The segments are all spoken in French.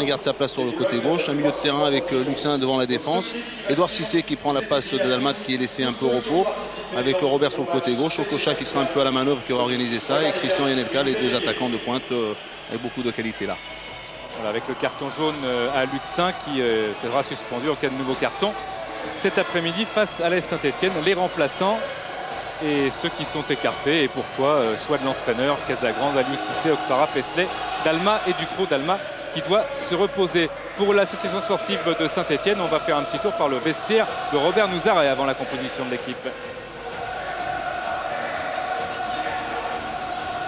garde sa place sur le côté gauche. Un milieu de terrain avec Luxin devant la défense. Edouard Cissé qui prend la place de Dalmat qui est laissé un peu au repos. Avec Robert sur le côté gauche. Okocha qui sera un peu à la manœuvre qui va organiser ça. Et Christian Yanelka, les deux attaquants de pointe avec beaucoup de qualité là. Voilà, avec le carton jaune à Luxin qui sera suspendu en cas de nouveau carton cet après-midi face à l'AS Saint-Etienne. Les remplaçants et ceux qui sont écartés. Et pourquoi choix de l'entraîneur, Casagrande, Aliou Cissé, Okpara, Pesley, Dalma et Ducrot. Dalma qui doit se reposer. Pour l'association sportive de Saint-Etienne, on va faire un petit tour par le vestiaire de Robert Nouzaret avant la composition de l'équipe.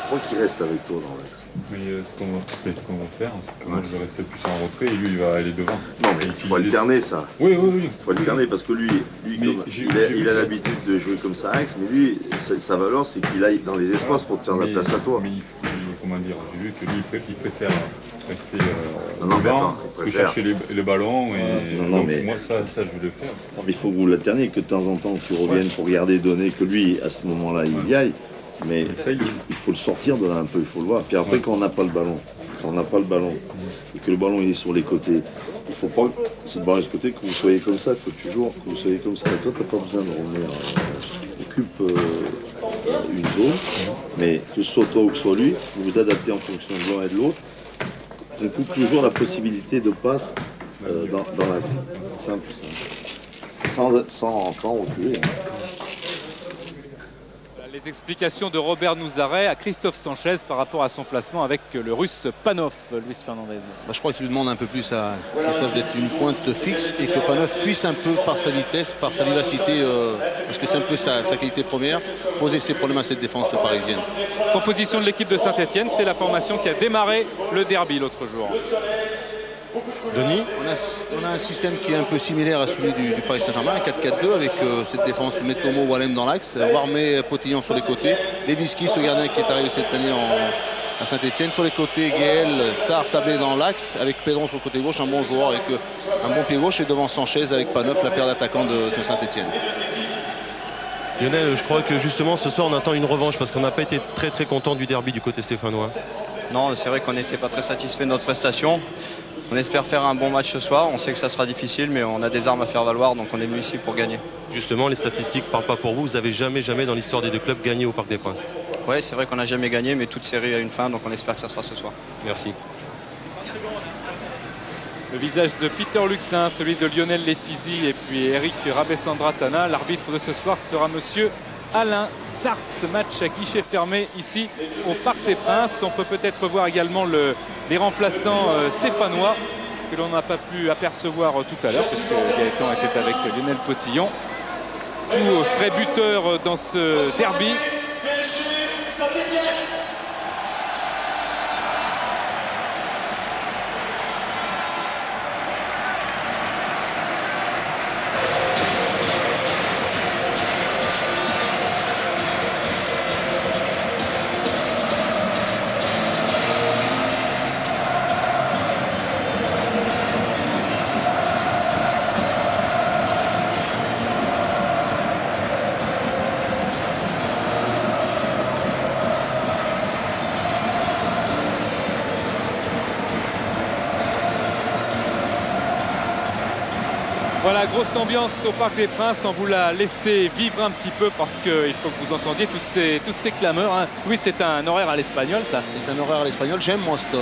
Je crois qu'il reste avec toi dans l'axe. Mais ce qu'on va faire, c'est que moi je vais rester plus en retrait et lui il va aller devant. Non mais il faut alterner ça. Oui, oui, oui. Il faut alterner parce que lui il a l'habitude de jouer comme ça axe, mais lui, sa valeur c'est qu'il aille dans les espaces pour te faire de la place à toi. Mais comment dire, j'ai vu que lui il préfère rester devant, que chercher le ballon et donc, mais moi ça je vais le faire. Non, mais il faut que vous l'alterniez, que de temps en temps tu reviennes pour regarder, donner, que lui à ce moment-là il y aille. Mais il faut le sortir de là un peu, il faut le voir. Puis après, quand on n'a pas le ballon, et que le ballon il est sur les côtés, il ne faut pas, c'est de barrer ce côté, que vous soyez comme ça, il faut toujours que vous soyez comme ça. Et toi, tu n'as pas besoin de revenir, occupe une zone, mais que ce soit toi ou que ce soit lui, vous vous adaptez en fonction de l'un et de l'autre. On coupe toujours la possibilité de passe dans l'axe. C'est simple, sans reculer. Hein. Les explications de Robert Nouzaret à Christophe Sanchez par rapport à son placement avec le russe Panov, Luis Fernandez. Je crois qu'il lui demande un peu plus à Christophe d'être une pointe fixe et que Panov puisse un peu par sa vitesse, par sa vivacité, parce que c'est un peu sa qualité première, poser ses problèmes à cette défense parisienne. Composition de l'équipe de Saint-Etienne, c'est la formation qui a démarré le derby l'autre jour. Denis, on a un système qui est un peu similaire à celui du Paris Saint-Germain, un 4-4-2 avec cette défense Metomo, Wallem dans l'axe, Warmé, Potillon sur les côtés, Leviski, ce gardien qui est arrivé cette année à Saint-Etienne, sur les côtés Guéel, Sarr, Sablé dans l'axe, avec Pedron sur le côté gauche, un bon joueur avec un bon pied gauche, et devant Sanchez avec Panov, la paire d'attaquants de Saint-Etienne. Lionel, je crois que justement ce soir on attend une revanche parce qu'on n'a pas été très content du derby du côté stéphanois. Non, c'est vrai qu'on n'était pas très satisfait de notre prestation. On espère faire un bon match ce soir. On sait que ça sera difficile, mais on a des armes à faire valoir, donc on est venu ici pour gagner. Justement, les statistiques ne parlent pas pour vous. Vous n'avez jamais dans l'histoire des deux clubs gagné au Parc des Princes. Oui, c'est vrai qu'on n'a jamais gagné, mais toute série a une fin, donc on espère que ça sera ce soir. Merci. Le visage de Peter Luxin, celui de Lionel Letizy et puis Eric Rabessandratana. L'arbitre de ce soir sera monsieur Alain Sars. Match à guichet fermé ici au Parc des Princes. On peut peut-être voir également les remplaçants stéphanois que l'on n'a pas pu apercevoir tout à l'heure parce que Gaëtan était avec Lionel Potillon. Tout frais buteur dans ce derby. Voilà, grosse ambiance au Parc des Princes. On vous l'a laissé vivre un petit peu parce qu'il faut que vous entendiez toutes ces clameurs. Hein. Oui, c'est un horaire à l'espagnol, ça. C'est un horaire à l'espagnol. J'aime, moi, cet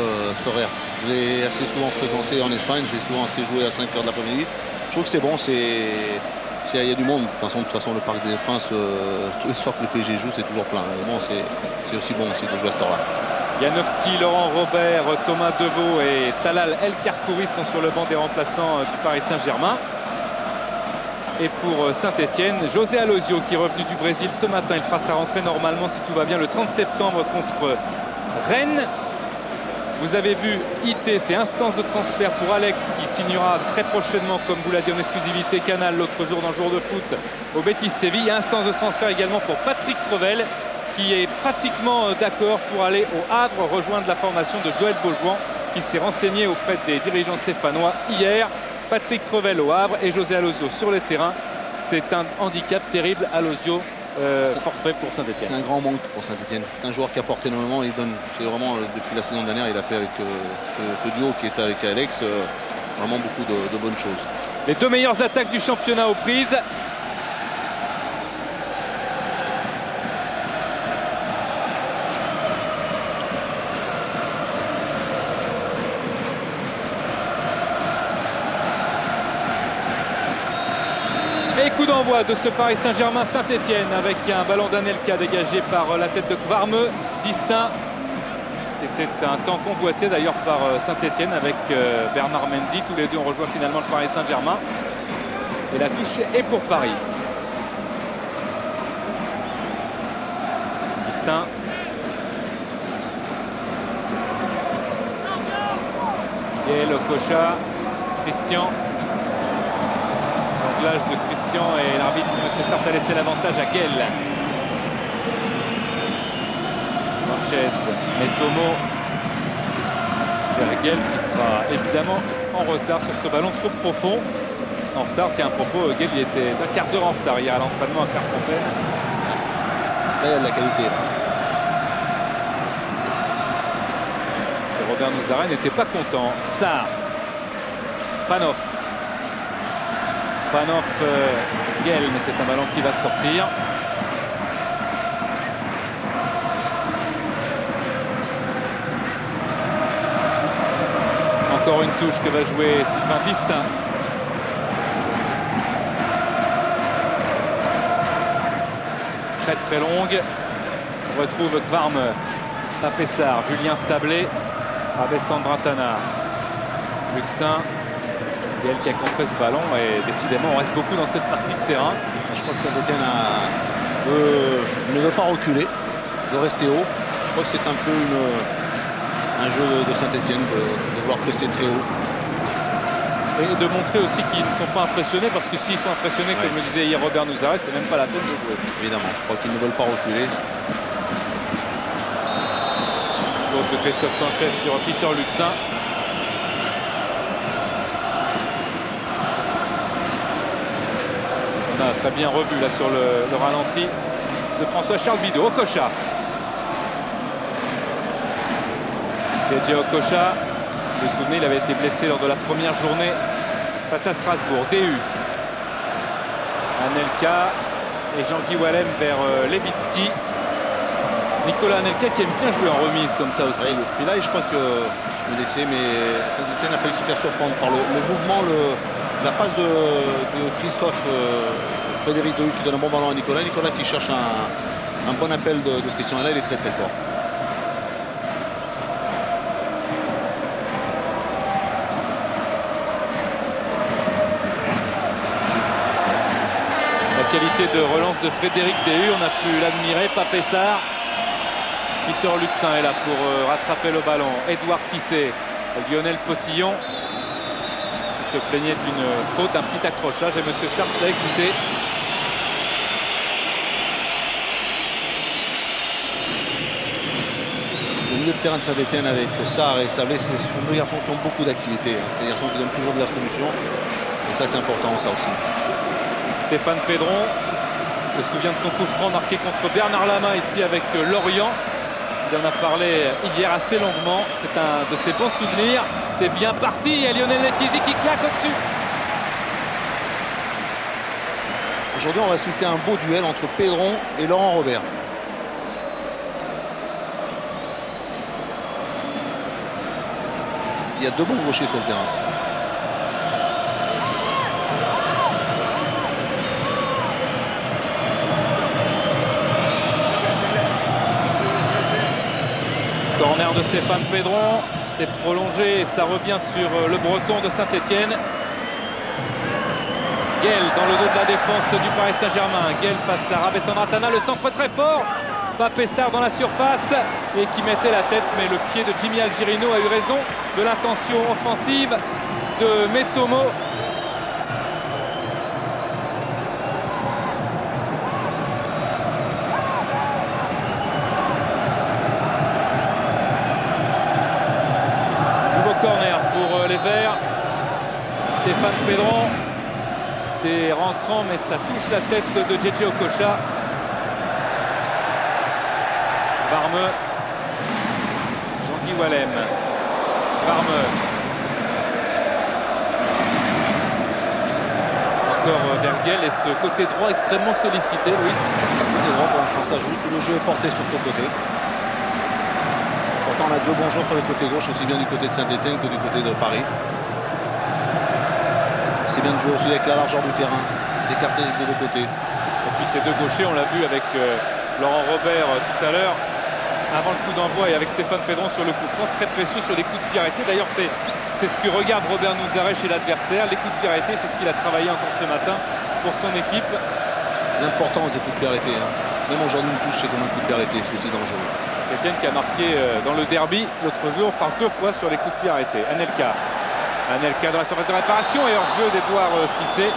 horaire. Je l'ai assez souvent fréquenté en Espagne. J'ai souvent assez joué à 5 h de l'après-midi. Je trouve que c'est bon. Il y a du monde. De toute façon, le Parc des Princes, tous les soirs que le PSG joue, c'est toujours plein. Bon, c'est aussi bon aussi de jouer à cette heure-là. Janowski, Laurent Robert, Thomas Deveau et Talal El Karkouri sont sur le banc des remplaçants du Paris Saint-Germain. Et pour Saint-Etienne, José Alozio qui est revenu du Brésil ce matin. Il fera sa rentrée normalement, si tout va bien, le 30 septembre contre Rennes. Vous avez vu IT, c'est instance de transfert pour Alex qui signera très prochainement, comme vous l'a dit en exclusivité Canal l'autre jour dans Jour de foot au Betis Séville. Instance de transfert également pour Patrick Crevel qui est pratiquement d'accord pour aller au Havre rejoindre la formation de Joël Beaujouan qui s'est renseigné auprès des dirigeants stéphanois hier. Patrick Crevel au Havre et José Alozio sur le terrain. C'est un handicap terrible. Alozio forfait pour Saint-Etienne. C'est un grand manque pour Saint-Etienne. C'est un joueur qui apporte énormément. Il donne, c'est vraiment depuis la saison dernière, il a fait avec ce duo qui est avec Alex vraiment beaucoup de bonnes choses. Les 2 meilleures attaques du championnat aux prises. Et coup d'envoi de ce Paris Saint-Germain Saint-Etienne avec un ballon d'Anelka dégagé par la tête de Kvarme, distinct. C'était un temps convoité d'ailleurs par Saint-Etienne avec Bernard Mendy. Tous les deux ont rejoint finalement le Paris Saint-Germain. Et la touche est pour Paris. Distinct. Gaël Okocha, Christian. Jonglage de Christian et l'arbitre M. Sars a laissé l'avantage à Gaël. Sanchez, Metomo vers Gaël qui sera évidemment en retard sur ce ballon trop profond. En retard, tiens, à propos, Gaël il était d'un quart d'heure en retard hier à l'entraînement à Clairefontaine. Là, il y a de la qualité. Là. Et Robert Nouzaré n'était pas content. Sarr, Panov. Panov, Gaël, mais c'est un ballon qui va sortir. Encore une touche que va jouer Sylvain Distinct. Très très longue. On retrouve Kvarme, Papessard, Julien Sablé, Abessandra Tana, Luxin. Gaël qui a contré ce ballon et décidément on reste beaucoup dans cette partie de terrain. Je crois que Saint-Etienne ne veut pas reculer, de rester haut. Je crois que c'est un peu un jeu de Saint-Etienne de vouloir presser très haut. Et de montrer aussi qu'ils ne sont pas impressionnés, parce que s'ils sont impressionnés, comme me disait hier Robert Nouzaré, c'est même pas la peine de jouer. Évidemment, je crois qu'ils ne veulent pas reculer. Faute de Christophe Sanchez sur Peter Luxin. On a très bien revu là sur le ralenti de François-Charles Bidot. Okocha. JJ Okocha. Vous vous souvenez, il avait été blessé lors de la première journée face à Strasbourg. DU. Anelka et Jean-Guy Wallem vers Levitsky. Nicolas Anelka qui aime bien jouer en remise comme ça aussi. Oui. Et là, je crois que je vais laisser, mais Saint-Etienne a failli se faire surprendre par le mouvement, la passe de Christophe Frédéric Dehu qui donne un bon ballon à Nicolas. Nicolas qui cherche un bon appel de Christian. Et là, il est très très fort. La qualité de relance de Frédéric Dehu, on a pu l'admirer. Papessard. Peter Luxin est là pour rattraper le ballon. Édouard Cissé, Lionel Potillon qui se plaignait d'une faute, un petit accrochage et M. Sars l'a écouté. Le milieu de terrain de Saint-Etienne avec Sarr et Sablé, ce sont deux garçons qui ont beaucoup d'activité. C'est des garçons qui donnent toujours de la solution. Et ça, c'est important, ça aussi. Stéphane Pédron se souvient de son coup franc marqué contre Bernard Lama ici avec Lorient. Il en a parlé hier assez longuement. C'est un de ses bons souvenirs. C'est bien parti. Il y a Lionel Letizy qui claque au-dessus. Aujourd'hui, on va assister à un beau duel entre Pédron et Laurent Robert. Il y a deux bons gauchers sur le terrain. Corner de Stéphane Pédron, c'est prolongé et ça revient sur le breton de Saint-Etienne. Gaël dans le dos de la défense du Paris Saint-Germain. Gaël face à Rabessandra Tana, le centre très fort. Papessard dans la surface et qui mettait la tête, mais le pied de Jimmy Algirino a eu raison de l'intention offensive de Metomo. Corner pour les Verts. Stéphane Pédron, c'est rentrant mais ça touche la tête de JJ Okocha. Varmeux. Jean-Guy Wallem. Varmeux. Encore Verguel et ce côté droit extrêmement sollicité, Louis. Côté droit, pour l'instant, ça joue. Tout le jeu est porté sur ce côté. Pourtant, on a deux bons joueurs sur le côté gauche, aussi bien du côté de Saint-Etienne que du côté de Paris. C'est bien de jouer aussi avec la largeur du terrain, d'écarter des deux côtés. Et puis ces deux gauchers, on l'a vu avec Laurent Robert tout à l'heure, avant le coup d'envoi et avec Stéphane Pedron sur le coup franc, très précieux sur les coups de pied arrêtés. D'ailleurs, c'est ce que regarde Robert Nouzaret chez l'adversaire. Les coups de pied arrêtés, c'est ce qu'il a travaillé encore ce matin pour son équipe. L'importance des coups de pied arrêtés. Même aujourd'hui, une touche, c'est comme un coup de pied arrêté, c'est aussi dangereux. Saint-Etienne qui a marqué dans le derby l'autre jour par 2 fois sur les coups de pied arrêtés. Anelka dans la surface de réparation et hors-jeu d'Edouard Cissé.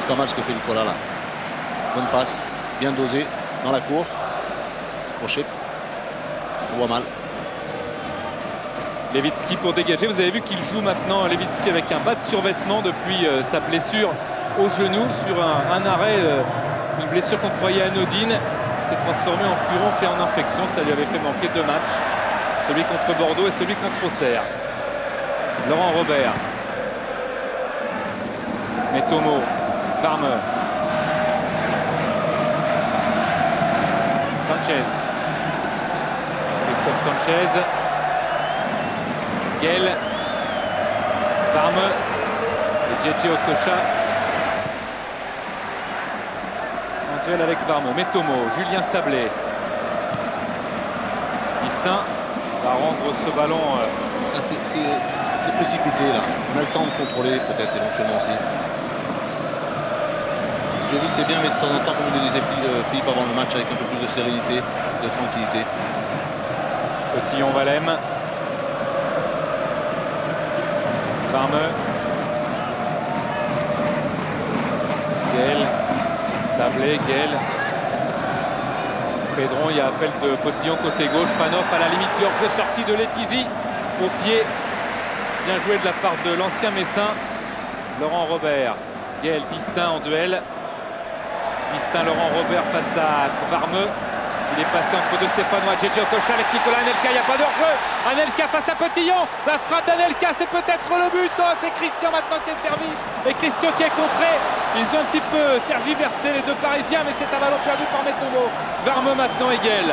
C'est pas mal ce que fait Nicolas là. Bonne passe, bien dosé dans la course. Crochet. On voit mal. Levitsky pour dégager. Vous avez vu qu'il joue maintenant, Levitsky, avec un bas de survêtement depuis sa blessure au genou sur un arrêt, une blessure qu'on croyait anodine. S'est transformé en furoncle et en infection. Ça lui avait fait manquer 2 matchs. Celui contre Bordeaux et celui contre Auxerre. Laurent Robert. Metomo. Varmeux. Sanchez. Christophe Sanchez. Guel. Varmeux. Et Djedje Okocha. En duel avec Varmeux. Metomo. Julien Sablé. Distin va rendre ce ballon. C'est précipité là. On a le temps de contrôler peut-être éventuellement aussi. Jouer vite c'est bien, mais de temps en temps, comme le disait Philippe avant le match, avec un peu plus de sérénité, de tranquillité. Cotillon-Valem. Varmeux. Guel. Sablé, Guel. Pedron, il y a appel de Potillon côté gauche. Panoff à la limite du hors-jeu, sortie de Letizy au pied. Bien joué de la part de l'ancien Messin. Laurent Robert. Guel, Distin en duel. Distin, Laurent Robert face à Varmeux. Il est passé entre deux Stéphanois. Djedje Okocha avec Nicolas Anelka. Il n'y a pas de hors-jeu. Anelka face à Potillon. La frappe d'Anelka, c'est peut-être le but. Oh, c'est Christian maintenant qui est servi. Et Christian qui est contré. Ils ont un petit peu tergiversé les deux Parisiens, mais c'est un ballon perdu par Metomo. Varmeux maintenant et Guel.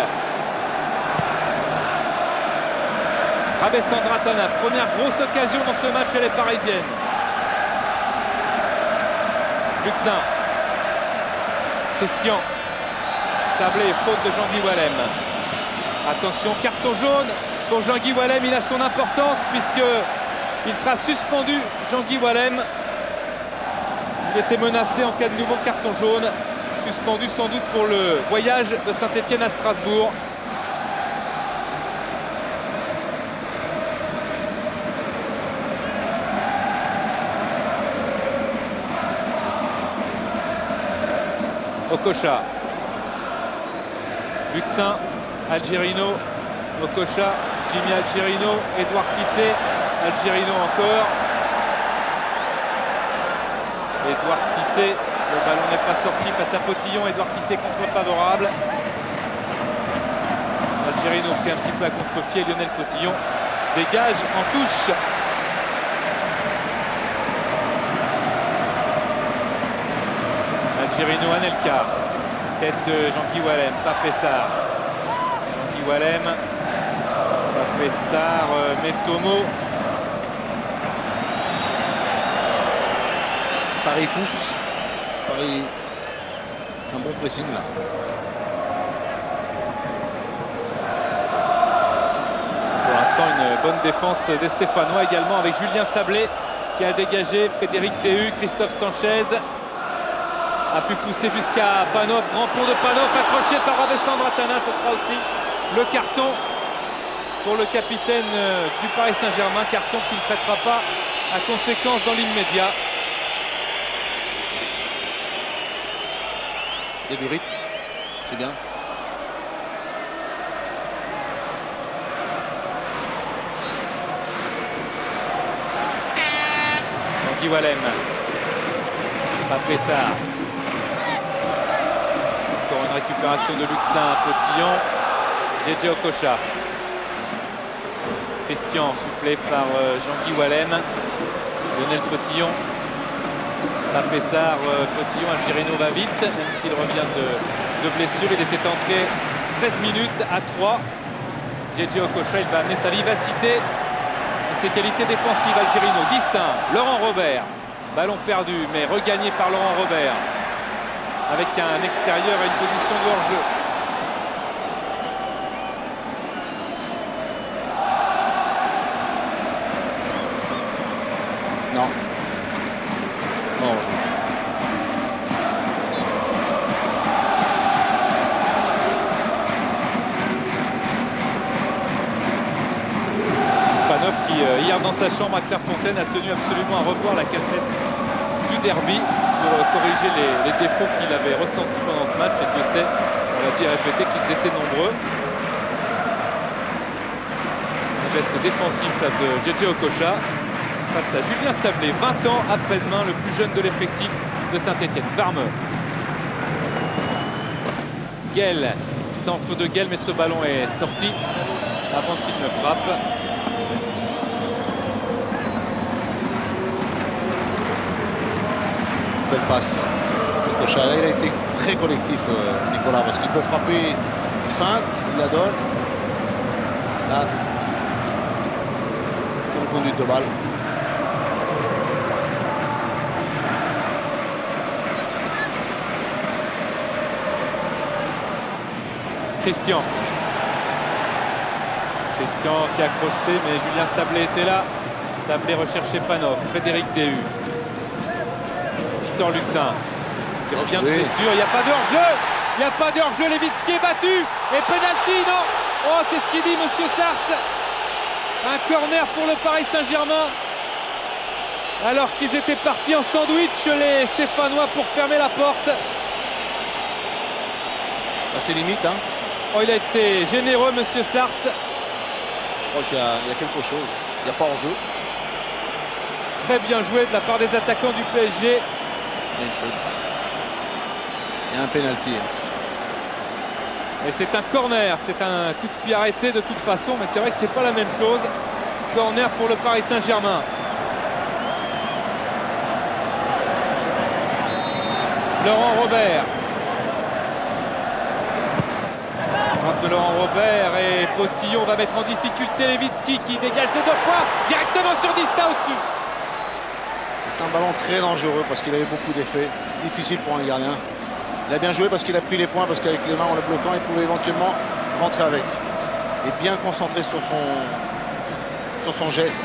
Rabessandra Tana, première grosse occasion dans ce match, elle est parisienne. Luxin. Christian. Sablé, faute de Jean-Guy Wallem. Attention, carton jaune pour Jean-Guy Wallem. Il a son importance puisqu'il sera suspendu, Jean-Guy Wallem. Il était menacé en cas de nouveau carton jaune. Suspendu sans doute pour le voyage de Saint-Etienne à Strasbourg. Okocha. Luxin, Algerino, Okocha, Jimmy Algerino, Edouard Cissé, Algerino encore. Edouard Cissé, le ballon n'est pas sorti face à Potillon. Edouard Cissé contre favorable. Algerino pris un petit peu à contre-pied. Lionel Potillon dégage en touche. Algerino, Anelka. Tête de Jean-Guy Wallem, Papessar. Jean-Guy Wallem, Papessar, Metomo. Paris pousse. Paris fait un bon pressing là. Pour l'instant, une bonne défense des Stéphanois également avec Julien Sablé qui a dégagé. Frédéric Déhu, Christophe Sanchez a pu pousser jusqu'à Panoff. Grand pont de Panoff accroché par Rabessandra Tana. Ce sera aussi le carton pour le capitaine du Paris Saint-Germain. Carton qui ne prêtera pas à conséquence dans l'immédiat. Il y a du rythme, c'est bien. Jean-Guy Wallem. Pape-Sarr. Encore une récupération de Luxin, Potillon. JJ Okocha. Christian, supplé par Jean-Guy Wallem. Lionel Potillon. Pape-Sarr, Potillon, Algerino va vite, même s'il revient de blessure. Il était entré 13 minutes à 3. JJ Okocha, il va amener sa vivacité et ses qualités défensives. Algerino, distinct. Laurent Robert. Ballon perdu, mais regagné par Laurent Robert. Avec un extérieur et une position de hors-jeu. Non. Hors-jeu. Panoff qui, hier dans sa chambre à Clairefontaine, a tenu absolument à revoir la cassette du derby pour corriger les défauts qu'il avait ressentis pendant ce match. Et Dieu sait, on l'a dit et répété, qu'ils étaient nombreux. Un geste défensif là, de JJ Okocha face à Julien Sablé, 20 ans après-demain, le plus jeune de l'effectif de Saint-Etienne. Varmeux. Guel, centre de Guel, mais ce ballon est sorti avant qu'il ne frappe. Belle passe. Okocha, là, il a été très collectif, Nicolas, parce qu'il peut frapper, il feinte, il la donne. Las. Quelle conduite de balle. Christian qui a crocheté, mais Julien Sablé était là. Sablé recherchait Panoff. Frédéric Déhu. Victor Luxin qui revient de blessure. Il n'y a pas de hors-jeu. Il n'y a pas de hors-jeu. Levitsky est battu. Et penalty, non. Oh, qu'est-ce qu'il dit, monsieur Sars? Un corner pour le Paris Saint-Germain. Alors qu'ils étaient partis en sandwich, les Stéphanois, pour fermer la porte. C'est limite, hein. Oh, il a été généreux, monsieur Sars. Je crois qu'il y a quelque chose. Il n'y a pas hors-jeu. Très bien joué de la part des attaquants du PSG. Il y a une faute. Il y a un pénalty. Et c'est un corner. C'est un coup de pied arrêté de toute façon. Mais c'est vrai que c'est pas la même chose. Corner pour le Paris Saint-Germain. Laurent Robert. Frappe de Laurent Robert et Potillon va mettre en difficulté Levitsky qui dégage de 2 points directement sur Dista au-dessus. C'est un ballon très dangereux parce qu'il avait beaucoup d'effets. Difficile pour un gardien. Il a bien joué parce qu'il a pris les points, parce qu'avec les mains en le bloquant, il pouvait éventuellement rentrer avec. Et bien concentré sur son geste.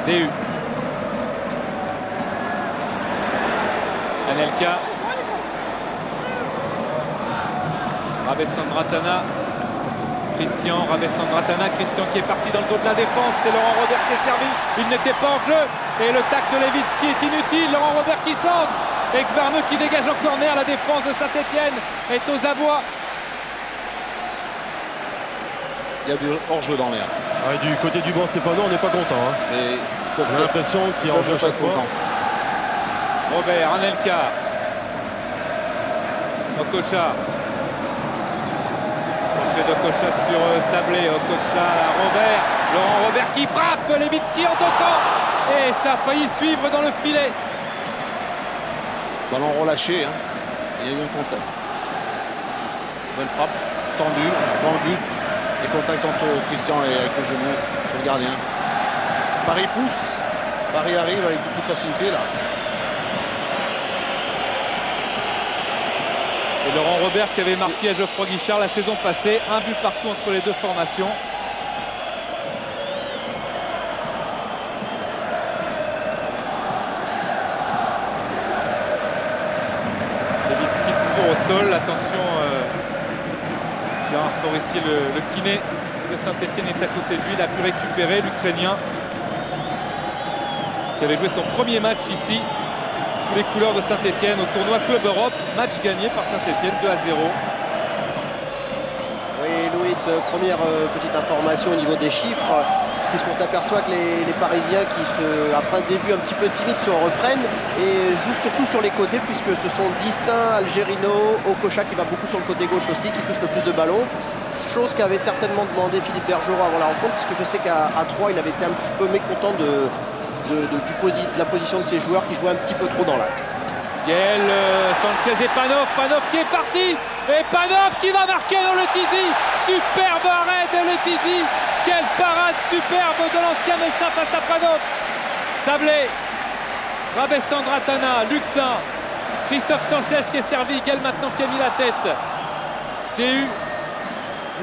Déhu. Anelka. Rabessandratana. Christian qui est parti dans le dos de la défense. C'est Laurent Robert qui est servi. Il n'était pas en jeu. Et le tacle de Levitsky est inutile. Laurent Robert qui centre. Et Varmeux qui dégage en corner. La défense de Saint-Etienne est aux abois. Il y a du hors-jeu dans l'air. Ouais, du côté du banc stéphanois, on n'est pas content. Hein. On a l'impression qu'il y a hors-jeu chaque fois. Robert, Anelka. Okocha. Okocha sur Sablé, Okocha, Robert, Laurent Robert qui frappe, Levitsky en 2 temps et ça a failli suivre dans le filet. Ballon relâché, hein. Il y a eu un contact. Belle frappe, tendue, dans le but, et contact entre Christian et avec le genou sur le gardien. Paris pousse, Paris arrive avec beaucoup de facilité là. Et Laurent Robert qui avait marqué à Geoffroy Guichard la saison passée. Un but partout entre les deux formations. Levitsky toujours au sol. Attention, Gérard Forissier, le kiné de Saint-Etienne est à côté de lui. Il a pu récupérer l'Ukrainien qui avait joué son premier match ici sous les couleurs de Saint-Etienne au tournoi Club Europe. Match gagné par Saint-Etienne 2-0. Oui, Louis Fabrice, première petite information au niveau des chiffres, puisqu'on s'aperçoit que les Parisiens qui, après un début un petit peu timide, se reprennent et jouent surtout sur les côtés, puisque ce sont Distin, Algerino, Okocha qui va beaucoup sur le côté gauche aussi, qui touche le plus de ballons. Chose qu'avait certainement demandé Philippe Bergerot avant la rencontre, puisque je sais qu'à 3, il avait été un petit peu mécontent de la position de ses joueurs qui jouaient un petit peu trop dans l'axe. Gaël, Sanchez et Panov. Panov qui est parti. Et Panov qui va marquer dans le Tizi. Superbe arrêt de le Tizi. Quelle parade superbe de l'ancien Messin face à Panov. Sablé, Rabessandratana, Luxin, Christophe Sanchez qui est servi. Gaël maintenant qui a mis la tête. DU,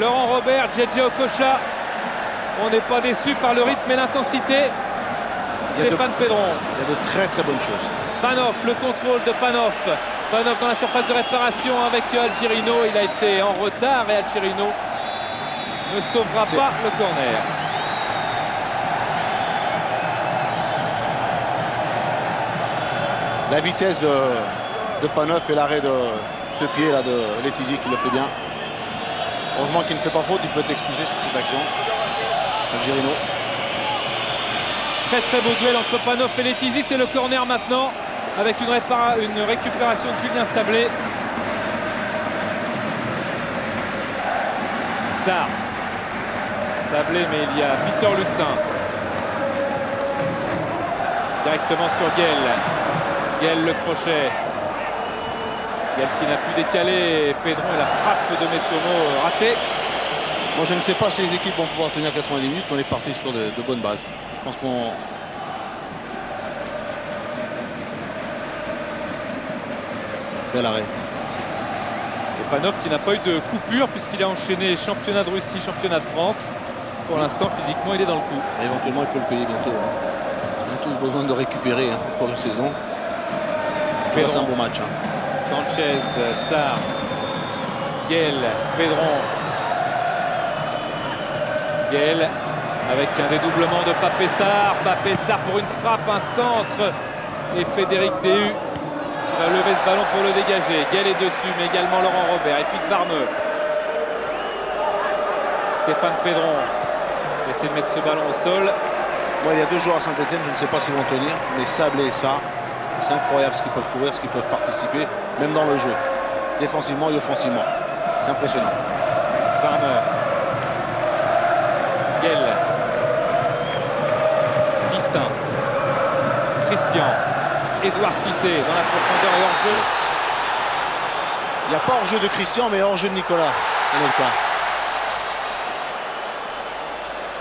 Laurent Robert, JJ Okocha. On n'est pas déçu par le rythme et l'intensité. Stéphane Pedron. Il y a de très très bonnes choses. Panov, le contrôle de Panov. Panov dans la surface de réparation avec Algerino. Il a été en retard et Algerino ne sauvera pas le corner. La vitesse de Panov et l'arrêt de ce pied là de Letizy qui le fait bien. Heureusement qu'il ne fait pas faute, il peut être excusé sur cette action. Algerino. Très très beau duel entre Panov et Letizy. C'est le corner maintenant avec une récupération de Julien Sablé. Sarr. Sablé, mais il y a Peter Luxin. Directement sur Gaël. Gaël le crochet. Gaël qui n'a pu décaler Pedron et la frappe de Metomo ratée. Moi je ne sais pas si les équipes vont pouvoir tenir 90 minutes, mais on est parti sur de bonnes bases. Je pense qu'on... Bel arrêt. Et Panov qui n'a pas eu de coupure puisqu'il a enchaîné championnat de Russie, championnat de France. Pour l'instant, physiquement, il est dans le coup. Et éventuellement, il peut le payer bientôt. On a tous besoin de récupérer au cours de saison. C'est un beau match. Sanchez, Sarr, Gaël, Pedron. Gaël avec un dédoublement de Pape Sarr. Pape Sarr pour une frappe, un centre. Et Frédéric Déhu va lever ce ballon pour le dégager. Gaël est dessus, mais également Laurent Robert. Et puis Varmeux. Stéphane Pedron essaie de mettre ce ballon au sol. Bon, il y a deux joueurs à Saint-Etienne, je ne sais pas s'ils vont tenir, mais Sablé et ça, c'est incroyable ce qu'ils peuvent courir, ce qu'ils peuvent participer, même dans le jeu, défensivement et offensivement. C'est impressionnant. Varmeux. Gaël. Distin. Christian. Édouard Cissé dans la profondeur et hors-jeu. Il n'y a pas hors-jeu de Christian, mais hors-jeu de Nicolas. Anelka.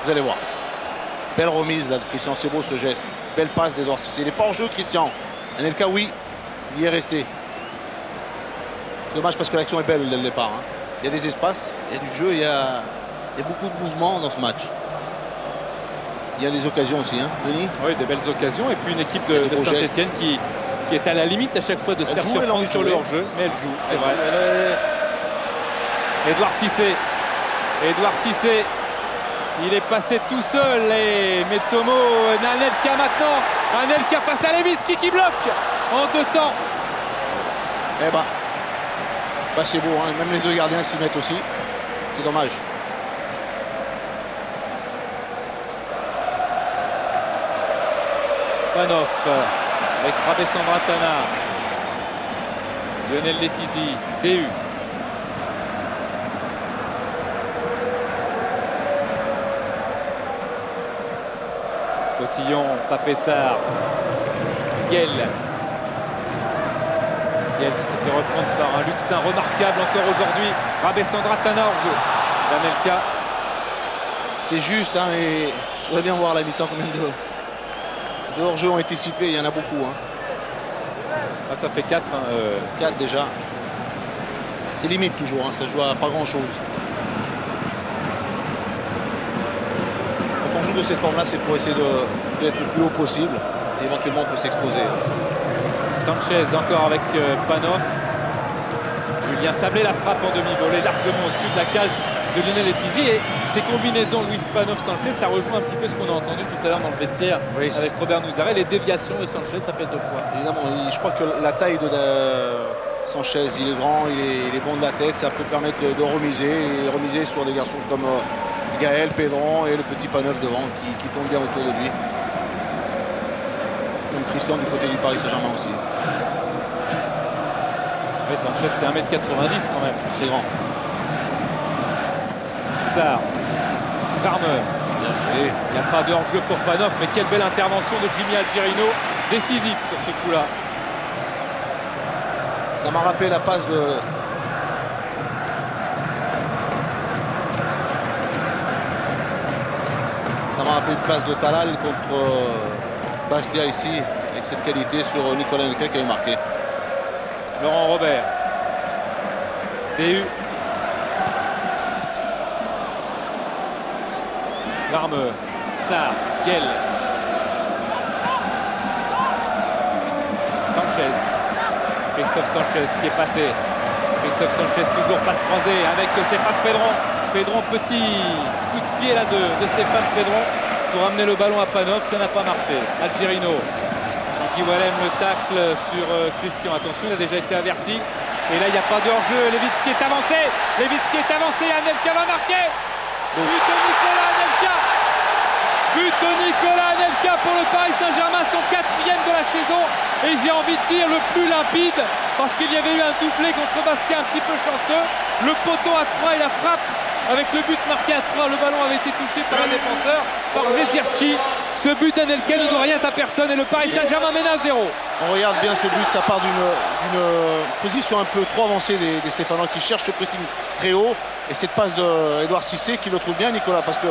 Vous allez voir. Belle remise là de Christian, c'est beau ce geste. Belle passe d'Edouard Cissé. Il n'est pas hors-jeu Christian. Anelka, oui, il y est resté. C'est dommage parce que l'action est belle dès le départ. Il y a des espaces, il y a du jeu, il y a beaucoup de mouvements dans ce match. Il y a des occasions aussi, Denis. Oui, des belles occasions. Et puis une équipe de Saint-Etienne qui est à la limite à chaque fois de se faire surprendre sur le hors-jeu. Mais elle joue, c'est vrai. Édouard Cissé. Édouard Cissé. Il est passé tout seul. Et Metomo, Anelka maintenant. Anelka face à Lewicki qui bloque en deux temps. Eh ben, c'est beau. Même les deux gardiens s'y mettent aussi. C'est dommage. Panov avec Rabessandratana, Lionel Letizy, DU. Cotillon, Pape Sarr, Gaël. Gaël qui s'est fait reprendre par un Luxin remarquable encore aujourd'hui. Rabessandratana hors jeu. Anelka. C'est juste, mais je voudrais bien voir à la mi-temps combien de hors-jeu ont été sifflés, il y en a beaucoup. Ah, ça fait 4. 4 déjà. C'est limite toujours, ça joue à pas grand-chose. Quand on joue de cette forme-là, c'est pour essayer d'être le plus haut possible. Et éventuellement, on peut s'exposer. Sanchez encore avec Panov. Julien Sablé, la frappe en demi-volée, largement au-dessus de la cage de Lionel Letizy. Et ces combinaisons Luis Panov-Sanchez, ça rejoint un petit peu ce qu'on a entendu tout à l'heure dans le vestiaire avec Robert Nouzaret. Les déviations de Sanchez, ça fait 2 fois. Évidemment, je crois que la taille Sanchez, il est grand, il est bon de la tête, ça peut permettre de remiser et remiser sur des garçons comme Gaël, Pedron et le petit Panov devant qui tombe bien autour de lui. Comme Christian du côté du Paris Saint-Germain aussi. Oui, Sanchez c'est 1m90 quand même. C'est grand. Sarr, Varmeur. Bien joué. Il n'y a pas de hors-jeu pour Panov, mais quelle belle intervention de Jimmy Algerino, décisif sur ce coup-là. Ça m'a rappelé la passe de... Ça m'a rappelé une passe de Talal contre Bastia ici, avec cette qualité sur Nicolas Anelka qui avait marqué. Laurent Robert. DU. Varmeur. Sarr. Guel. Sanchez. Christophe Sanchez qui est passé. Christophe Sanchez toujours passe croisée avec Stéphane Pedron. Pedron, petit coup de pied là de Stéphane Pedron pour amener le ballon à Panov. Ça n'a pas marché. Algerino. Jean-Guy Wallem le tacle sur Christian. Attention, il a déjà été averti. Et là, il n'y a pas de hors-jeu. Levitsky est avancé. Levitsky est avancé. Anelka va marquer. But de Nicolas Anelka. But de Nicolas Anelka pour le Paris Saint-Germain, son 4e de la saison. Et j'ai envie de dire le plus limpide, parce qu'il y avait eu un doublé contre Bastia un petit peu chanceux. Le poteau à 3 et la frappe avec le but marqué à 3. Le ballon avait été touché par un défenseur, par Vezierski. Ce but d'Anelka ne doit rien à personne et le Paris Saint-Germain mène à 0. On regarde bien ce but, ça part d'une position un peu trop avancée des Stéphanois qui cherchent ce pressing très haut. Et cette passe d'Edouard Cissé qui le trouve bien, Nicolas, parce que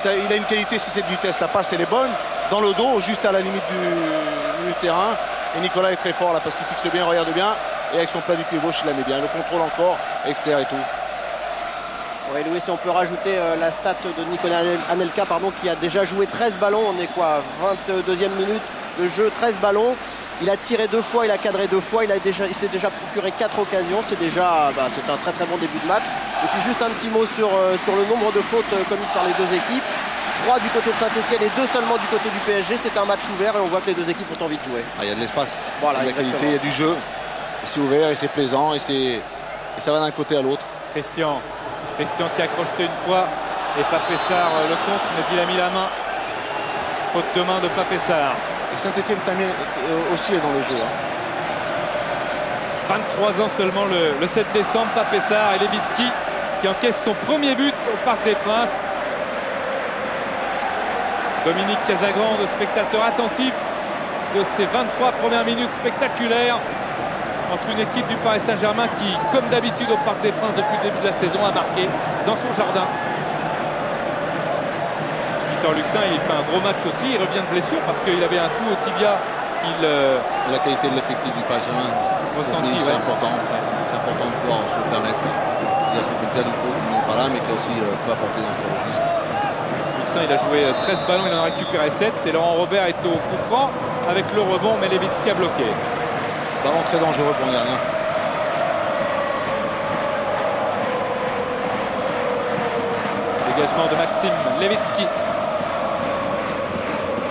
il a une qualité, c'est cette vitesse. La passe, elle est bonne, dans le dos, juste à la limite du terrain. Et Nicolas est très fort là parce qu'il fixe bien, regarde bien. Et avec son plat du pied gauche, il la met bien. Le contrôle encore, extérieur et tout. Oui, Louis, si on peut rajouter la stat de Nicolas Anelka, pardon, qui a déjà joué 13 ballons. On est quoi, 22e minute de jeu, 13 ballons. Il a tiré 2 fois, il a cadré 2 fois, il s'était déjà procuré 4 occasions. C'est déjà c'est un très très bon début de match. Et puis juste un petit mot sur le nombre de fautes commises par les deux équipes. 3 du côté de Saint-Etienne et 2 seulement du côté du PSG. C'est un match ouvert et on voit que les deux équipes ont envie de jouer. Il y a de l'espace, voilà, il y a de la qualité, il y a du jeu. C'est ouvert et c'est plaisant et ça va d'un côté à l'autre. Christian qui a crocheté une fois et Pape Sarr le contre, mais il a mis la main. Faute de main de Pape Sarr. Et Saint-Etienne aussi est dans le jeu. 23 ans seulement le 7 décembre. Pape Sarr et Levitsky qui encaisse son premier but au Parc des Princes. Dominique Casagrande, spectateur attentif de ces 23 premières minutes spectaculaires entre une équipe du Paris Saint-Germain qui, comme d'habitude au Parc des Princes depuis le début de la saison, a marqué dans son jardin. Victor Luxin, il fait un gros match aussi, il revient de blessure parce qu'il avait un coup au tibia. La qualité de l'effectif du Paris Saint-Germain ressenti, c'est important. C'est important de pouvoir se le permettre. Il y a son compère du coup qui n'est pas là, mais qui a aussi peut apporter dans ce registre. Luxin, il a joué 13 ballons, il en a récupéré 7. Et Laurent Robert est au coup franc avec le rebond, mais Levitsky a bloqué. Ballon très dangereux pour le gardien. Dégagement de Maxime Levitsky.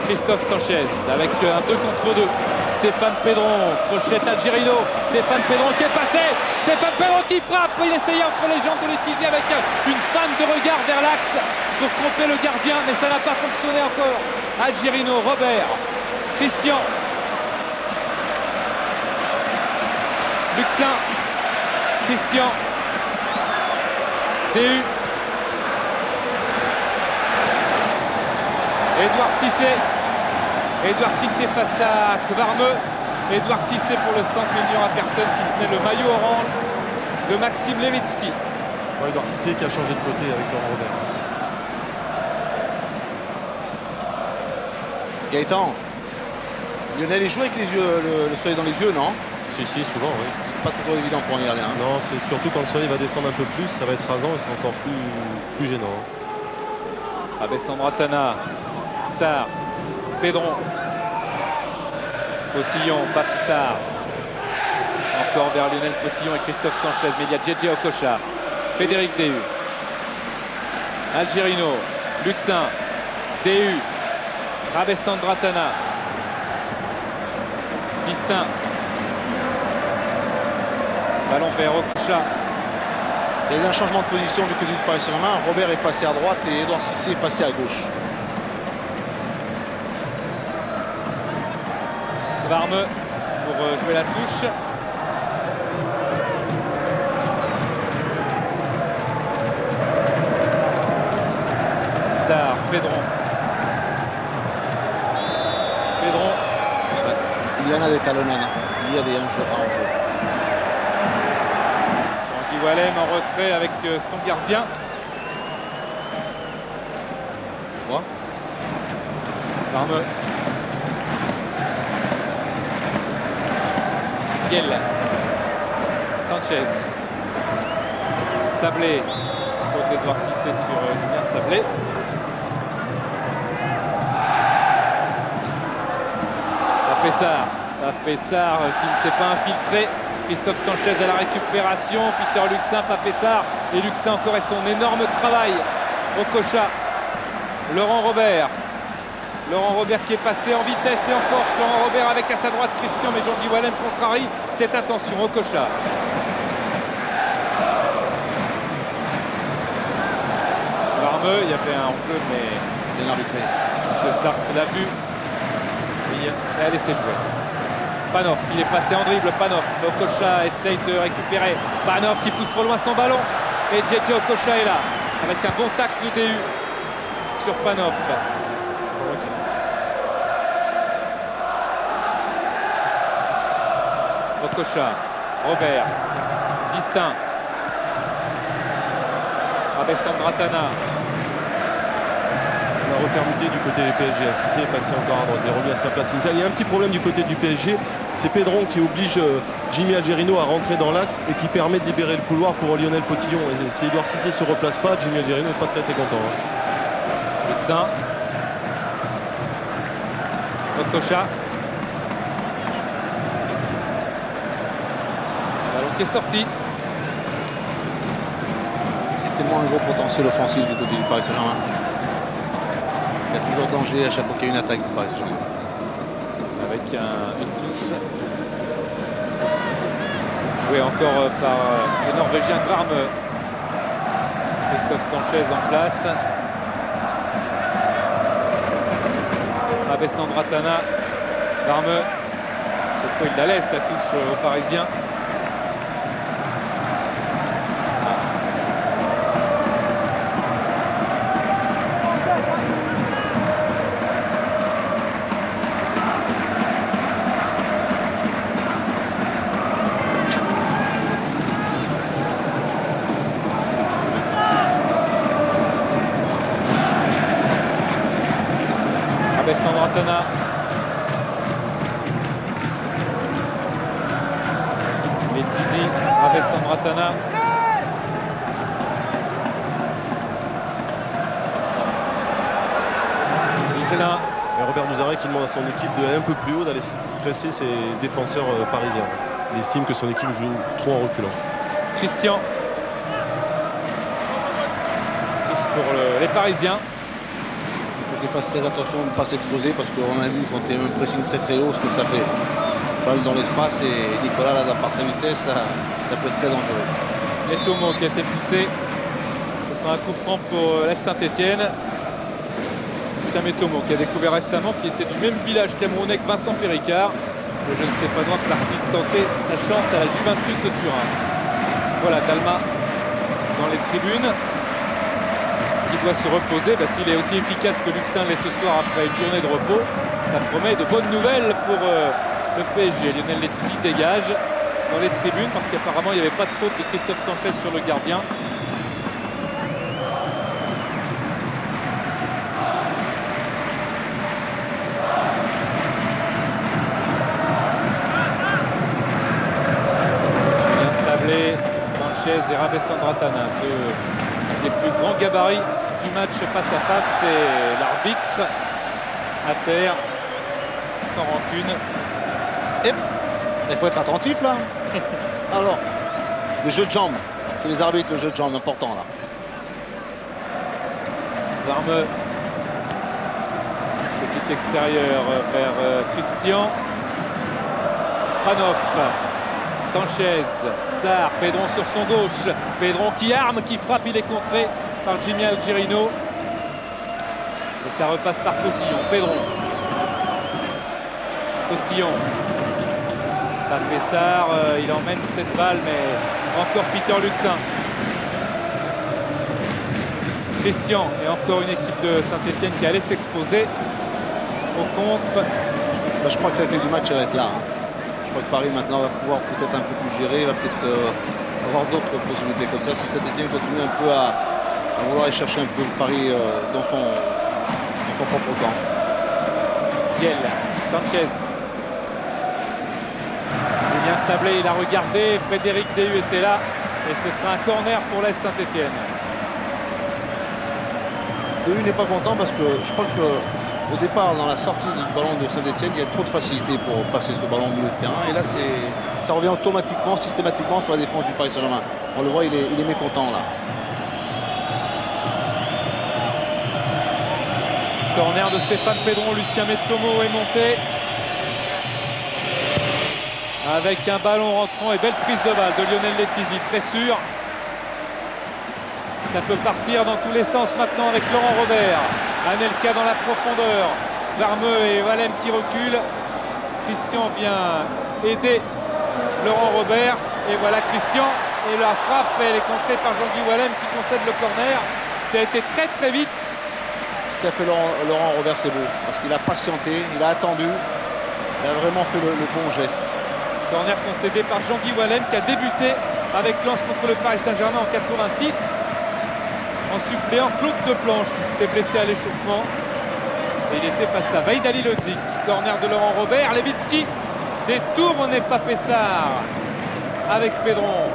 Christophe Sanchez avec un 2 contre 2. Stéphane Pedron, crochette Algerino. Stéphane Pedron qui est passé. Stéphane Pedron qui frappe. Il essayait entre les jambes de Letizy avec une feinte de regard vers l'axe pour tromper le gardien, mais ça n'a pas fonctionné encore. Algerino, Robert, Christian. Luxin, Christian, DU, Edouard Cissé face à Varmeux. Edouard Cissé pour le centre, mais il n'y aura personne si ce n'est le maillot orange de Maxime Levitsky. Ouais, Edouard Cissé qui a changé de côté avec Laurent Robert. Gaëtan, Lionel, il joue avec les yeux, le soleil dans les yeux, non? Si, souvent, oui. C'est pas toujours évident pour un gardien. Non, c'est surtout quand le soleil va descendre un peu plus, ça va être rasant et c'est encore plus gênant. Abessandratana, Sarr, Pedron, Potillon, Pape Sarr. Encore vers Lionel Potillon et Christophe Sanchez, mais il y a JJ Okocha, Frédéric DU, Algerino, Luxin, DU, Rabessandratana, Distin, Ballon vers Okocha. Il y a eu un changement de position du côté du Paris Saint-Germain. Robert est passé à droite et Edouard Cissé est passé à gauche. Varme pour jouer la touche. Sarr, Pedron. Il y en a des talonnades. Il y a des enjeux. Jean-Guy Wallem en retrait avec son gardien. Quoi? Varme. Giel. Sanchez. Sablé. Faute d'Edouard Cissé sur Julien Sablé. Papessard qui ne s'est pas infiltré. Christophe Sanchez à la récupération. Peter Luxin, Papessard. Et Luxin encore et son énorme travail. Okocha. Laurent Robert. Laurent Robert qui est passé en vitesse et en force. Laurent Robert avec à sa droite Christian, mais Jean-Guy Wallem contrarie cette attention. Okocha. Varme, il y avait un enjeu, mais Bien arbitré. M. Sars l'a vu. Et a laissé jouer. Panov, il est passé en dribble. Panov, Okocha essaye de récupérer. Panov qui pousse trop loin son ballon. Et JJ Okocha est là, avec un bon tacle de DU sur Panov. Okocha, Robert, Distin, Rabessandratana. On a repermuté du côté du PSG. Cissé est passé encore à droite. Il est revenu à sa place initiale. Il y a un petit problème du côté du PSG. C'est Pedron qui oblige Jimmy Algerino à rentrer dans l'axe et qui permet de libérer le couloir pour Lionel Potillon. Et si Edouard Cissé ne se replace pas, Jimmy Algerino n'est pas très content. Luxin. Okocha. Ballon qui est sorti. Il y a tellement un gros potentiel offensif du côté du Paris Saint-Germain. Il y a toujours danger à chaque fois qu'il y a une attaque du Paris Saint-Germain. Avec une touche. Joué encore par le Norvégien Varme. Christophe Sanchez en place. Rabessandratana. Varme. Cette fois il la laisse la touche aux Parisiens. Rabessandratana. Letizi, Rabessandratana. Iselin. Et Robert Nouzarek qui demande à son équipe d'aller un peu plus haut, d'aller presser ses défenseurs parisiens. Il estime que son équipe joue trop en reculant. Christian. Touche pour les Parisiens. Il fasse très attention de ne pas s'exposer parce qu'on a vu quand il y a un pressing très haut ce que ça fait. Balle dans l'espace et Nicolas là par sa vitesse ça peut être très dangereux. Letomo qui a été poussé. Ce sera un coup franc pour la Saint-Etienne. Lucien Metomo qui a découvert récemment qu'il était du même village camerounais que Vincent Péricard. Le jeune Stéphanois parti tenter sa chance à la Juventus de Turin. Voilà Dalma dans les tribunes. Qui doit se reposer. S'il est aussi efficace que Luxin l'est ce soir après une journée de repos, ça promet de bonnes nouvelles pour le PSG. Lionel Letizi dégage dans les tribunes parce qu'apparemment il n'y avait pas de faute de Christophe Sanchez sur le gardien. Julien Sablé, Sanchez et Rabessandratana, deux des plus grands gabarits du match face à face. C'est l'arbitre à terre, sans rancune. Et il faut être attentif là. Alors, le jeu de jambes, c'est les arbitres, le jeu de jambes important là. Varme, petit extérieur vers Christian. Panov, Sanchez, Sarr, Pedron sur son gauche. Pedron qui arme, qui frappe, il est contré par Jimmy Algerino. Et ça repasse par Potillon. Pedron. Potillon. Pessard, il emmène cette balle, mais encore Peter Luxin. Christian et encore une équipe de Saint-Etienne qui allait s'exposer au contre. Je crois que la clé du match elle va être là. Je crois que Paris maintenant va pouvoir peut-être un peu plus gérer, va peut-être avoir d'autres possibilités comme ça. Si Saint-Etienne continue un peu à vouloir aller chercher un peu Paris dans son propre camp. Biel, Sanchez. Julien Sablé, il a regardé, Frédéric Déhu était là et ce sera un corner pour l'AS Saint-Etienne. Déhu n'est pas content parce que je crois qu'au départ, dans la sortie du ballon de Saint-Etienne, il y a trop de facilité pour passer ce ballon au milieu de terrain et là ça revient automatiquement, systématiquement sur la défense du Paris Saint-Germain. On le voit, il est mécontent là. Corner de Stéphane Pedron, Lucien Mettomo est monté. Avec un ballon rentrant et belle prise de balle de Lionel Letizy, très sûr. Ça peut partir dans tous les sens maintenant avec Laurent Robert. Anelka dans la profondeur. Varmeux et Wallem qui reculent. Christian vient aider Laurent Robert. Et voilà Christian. Et la frappe, elle est contrée par Jean-Guy Wallem qui concède le corner. Ça a été très très vite. Ce qu'a fait Laurent Robert, c'est beau. Parce qu'il a patienté, il a attendu. Il a vraiment fait le bon geste. Corner concédé par Jean-Guy Wallem qui a débuté avec Lens contre le Paris Saint-Germain en 86. En suppléant Claude Deplanche qui s'était blessé à l'échauffement. Et il était face à Vaidali Lodzik. Corner de Laurent Robert. Levitsky détourne et pas Pessard. Avec Pedron.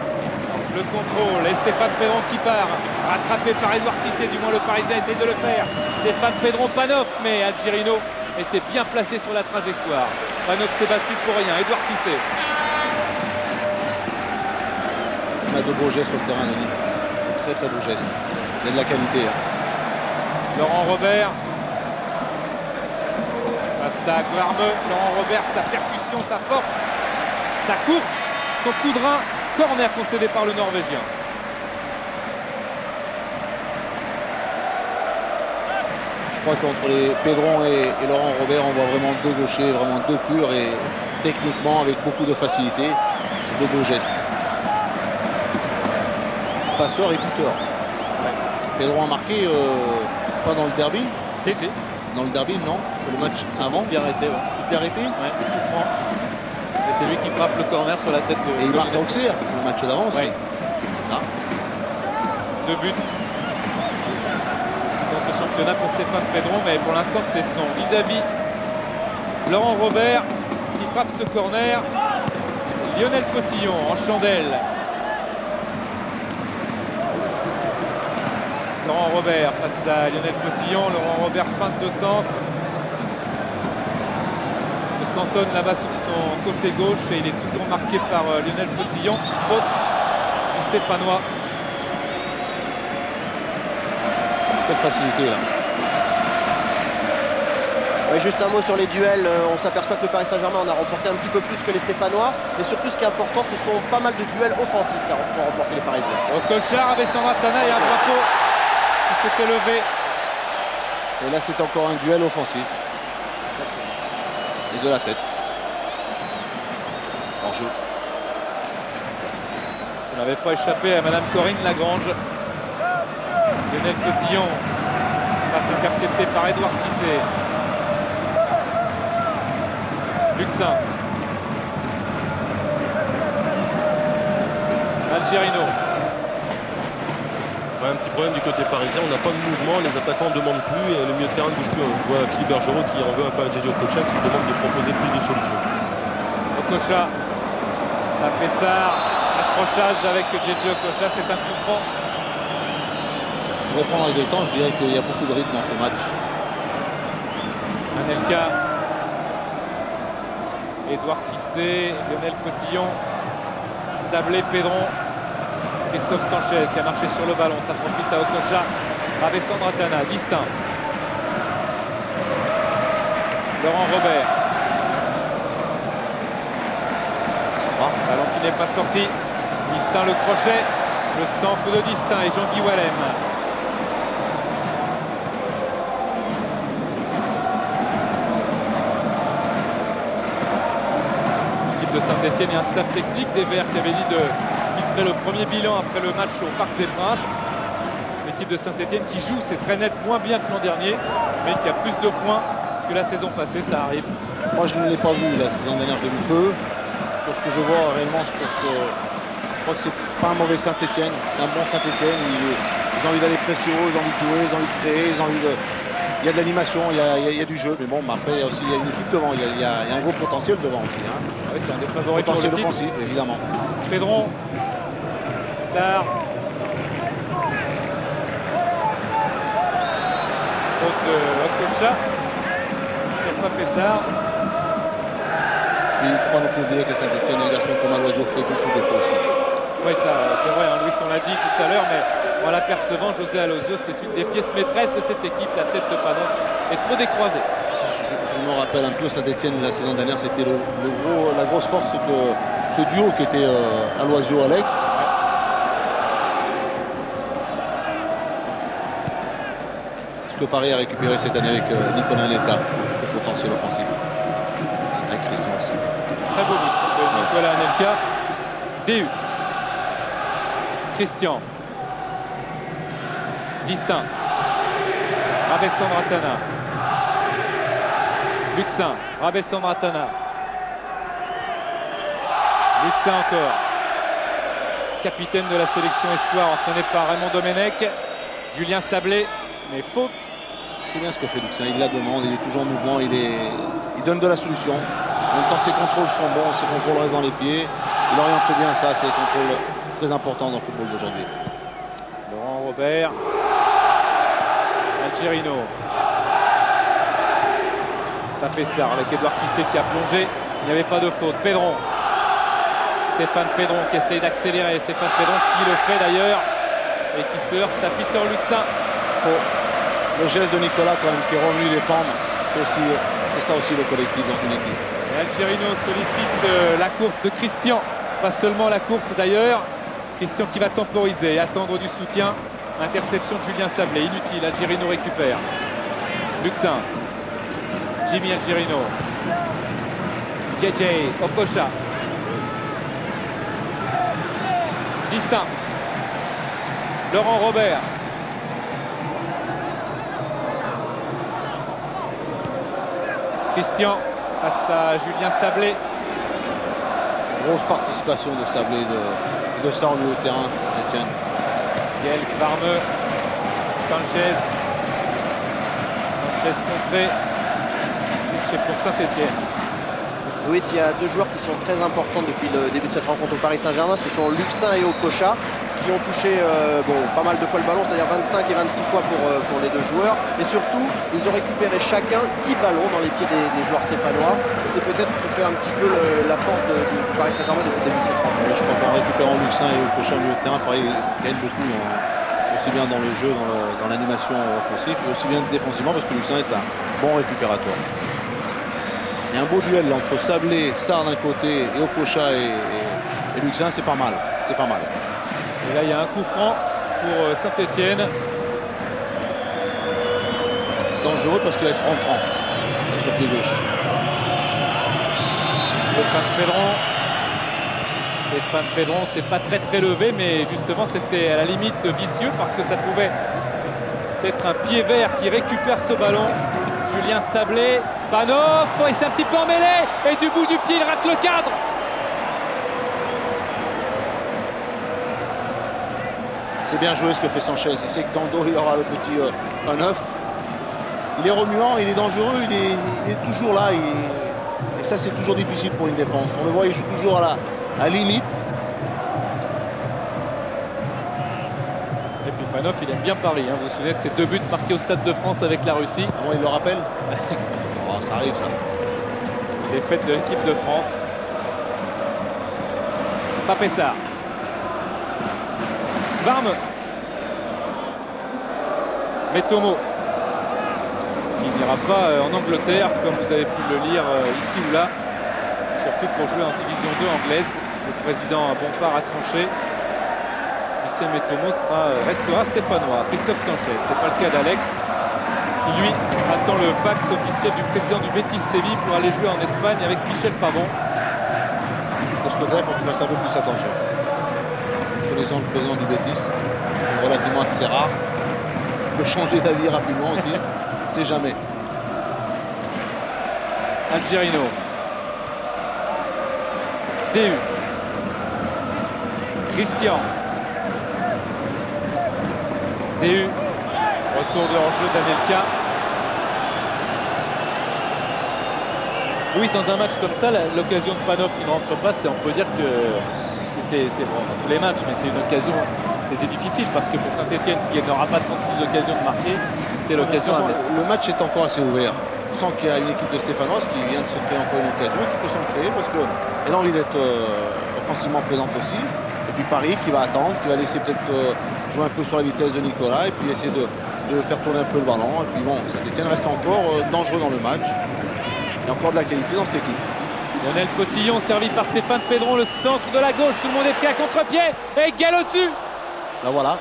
Le contrôle. Et Stéphane Pedron qui part. Rattrapé par Edouard Cissé. Du moins le Parisien essaye de le faire. Stéphane Pedron, Panov. Mais Algerino était bien placé sur la trajectoire. Panov s'est battu pour rien. Edouard Cissé. On a de beaux gestes sur le terrain, Denis. De très très beaux gestes. Il y a de la qualité. Hein. Laurent Robert. Face à Guarmeux. Laurent Robert, sa percussion, sa force, sa course, son coup de rein. Corner concédé par le Norvégien. Je crois qu'entre les Pedron et Laurent Robert, on voit vraiment deux gauchers, vraiment deux purs et techniquement avec beaucoup de facilité, de beaux gestes. Passeur et buteur. Pedron a marqué, pas dans le derby. Si. Dans le derby, non. C'est le match avant. Bien arrêté, ouais. Bien arrêté. Ouais, coup franc. Et c'est lui qui frappe le corner sur la tête de... Et il marque à Auxerre, le match d'avant aussi. Ouais. C'est ça. 2 buts dans ce championnat pour Stéphane Pedron, mais pour l'instant c'est son vis-à-vis Laurent Robert qui frappe ce corner. Lionel Potillon en chandelle. Laurent Robert face à Lionel Potillon. Laurent Robert feinte de centre. Se cantonne là-bas sur son côté gauche et il est toujours marqué par Lionel Potillon. Faute du Stéphanois. Quelle facilité là. Ouais, juste un mot sur les duels. On s'aperçoit que le Paris Saint-Germain en a remporté un petit peu plus que les Stéphanois. Mais surtout ce qui est important, ce sont pas mal de duels offensifs pour remporter les Parisiens. Au Cochard avec Sandra Tana et un drapeau qui s'était levé. Et là c'est encore un duel offensif. Et de la tête. Hors-jeu. Ça n'avait pas échappé à Madame Corinne Lagrange. Lionel Potillon passe intercepté par Edouard Cissé. Luxin. Algerino. Ouais, un petit problème du côté parisien, on n'a pas de mouvement, les attaquants ne demandent plus et le milieu de terrain ne bouge plus. Je vois Philippe Bergerot qui en veut un peu à JJ Okocha qui lui demande de proposer plus de solutions. Okocha. À Pessard. Accrochage avec JJ Okocha, c'est un coup franc. Pour reprendre avec le temps, je dirais qu'il y a beaucoup de rythme dans ce match. Anelka. Edouard Cissé, Lionel Potillon, Sablé, Pedron, Christophe Sanchez qui a marché sur le ballon, ça profite à Okocha, Sandra Tana, distinct. Laurent Robert. Sympa. Ballon qui n'est pas sorti. Distin le crochet. Le centre de Distin et Jean-Guy Wallem. L'équipe de Saint-Etienne et un staff technique des Verts qui avait dit qu'il ferait le premier bilan après le match au Parc des Princes. L'équipe de Saint-Etienne qui joue, c'est très net, moins bien que l'an dernier, mais qui a plus de points que la saison passée, ça arrive. Moi je ne l'ai pas vu la saison dernière, je l'ai vu peu. Sur ce que je vois réellement, sur ce que je crois que c'est pas un mauvais Saint-Etienne, c'est un bon Saint-Etienne. Ils ont envie d'aller presser haut, ils ont envie de jouer, ils ont envie de créer, ils ont envie de. Il y a de l'animation, il y a du jeu, mais bon, après il y a aussi une équipe devant, il y a un gros potentiel devant aussi. Hein. Oui, c'est un des favoris potentiel pour le offensif, titre. évidemment. Pedron, Sarr. Faute de Okocha sur Pape Sarr. Il ne faut pas non plus oublier que Saint-Etienne, un garçon comme Aloisio fait beaucoup d'efforts aussi. Oui, ça c'est vrai, hein, Louis, on l'a dit tout à l'heure, mais en l'apercevant, José Aloisio, c'est une des pièces maîtresses de cette équipe. La tête de Panoff est trop décroisée. Je me rappelle un peu Saint-Etienne la saison dernière, c'était la grosse force, c'est que ce duo qui était Aloisio-Alex. Ce que Paris a récupéré cette année avec Nicolas Anelka, ce potentiel offensif. Avec Christian aussi. Très beau but de Nicolas Anelka. DU. Christian. Distin. Rabessandratana. Luxin. Rabessandratana. Luxin encore. Capitaine de la sélection espoir entraîné par Raymond Domenech. Julien Sablé. Mais faute. C'est bien ce que fait Luxin, il la demande, il est toujours en mouvement, il donne de la solution. En même temps, ses contrôles sont bons, ses contrôles restent dans les pieds. Il oriente bien ça, ses contrôles, c'est très important dans le football d'aujourd'hui. Laurent Robert. Algerino. Pape Sarr avec Edouard Cissé qui a plongé. Il n'y avait pas de faute. Pedron. Stéphane Pedron qui essaye d'accélérer. Stéphane Pedron qui le fait d'ailleurs. Et qui se heurte à Peter Luxin. Le geste de Nicolas quand même qui est revenu défendre, c'est ça aussi le collectif dans une équipe. Et Algerino sollicite la course de Christian, pas seulement la course d'ailleurs. Christian qui va temporiser et attendre du soutien. Interception de Julien Sablé, inutile, Algerino récupère. Luxin, Jimmy Algerino, JJ Okocha, Distin, Laurent Robert. Christian face à Julien Sablé. Grosse participation de Sablé de ça au milieu de terrain, Etienne. Gaël Kvarmeux, Sanchez contré, touché pour Saint-Etienne. Oui, s'il y a deux joueurs qui sont très importants depuis le début de cette rencontre au Paris Saint-Germain, ce sont Luxin et Okocha qui ont touché pas mal de fois le ballon, c'est-à-dire 25 et 26 fois pour les deux joueurs. Et surtout, ils ont récupéré chacun 10 ballons dans les pieds des joueurs stéphanois. Et c'est peut-être ce qui fait un petit peu la force du Paris Saint-Germain depuis le début de cette rencontre. Je crois qu'en récupérant Luxin et Okocha au milieu de terrain, Paris gagne beaucoup, aussi bien dans le jeu, dans l'animation offensive, et aussi bien défensivement, parce que Luxin est un bon récupérateur. Il y a un beau duel là, entre Sablé, Sarr d'un côté et Okocha et Luxin, c'est pas mal. C'est pas mal. Et là, il y a un coup franc pour Saint-Etienne. Dangereux parce qu'il va être rentrant sur le pied gauche. Stéphane Pedron, c'est pas très levé, mais justement, c'était à la limite vicieux parce que ça pouvait être un pied vert qui récupère ce ballon. Julien Sablé, Panoff, il s'est un petit peu emmêlé et du bout du pied, il rate le cadre. C'est bien joué ce que fait Sanchez. Il sait que dans le dos, il y aura le petit Panoff. Il est remuant, il est dangereux, il est toujours là. Et ça, c'est toujours difficile pour une défense. On le voit, il joue toujours à la limite. Et puis Panoff, il aime bien Paris. Hein. Vous vous souvenez de ces deux buts marqués au Stade de France avec la Russie. Ah bon, il le rappelle. Oh, ça arrive, ça. Défaite de l'équipe de France. Pape Sarr. Kvarmeux. Metomo. Qui n'ira pas en Angleterre, comme vous avez pu le lire ici ou là. Surtout pour jouer en division 2 anglaise. le président Bompard a tranché. Lucien Mettomo restera stéphanois. Christophe Sanchez, c'est pas le cas d'Alex, qui lui attend le fax officiel du président du Betis Séville pour aller jouer en Espagne avec Michel Pavon. De ce côté-là, il faut qu'il fasse un peu plus attention. Connaissant le président du Betis, c'est relativement assez rare. Il peut changer d'avis rapidement aussi. On ne sait jamais. Algerino. DU. Christian. DU. Retour de hors-jeu d'Anelka. Oui, dans un match comme ça, l'occasion de Panov qui ne rentre pas, on peut dire que c'est bon, dans tous les matchs, mais c'est une occasion, c'était difficile parce que pour Saint-Etienne qui n'aura pas 36 occasions de marquer, c'était l'occasion. Le match est encore assez ouvert. On sent qu'il y a une équipe de Stéphanoise qui vient de se créer encore une occasion, qui peut s'en créer parce qu'elle a envie d'être offensivement présente aussi. Et puis Paris qui va attendre, qui va laisser peut-être jouer un peu sur la vitesse de Nicolas et puis essayer de faire tourner un peu le ballon. Et puis bon, Saint-Etienne reste encore dangereux dans le match. Il y a encore de la qualité dans cette équipe. Lionel Cotillon servi par Stéphane Pedron, le centre de la gauche, tout le monde est pris à contre-pied et Gall au-dessus. Là voilà.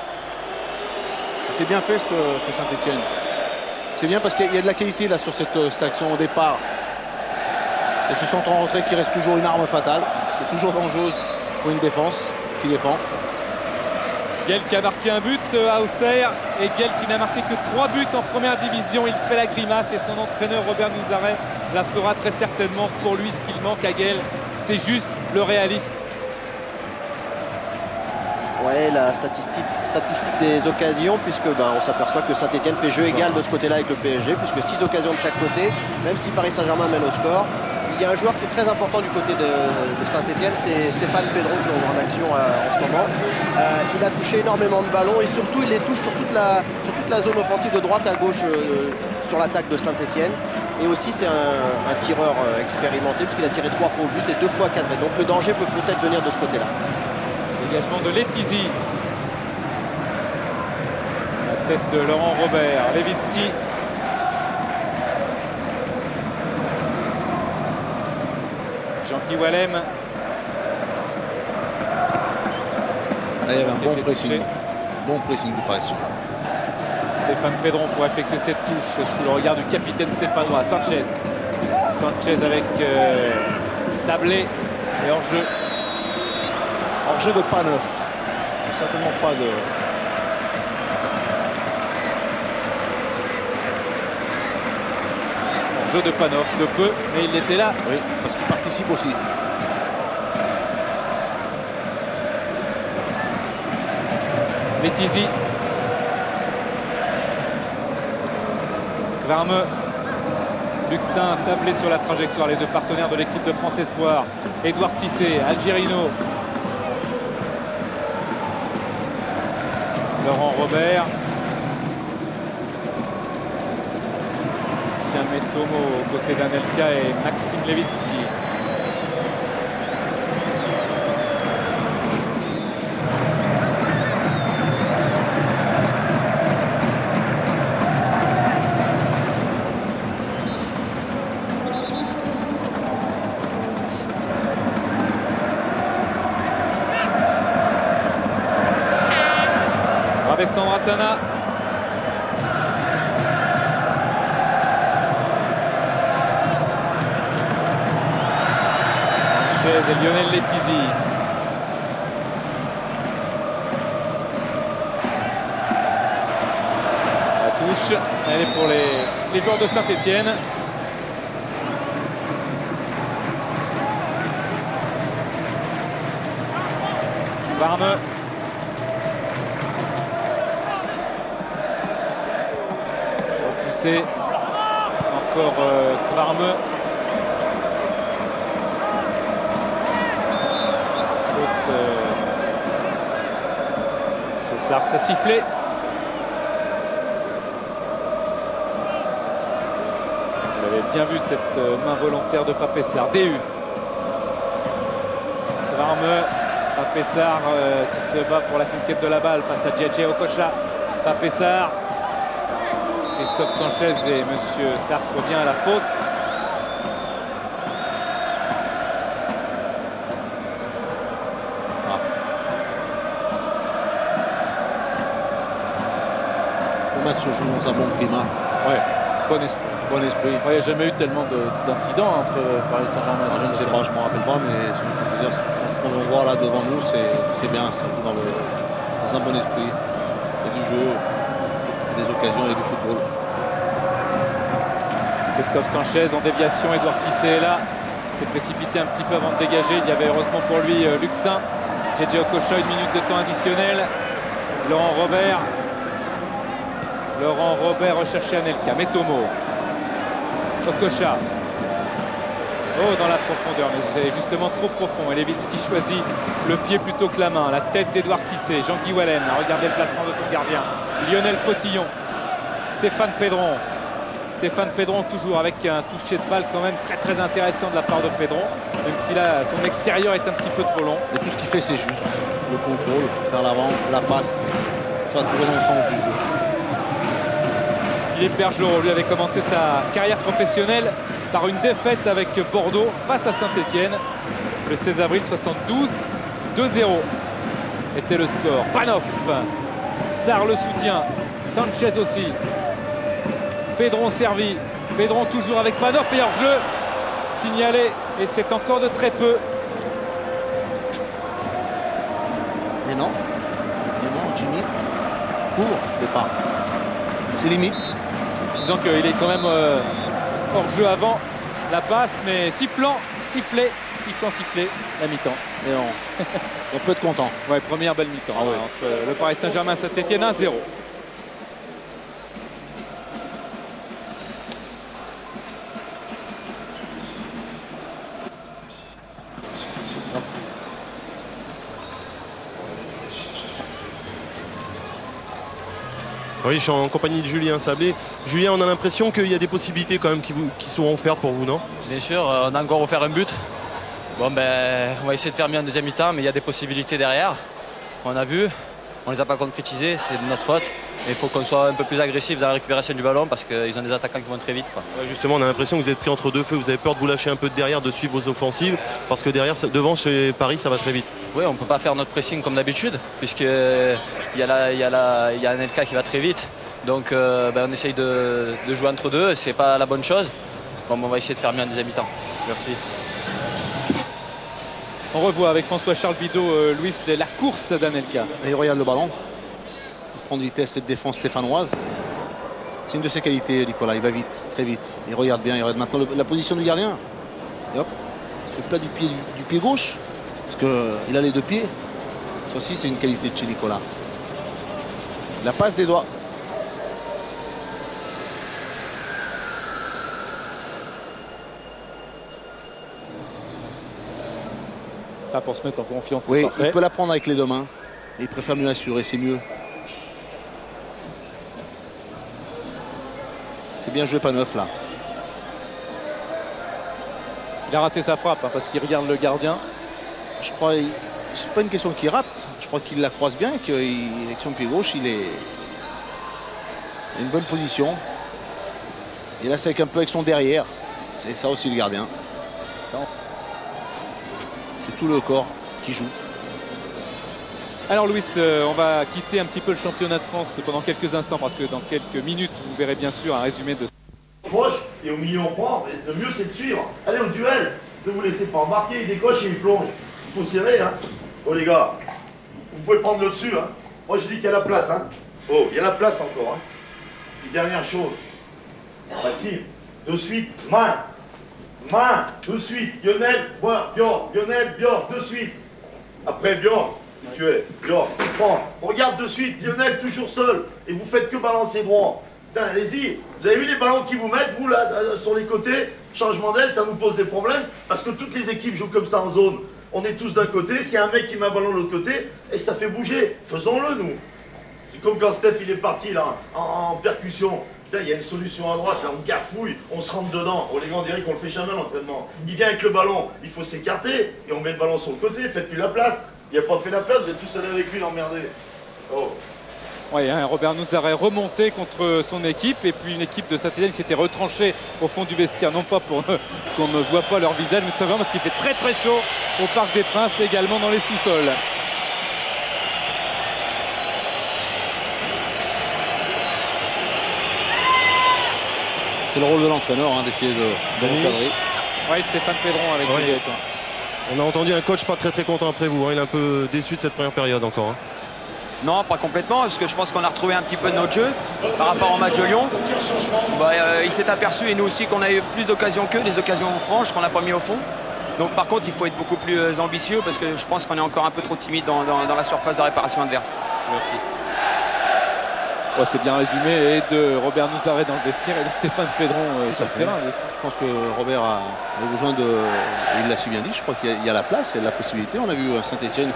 C'est bien fait ce que fait Saint-Etienne. C'est bien parce qu'il y a de la qualité là sur cette action au départ. Et ce centre en retrait qui reste toujours une arme fatale, qui est toujours dangereuse pour une défense qui défend. Gall qui a marqué un but à Auxerre et Gall qui n'a marqué que 3 buts en première division. Il fait la grimace et son entraîneur Robert Nouzaret la fera très certainement. Pour lui, ce qu'il manque à Gall, c'est juste le réalisme. Ouais, la statistique des occasions, puisque on s'aperçoit que Saint-Etienne fait jeu égal de ce côté-là avec le PSG, puisque 6 occasions de chaque côté, même si Paris Saint-Germain mène au score. Il y a un joueur qui est très important du côté de Saint-Etienne, c'est Stéphane Pedron que l'on voit en action en ce moment. Il a touché énormément de ballons et surtout il les touche sur toute la zone offensive de droite à gauche sur l'attaque de Saint-Etienne. Et aussi c'est un tireur expérimenté puisqu'il a tiré 3 fois au but et 2 fois cadré. Donc le danger peut peut-être venir de ce côté-là. Dégagement de Letizy. La tête de Laurent Robert. Lewicki. Jean-Guy Wallem. Là, il y avait un bon pressing. Bon pressing du Paris Saint-Germain. Stéphane Pedron pour effectuer cette touche sous le regard du capitaine stéphanois. Sanchez. Sanchez avec Sablé et hors-jeu. Hors-jeu de Panov. Certainement pas de... Hors-jeu de Panov, de peu, mais il était là. Oui, parce qu'il participe aussi. Letizy. Kvarme. Luxin, Sablé sur la trajectoire. Les deux partenaires de l'équipe de France Espoir. Édouard Cissé, Algerino. Laurent Robert. Lucien Mettomo aux côtés d'Anelka et Maxime Lewicki. Sandratana. Sanchez et Lionel Letizy. La touche, elle est pour les joueurs de Saint-Etienne. Varme. Encore Kvarme. Faute. Ce Sars a sifflé. Vous l'avez bien vu cette main volontaire de Papessar. DU. Kvarme. Papessar qui se bat pour la conquête de la balle face à Djedje Okocha. Papessar. Christophe Sanchez et M. Sars revient à la faute. match se joue dans un bon climat. Ouais, bon esprit. Bon esprit. Il n'y a jamais eu tellement d'incidents entre Paris Saint-Germain et Je ne sais pas, je ne me rappelle pas, mais ce qu'on peut dire, ce qu'on voit là devant nous, c'est bien. Ça joue dans un bon esprit. Il y a du jeu, il y a des occasions et du football. Christophe Sanchez en déviation, Edouard Cissé est là. Il s'est précipité un petit peu avant de dégager. Il y avait heureusement pour lui Luxin. JJ Okocha, 1 minute de temps additionnel. Laurent Robert recherché Anelka. Metomo. Okocha. Oh, dans la profondeur, mais vous allez justement trop profond. Et Levitsky choisit le pied plutôt que la main. La tête d'Edouard Cissé. Jean-Guy Wallen a regardé le placement de son gardien. Lionel Potillon. Stéphane Pedron. Stéphane Pedron toujours avec un toucher de balle quand même très intéressant de la part de Pedron. Même si là, son extérieur est un petit peu trop long. Et tout ce qu'il fait, c'est juste. Le contrôle, vers l'avant, la passe. Ça va toujours dans le sens du jeu. Philippe Bergerot, lui, avait commencé sa carrière professionnelle par une défaite avec Bordeaux face à Saint-Etienne. Le 16 avril 72, 2-0 était le score. Panoff, Sarr le soutien, Sanchez aussi. Pedron servi, Pedron toujours avec Panoff et hors-jeu signalé, et c'est encore de très peu. Mais non, Jimmy court départ. C'est limite. Disons qu'il est quand même hors-jeu avant la passe, mais sifflé, la mi-temps. Et on peut être content. Ouais, première belle mi-temps entre le Paris Saint-Germain et Saint-Etienne, 1-0. Oui, je suis en compagnie de Julien Sablé. Julien, on a l'impression qu'il y a des possibilités quand même qui sont offertes pour vous, non? Bien sûr, on a encore offert un but. Bon, ben, on va essayer de faire mieux en deuxième mi-temps, mais il y a des possibilités derrière. On a vu, on ne les a pas concrétisées, c'est de notre faute. Mais il faut qu'on soit un peu plus agressif dans la récupération du ballon parce qu'ils ont des attaquants qui vont très vite, quoi. Ouais, justement, on a l'impression que vous êtes pris entre deux feux. Vous avez peur de vous lâcher un peu de derrière, de suivre vos offensives, parce que derrière, devant, chez Paris, ça va très vite. Oui, on ne peut pas faire notre pressing comme d'habitude, puisqu'il y a Anelka qui va très vite. Donc on essaye de jouer entre deux, c'est pas la bonne chose. Bon, on va essayer de faire mieux en deuxième mi-temps. Merci. On revoit avec François-Charles Bidot, Louis, la course d'Anelka. Et il regarde le ballon. Il prend de vitesse cette défense stéphanoise. C'est une de ses qualités, Nicolas. Il va vite, très vite. Il regarde bien. Il regarde maintenant la position du gardien. Et hop, il se plat du pied gauche. Parce qu'il a les deux pieds. Ça aussi, c'est une qualité de chez Nicolas. La passe des doigts. Ça, pour se mettre en confiance, oui, parfait. Il peut la prendre avec les deux mains. Et il préfère mieux l'assurer, c'est mieux. C'est bien joué Panoff là. Il a raté sa frappe parce qu'il regarde le gardien. Je crois que c'est pas une question qu'il rate. Je crois qu'il la croise bien et qu'avec son pied gauche, il est une bonne position. Et là, c'est un peu avec son derrière. C'est ça aussi le gardien. C'est tout le corps qui joue. Alors Louis, on va quitter un petit peu le championnat de France pendant quelques instants parce que dans quelques minutes, vous verrez bien sûr un résumé de... Proche et au milieu on prend, mais le mieux c'est de suivre. Allez au duel, ne vous laissez pas embarquer, il décoche et il plonge. Il faut serrer, hein. Oh les gars, vous pouvez prendre le dessus, hein. Moi je dis qu'il y a la place, hein. Oh, il y a la place encore, hein. Et dernière chose, Maxime, de suite, main, de suite, Lionel, Bjorn, Lionel, Bjorn, de suite. Après Bjorn, tu es, Bjorn, Franck, regarde de suite, Lionel toujours seul, et vous faites que balancer droit. Putain, allez-y, vous avez vu les ballons qui vous mettent, vous là, sur les côtés, changement d'aile, ça nous pose des problèmes, parce que toutes les équipes jouent comme ça en zone. On est tous d'un côté, s'il y a un mec qui met un ballon de l'autre côté, et ça fait bouger, faisons-le nous. C'est comme quand Steph il est parti là, en percussion. Putain, il y a une solution à droite, là, on garfouille, on se rentre dedans. Oh les gars, on dirait qu'on le fait jamais l'entraînement. Il vient avec le ballon, il faut s'écarter, et on met le ballon sur le côté, faites-lui la place. Il n'a pas fait la place, vous êtes tous allés avec lui l'emmerder. Oh. Oui, hein, Robert Nouzaret remonté contre son équipe et puis une équipe de Saint-Etienne qui s'était retranchée au fond du vestiaire, non pas pour qu'on ne voit pas leur visage, mais tout simplement parce qu'il fait très chaud au Parc des Princes et également dans les sous-sols. C'est le rôle de l'entraîneur d'essayer de recadrer. Oui, Stéphane Pedron avec Juliette. On a entendu un coach pas très content après vous. Il est un peu déçu de cette première période encore. Non, pas complètement, parce que je pense qu'on a retrouvé un petit peu de notre jeu par rapport au match de Lyon. Il s'est aperçu, et nous aussi, qu'on a eu plus d'occasions qu'eux, des occasions franches qu'on n'a pas mis au fond. Donc par contre, il faut être beaucoup plus ambitieux, parce que je pense qu'on est encore un peu trop timide dans la surface de réparation adverse. Merci. Ouais, c'est bien résumé, et de Robert Nouzaret dans le vestiaire et de Stéphane Pedron sur le terrain. Je pense que Robert a besoin de... Il l'a si bien dit, je crois qu'il y a la place, il y a la possibilité. On a vu Saint-Etienne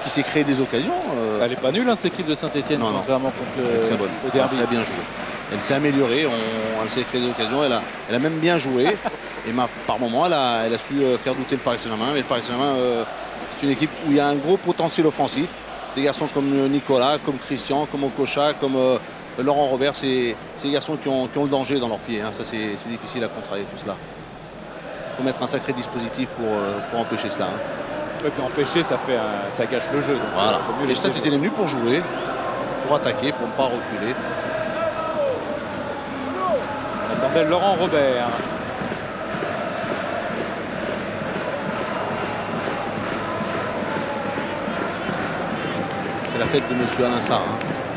qui s'est créé des occasions. Elle n'est pas nulle, cette équipe de Saint-Etienne, contrairement contre très bonne. au derby. Elle a bien joué. Elle s'est améliorée, elle s'est créé des occasions, elle a même bien joué. Et par moments, elle a su faire douter le Paris Saint-Germain. Mais le Paris Saint-Germain, c'est une équipe où il y a un gros potentiel offensif. Des garçons comme Nicolas, comme Christian, comme Okocha, comme Laurent Robert, c'est des garçons qui ont le danger dans leurs pieds. Ça, c'est difficile à contrarier tout cela. Il faut mettre un sacré dispositif pour empêcher cela. Et puis empêcher, ça gâche le jeu. Donc voilà. Les Saint-Etienne est venu pour jouer, pour attaquer, pour ne pas reculer. On attendait Laurent Robert. C'est la fête de monsieur Alain Sarr.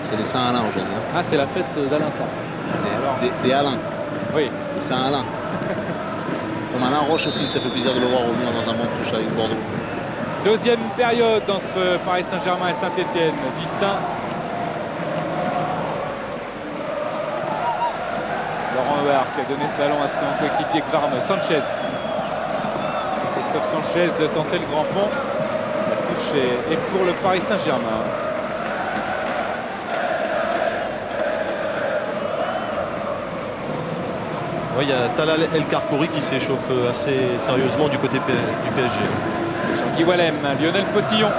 C'est les Saint-Alain aujourd'hui. Ah, c'est la fête d'Alain Sarr. Des Alain. Oui. Les Saint-Alain. Comme Alain Roche aussi, que ça fait plaisir de le voir revenir dans un bon touche avec Bordeaux. Deuxième période entre Paris Saint-Germain et Saint-Etienne. Distinct. Laurent Heuard qui a donné ce ballon à son coéquipier Gvarme. Sanchez. Christophe Sanchez tentait le grand pont. La touche est pour le Paris Saint-Germain. Il y a Talal El Karkouri qui s'échauffe assez sérieusement du côté du PSG. Jean-Guy Wallem, Lionel Potillon.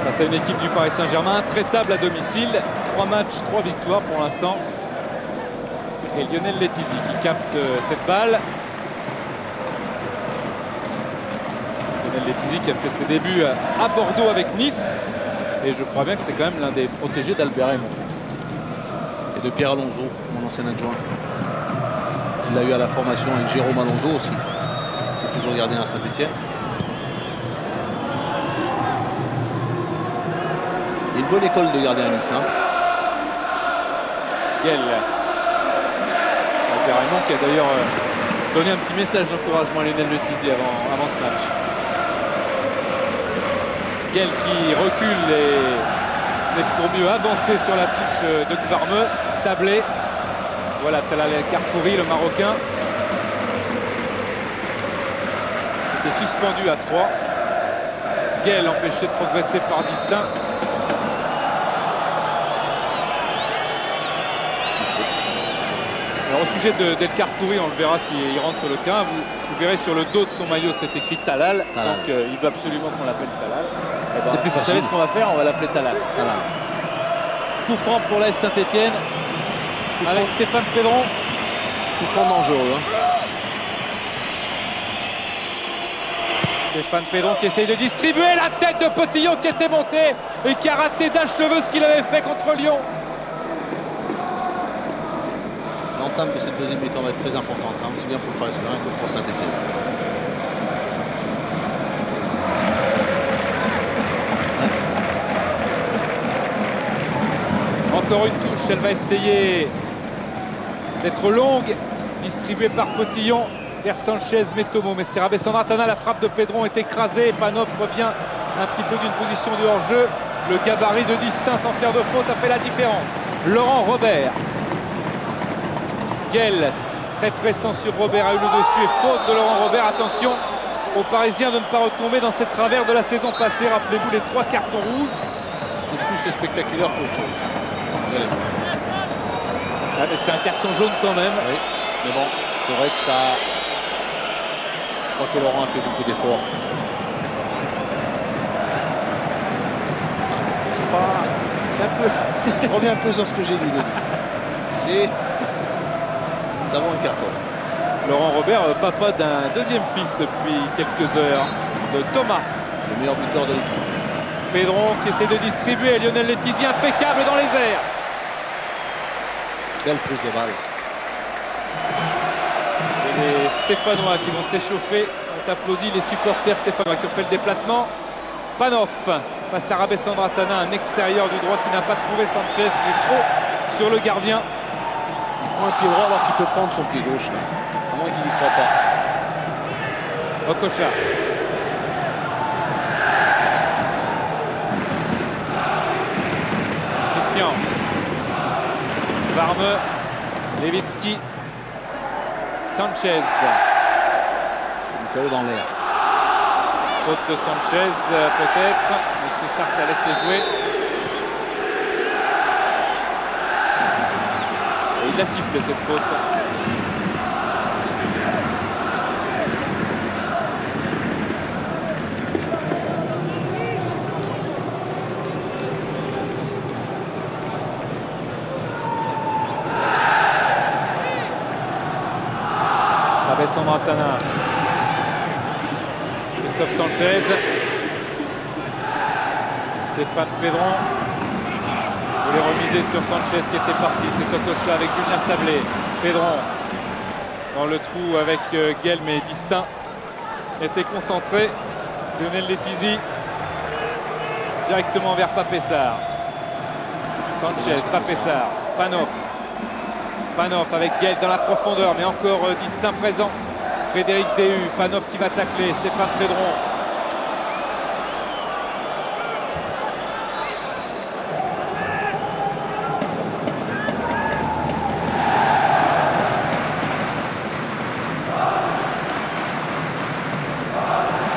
Face à une équipe du Paris Saint-Germain, traitable à domicile. 3 matchs, 3 victoires pour l'instant. Et Lionel Letizy qui capte cette balle. Lionel Letizy qui a fait ses débuts à Bordeaux avec Nice. Et je crois bien que c'est quand même l'un des protégés d'Albert Raymond. Et de Pierre Alonso, mon ancien adjoint. Il l'a eu à la formation avec Jérôme Alonso aussi, qui est toujours gardien à Saint-Etienne. Il y a une bonne école de gardien à Nice. Guel. Albert Raymond qui a d'ailleurs donné un petit message d'encouragement à Lionel Letizy avant ce match. Guel qui recule et ce n'est pour mieux avancer sur la touche de Gvarme. Sablé. Voilà Talal El Karkouri, le Marocain. C'était suspendu à 3. Guel empêché de progresser par Distinct. Alors, au sujet d'El Karkouri, on le verra s'il rentre sur le terrain. Vous verrez sur le dos de son maillot, c'est écrit Talal. Donc il veut absolument qu'on l'appelle Talal. C'est plus facile. Vous savez ce qu'on va faire? On va l'appeler Talal. Coup franc pour l'AS Saint-Etienne. Avec Stéphane Pedron. Coup franc dangereux. Stéphane Pedron qui essaye de distribuer la tête de Potillon qui était monté et qui a raté d'un cheveu ce qu'il avait fait contre Lyon. L'entame de cette deuxième mi-temps va être très importante, aussi bien pour le Paris Saint-Germain que pour Saint-Etienne. Encore une touche, elle va essayer d'être longue, distribuée par Potillon vers Sanchez, Metomo, mais c'est Rabessandratana, la frappe de Pedron est écrasée, Panov revient un petit peu d'une position de hors-jeu. Le gabarit de Distinct sans faire de faute a fait la différence. Laurent Robert. Guel, très pressant sur Robert, a eu le dessus et faute de Laurent Robert. Attention aux Parisiens de ne pas retomber dans ces travers de la saison passée. Rappelez-vous les 3 cartons rouges. C'est plus spectaculaire qu'autre chose. Ah, mais c'est un carton jaune quand même. Oui, mais bon, c'est vrai que ça... Je crois que Laurent a fait beaucoup d'efforts. C'est un peu... Je reviens un peu sur ce que j'ai dit, Denis. Ça vaut un carton. Laurent Robert, papa d'un deuxième fils depuis quelques heures, de Thomas. Le meilleur buteur de l'équipe. Pedron qui essaie de distribuer. Lionel Letizy impeccable dans les airs. Belle prise de balle. Et les Stéphanois qui vont s'échauffer. On applaudit les supporters stéphanois qui ont fait le déplacement. Panov face à Rabessandra Tana, un extérieur du droit qui n'a pas trouvé Sanchez, il est trop sur le gardien. Il prend un pied droit alors qu'il peut prendre son pied gauche. Là. À moins qu'il n'y croit pas. Okocha. Christian. Varme. Levitsky. Sanchez. Une KO dans l'air. Faute de Sanchez, peut-être. Monsieur Sars a laissé jouer. Et il a sifflé cette faute. Rabessandra Tana. Christophe Sanchez. Stéphane Pedron. Vous voulez remiser sur Sanchez qui était parti. C'est Okocha avec Julien Sablé. Pedron dans le trou avec Guel mais distinct. Était concentré. Lionel Letizy directement vers Papessard. Sanchez, Papessard, Panov. Panov avec Guel dans la profondeur mais encore distinct présent. Frédéric Déhu, Panov qui va tacler, Stéphane Pedron.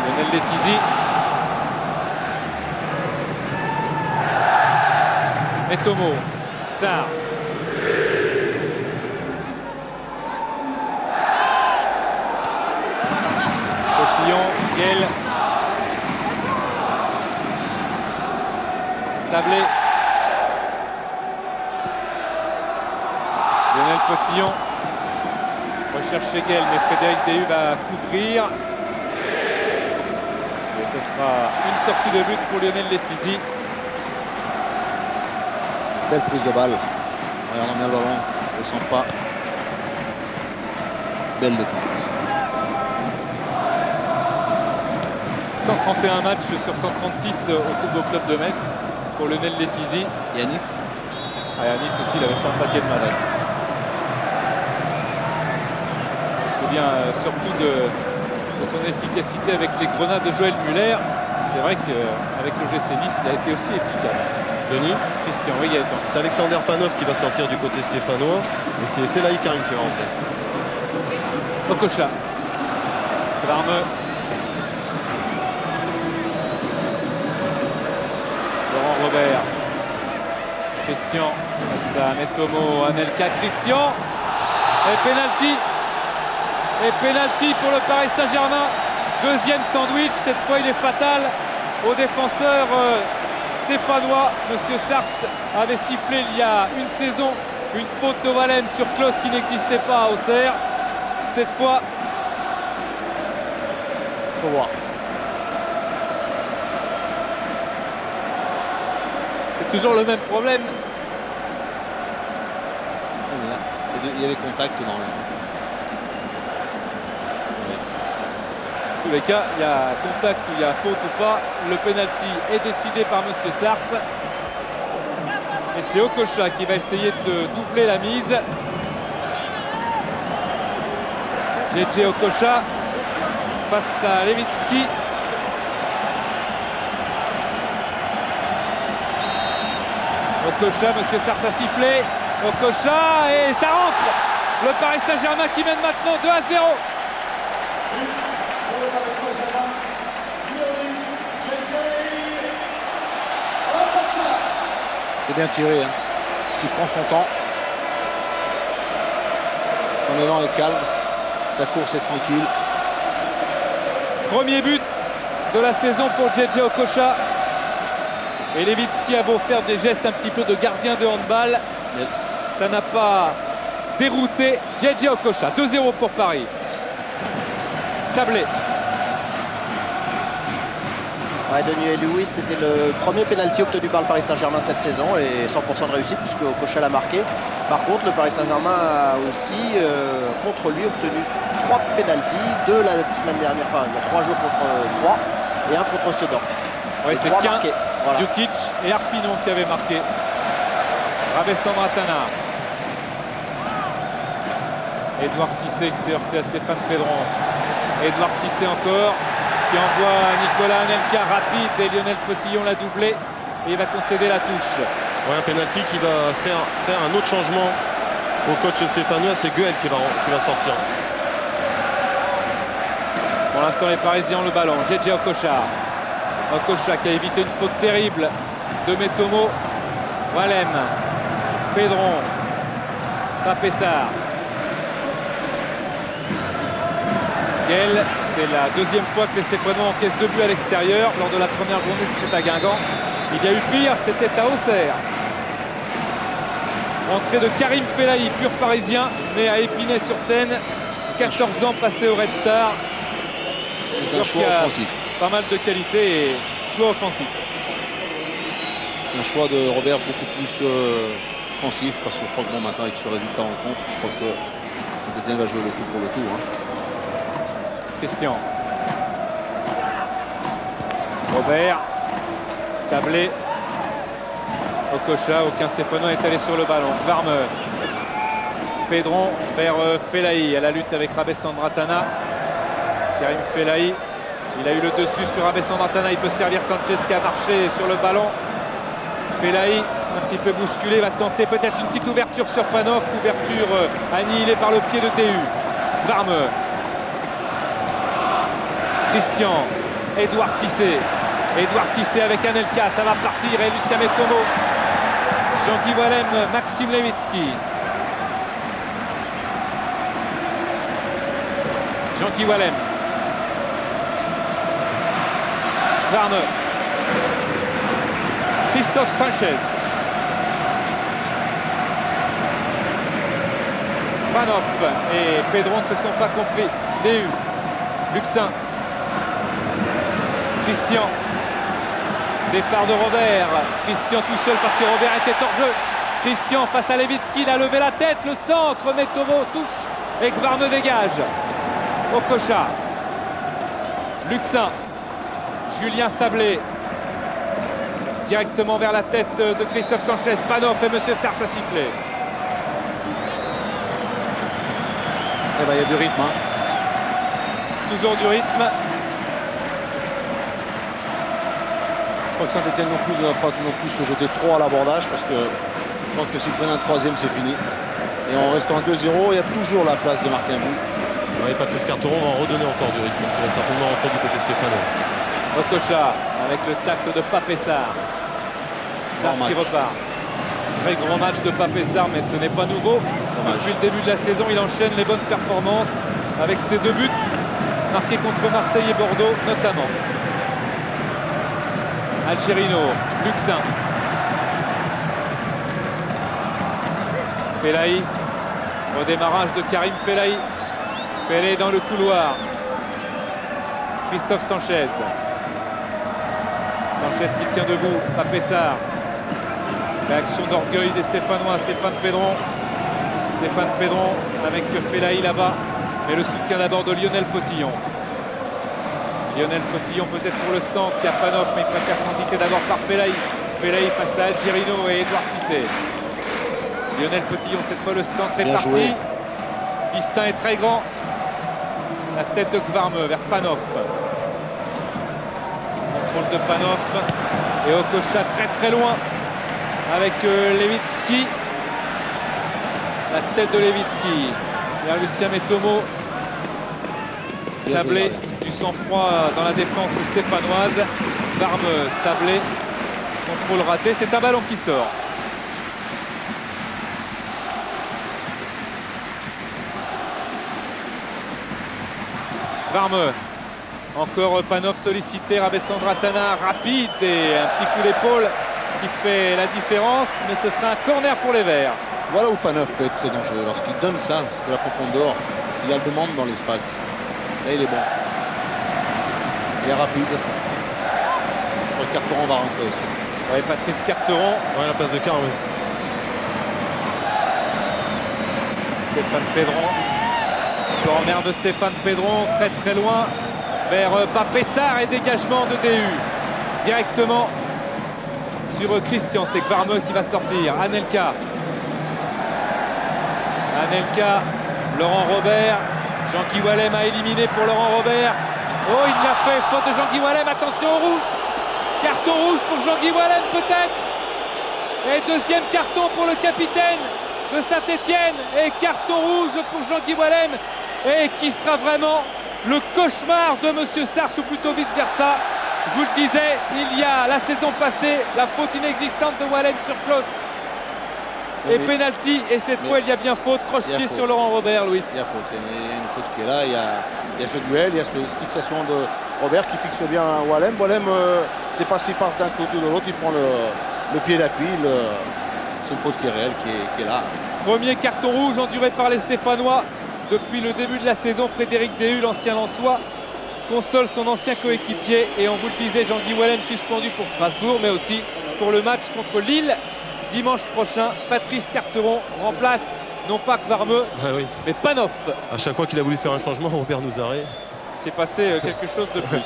Lionel Letizy. Metomo, Sarr. Guel. Sablé. Lionel Potillon. Recherche Guel, mais Frédéric Déhu va couvrir. Et ce sera une sortie de but pour Lionel Letizy. Belle prise de balle. Regardons bien le ballon. Ne descend pas. Belle détente. 131 matchs sur 136 au Football Club de Metz pour Lionel Letizy. Et à Nice. Et à Nice aussi, il avait fait un paquet de matchs. On se souvient surtout de son efficacité avec les Grenades de Joël Muller. C'est vrai qu'avec le GC Nice, il a été aussi efficace. Denis. Christian, oui, Gaëtan. C'est Alexander Panov qui va sortir du côté stéphanois. Et c'est Felaï Karim qui va rentrer. Okocha. Varme. Robert. Christian face à Metomo, Anelka, Christian. Et penalty. Et penalty pour le Paris Saint-Germain. Deuxième sandwich, cette fois il est fatal au défenseur stéphanois. Monsieur Sars avait sifflé il y a une saison une faute de Valem sur Klose qui n'existait pas à Auxerre. Cette fois, faut voir. toujours le même problème. Il y a des contacts dans le... En tous les cas, il y a contact ou il y a faute ou pas. Le penalty est décidé par monsieur Sars. Et c'est Okocha qui va essayer de doubler la mise. JJ Okocha face à Levitsky. Okocha, monsieur Sars a sifflé. Okocha et ça rentre. Le Paris Saint-Germain qui mène maintenant 2-0. C'est bien tiré, hein, parce qu'il prend son temps. Son élan est calme. Sa course est tranquille. Premier but de la saison pour JJ Okocha. Et Levitsky a beau faire des gestes un petit peu de gardien de handball, ça n'a pas dérouté JJ Okocha. 2-0 pour Paris. Sablé. Ouais, Daniel Lewis, c'était le premier pénalty obtenu par le Paris Saint-Germain cette saison et 100% de réussite puisque Okocha l'a marqué. Par contre, le Paris Saint-Germain a aussi, contre lui, obtenu 3 pénaltys, 2 la semaine dernière, enfin il y a 3 jours contre 3 et 1 contre Sedan. Ouais, c'est marqué. Voilà. Djukic et Arpinon qui avaient marqué. Rabessandratana. Edouard Cissé qui s'est heurté à Stéphane Pedron. Edouard Cissé encore, qui envoie Nicolas Anelka rapide et Lionel Potillon l'a doublé et il va concéder la touche. Ouais, un penalty qui va faire un autre changement au coach stéphanois, c'est Guel qui va sortir. Pour l'instant les Parisiens ont le ballon. JJ Okocha. Okocha qui a évité une faute terrible de Metomo. Walem. Pedron. Papessar. C'est la deuxième fois que les Stéphanois encaissent 2 buts à l'extérieur. Lors de la première journée, c'était à Guingamp. Il y a eu pire, c'était à Auxerre. Entrée de Karim Fellahi, pur parisien, né à Épinay-sur-Seine. 14 ans passé au Red Star. C'est un choix offensif. Pas mal de qualité et choix offensif. C'est un choix de Robert beaucoup plus offensif parce que je crois que bon, maintenant avec ce résultat en compte, je crois que Saint-Etienne va jouer le tout pour le tout. Hein. Christian. Robert. Sablé. Okocha. Aucun Stéphanois est allé sur le ballon. Varmeur. Pedron vers Fellahi à la lutte avec Rabessandratana. Karim Fellahi. Il a eu le dessus sur Rabessandratana. Il peut servir Sanchez qui a marché sur le ballon. Fellahi, un petit peu bousculé, va tenter peut-être une petite ouverture sur Panov. Ouverture annihilée par le pied de DU. Varmeur. Christian, Edouard Cissé. Edouard Cissé avec Anelka, ça va partir. Et Lucien Metomo. Jean-Guy Walem, Maxime Levitsky. Jean-Guy Walem. Varne. Christophe Sanchez. Panov et Pedron ne se sont pas compris. DU. Luxin. Christian. Départ de Robert. Christian tout seul parce que Robert était hors jeu. Christian face à Levitsky, il a levé la tête, le centre, Metomo touche et Gvarme dégage. Okocha. Luxin. Julien Sablé. Directement vers la tête de Christophe Sanchez. Panov et Monsieur Sars a sifflé. Eh ben, il y a du rythme. Hein. Toujours du rythme. Je crois que Saint-Etienne non plus ne va pas non plus se jeter trop à l'abordage parce que je pense que s'ils prennent un troisième, c'est fini. Et en restant 2-0, il y a toujours la place de marquer un but. Ouais, Patrice Carteron va en redonner encore du rythme parce qu'il va certainement rentrer du côté stéphanois. Okocha avec le tacle de Papessar. Sarr qui repart. Très grand match de Papessar, mais ce n'est pas nouveau. Depuis le début de la saison, il enchaîne les bonnes performances avec ses 2 buts marqués contre Marseille et Bordeaux notamment. Algerino, Luxin. Fellahi. Redémarrage de Karim Fellahi. Fellahi dans le couloir. Christophe Sanchez. Sanchez qui tient debout. Papessar. Réaction d'orgueil des Stéphanois. Stéphane Pedron. Stéphane Pedron avec Fellahi là-bas. Mais le soutien d'abord de Lionel Potillon. Lionel Potillon peut-être pour le centre. Il y a Panov mais il préfère transiter d'abord par Fellahi. Fellahi face à Algerino et Edouard Cissé. Lionel Potillon cette fois le centre est parti. Joué. Distinct est très grand. La tête de Gvarme vers Panov. Contrôle de Panov. Et Okocha très très loin avec Levitsky. La tête de Levitsky vers Lucien Metomo. Sablé, du sang-froid dans la défense stéphanoise. Varme, Sablé. Contrôle raté, c'est un ballon qui sort. Varme. Encore Panov sollicité, Rabessandratana rapide et un petit coup d'épaule qui fait la différence, mais ce sera un corner pour les Verts. Voilà où Panov peut être très dangereux, lorsqu'il donne ça de la profondeur, il la demande dans l'espace. Là il est bon. Il est rapide. Carteron va rentrer aussi. Oui, Patrice Carteron. Ouais, la place de Car, oui. Stéphane Pedron. Corner de Stéphane Pedron, très loin vers Pape Sarr et dégagement de DU. Directement sur Christian, c'est Kvarme qui va sortir. Anelka. Anelka, Laurent Robert. Jean-Guy Wallem a éliminé pour Laurent Robert. Oh, il l'a fait, faute de Jean-Guy Wallem, attention au rouge. Carton rouge pour Jean-Guy Wallem peut-être. Et deuxième carton pour le capitaine de Saint-Étienne. Et carton rouge pour Jean-Guy Wallem. Et qui sera vraiment le cauchemar de Monsieur Sars, ou plutôt vice-versa. Je vous le disais, il y a la saison passée, la faute inexistante de Wallem sur Klaus. Et penalty, et cette fois il y a bien faute, croche-pied sur Laurent Robert, Louis. Il y a faute, il y a une faute qui est là, il y a ce duel, il y a cette fixation de Robert qui fixe bien Wallem. Wallem, c'est pas s'il passe d'un côté ou de l'autre, il prend le pied d'appui, c'est une faute qui est réelle, qui est là. Premier carton rouge enduré par les Stéphanois depuis le début de la saison. Frédéric Déhu, l'ancien Lensois, console son ancien coéquipier, et on vous le disait, Jean-Guy Wallem suspendu pour Strasbourg, mais aussi pour le match contre Lille dimanche prochain. Patrice Carteron remplace non pas Kvarme, mais Panov. À chaque fois qu'il a voulu faire un changement, Robert Nouzaré. Il s'est passé quelque chose de plus.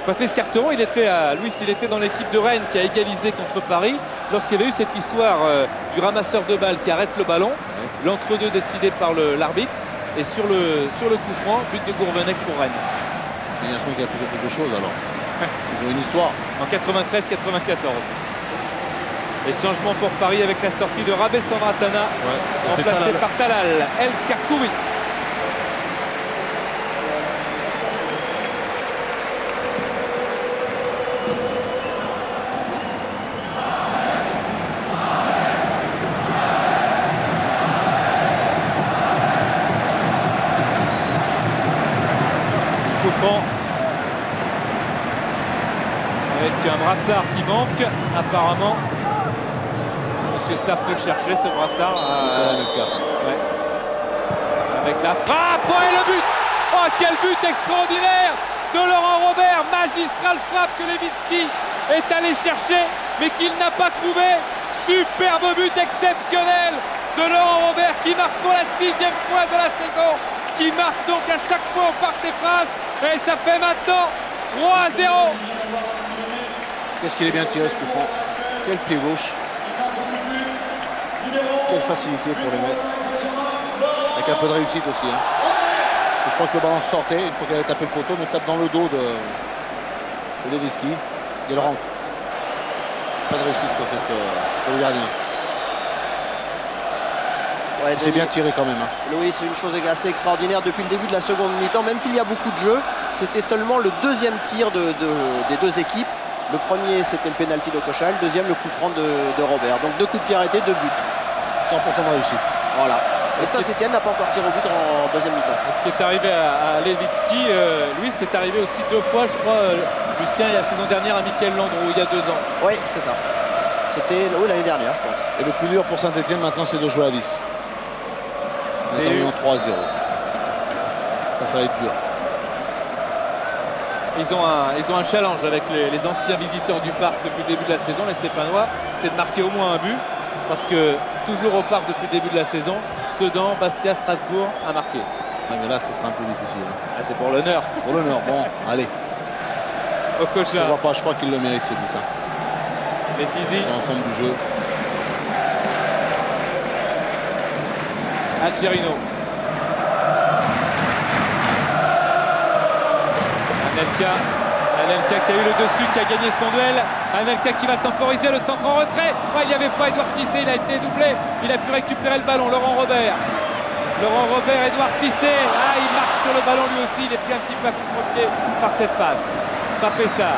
Patrice Carteron, il était dans l'équipe de Rennes qui a égalisé contre Paris lorsqu'il y avait eu cette histoire du ramasseur de balles qui arrête le ballon, l'entre-deux décidé par l'arbitre, et sur le coup franc, but de Gourvenec pour Rennes. Une nation qui a toujours quelque chose alors. Toujours une histoire. En 93-94. Et changement pour Paris avec la sortie de Rabé Sandratana, remplacé par Talal El Karkouri. Coup franc. Avec un brassard qui manque apparemment. Monsieur Sars le cherchait, ce brassard. Ouais. Avec la frappe, et le but. Oh, quel but extraordinaire de Laurent Robert. Magistrale frappe que Lewicki est allé chercher, mais qu'il n'a pas trouvé. Superbe but exceptionnel de Laurent Robert qui marque pour la 6e fois de la saison. Qui marque donc à chaque fois au Parc des Princes. Et ça fait maintenant 3-0. Qu'est-ce qu'il est bien tiré ce coup franc. Quel pied gauche. Quelle facilité pour les mettre. Avec un peu de réussite aussi. Hein. Je crois que le ballon sortait, une fois qu'il avait tapé le poteau, mais tape dans le dos de Lewicki. Et le rentre. Pas de réussite sur pour le gardien. Ouais, c'est bien tiré quand même. Hein. Louis, c'est une chose assez extraordinaire depuis le début de la seconde mi-temps. Même s'il y a beaucoup de jeux, c'était seulement le deuxième tir des deux équipes. Le premier, c'était le pénalty d'Okocha. Le deuxième, le coup franc de Robert. Donc 2 coups de pied arrêtés, 2 buts. 100% de réussite. Voilà. Et Saint-Étienne n'a pas encore tiré au but en deuxième mi-temps. Ce qui est arrivé à Lewicki, Louis, c'est arrivé aussi 2 fois, je crois, Lucien, la saison dernière à Mickaël Landreau, il y a 2 ans. Oui, c'est ça. C'était l'année dernière, je pense. Et le plus dur pour Saint-Étienne maintenant, c'est de jouer à 10. On est en 3-0. Ça va être dur. Ils ont un challenge avec les anciens visiteurs du parc depuis le début de la saison, les Stéphanois, c'est de marquer au moins un but. Parce que toujours au parc depuis le début de la saison, Sedan, Bastia, Strasbourg a marqué. Ouais, mais là, ce sera un peu difficile. Hein. Ah, c'est pour l'honneur. Pour l'honneur, bon, allez. Okocha. Je vois pas, je crois qu'il le mérite ce but. Hein. Letizi. C'est l'ensemble du jeu. Algerino. Anelka qui a eu le dessus, qui a gagné son duel. Anelka qui va temporiser le centre en retrait. Oh, il n'y avait pas Edouard Cissé, il a été doublé. Il a pu récupérer le ballon. Laurent Robert, Edouard Cissé. Ah, il marque sur le ballon lui aussi. Il est pris un petit peu à contre-pied par cette passe. Pape Sarr.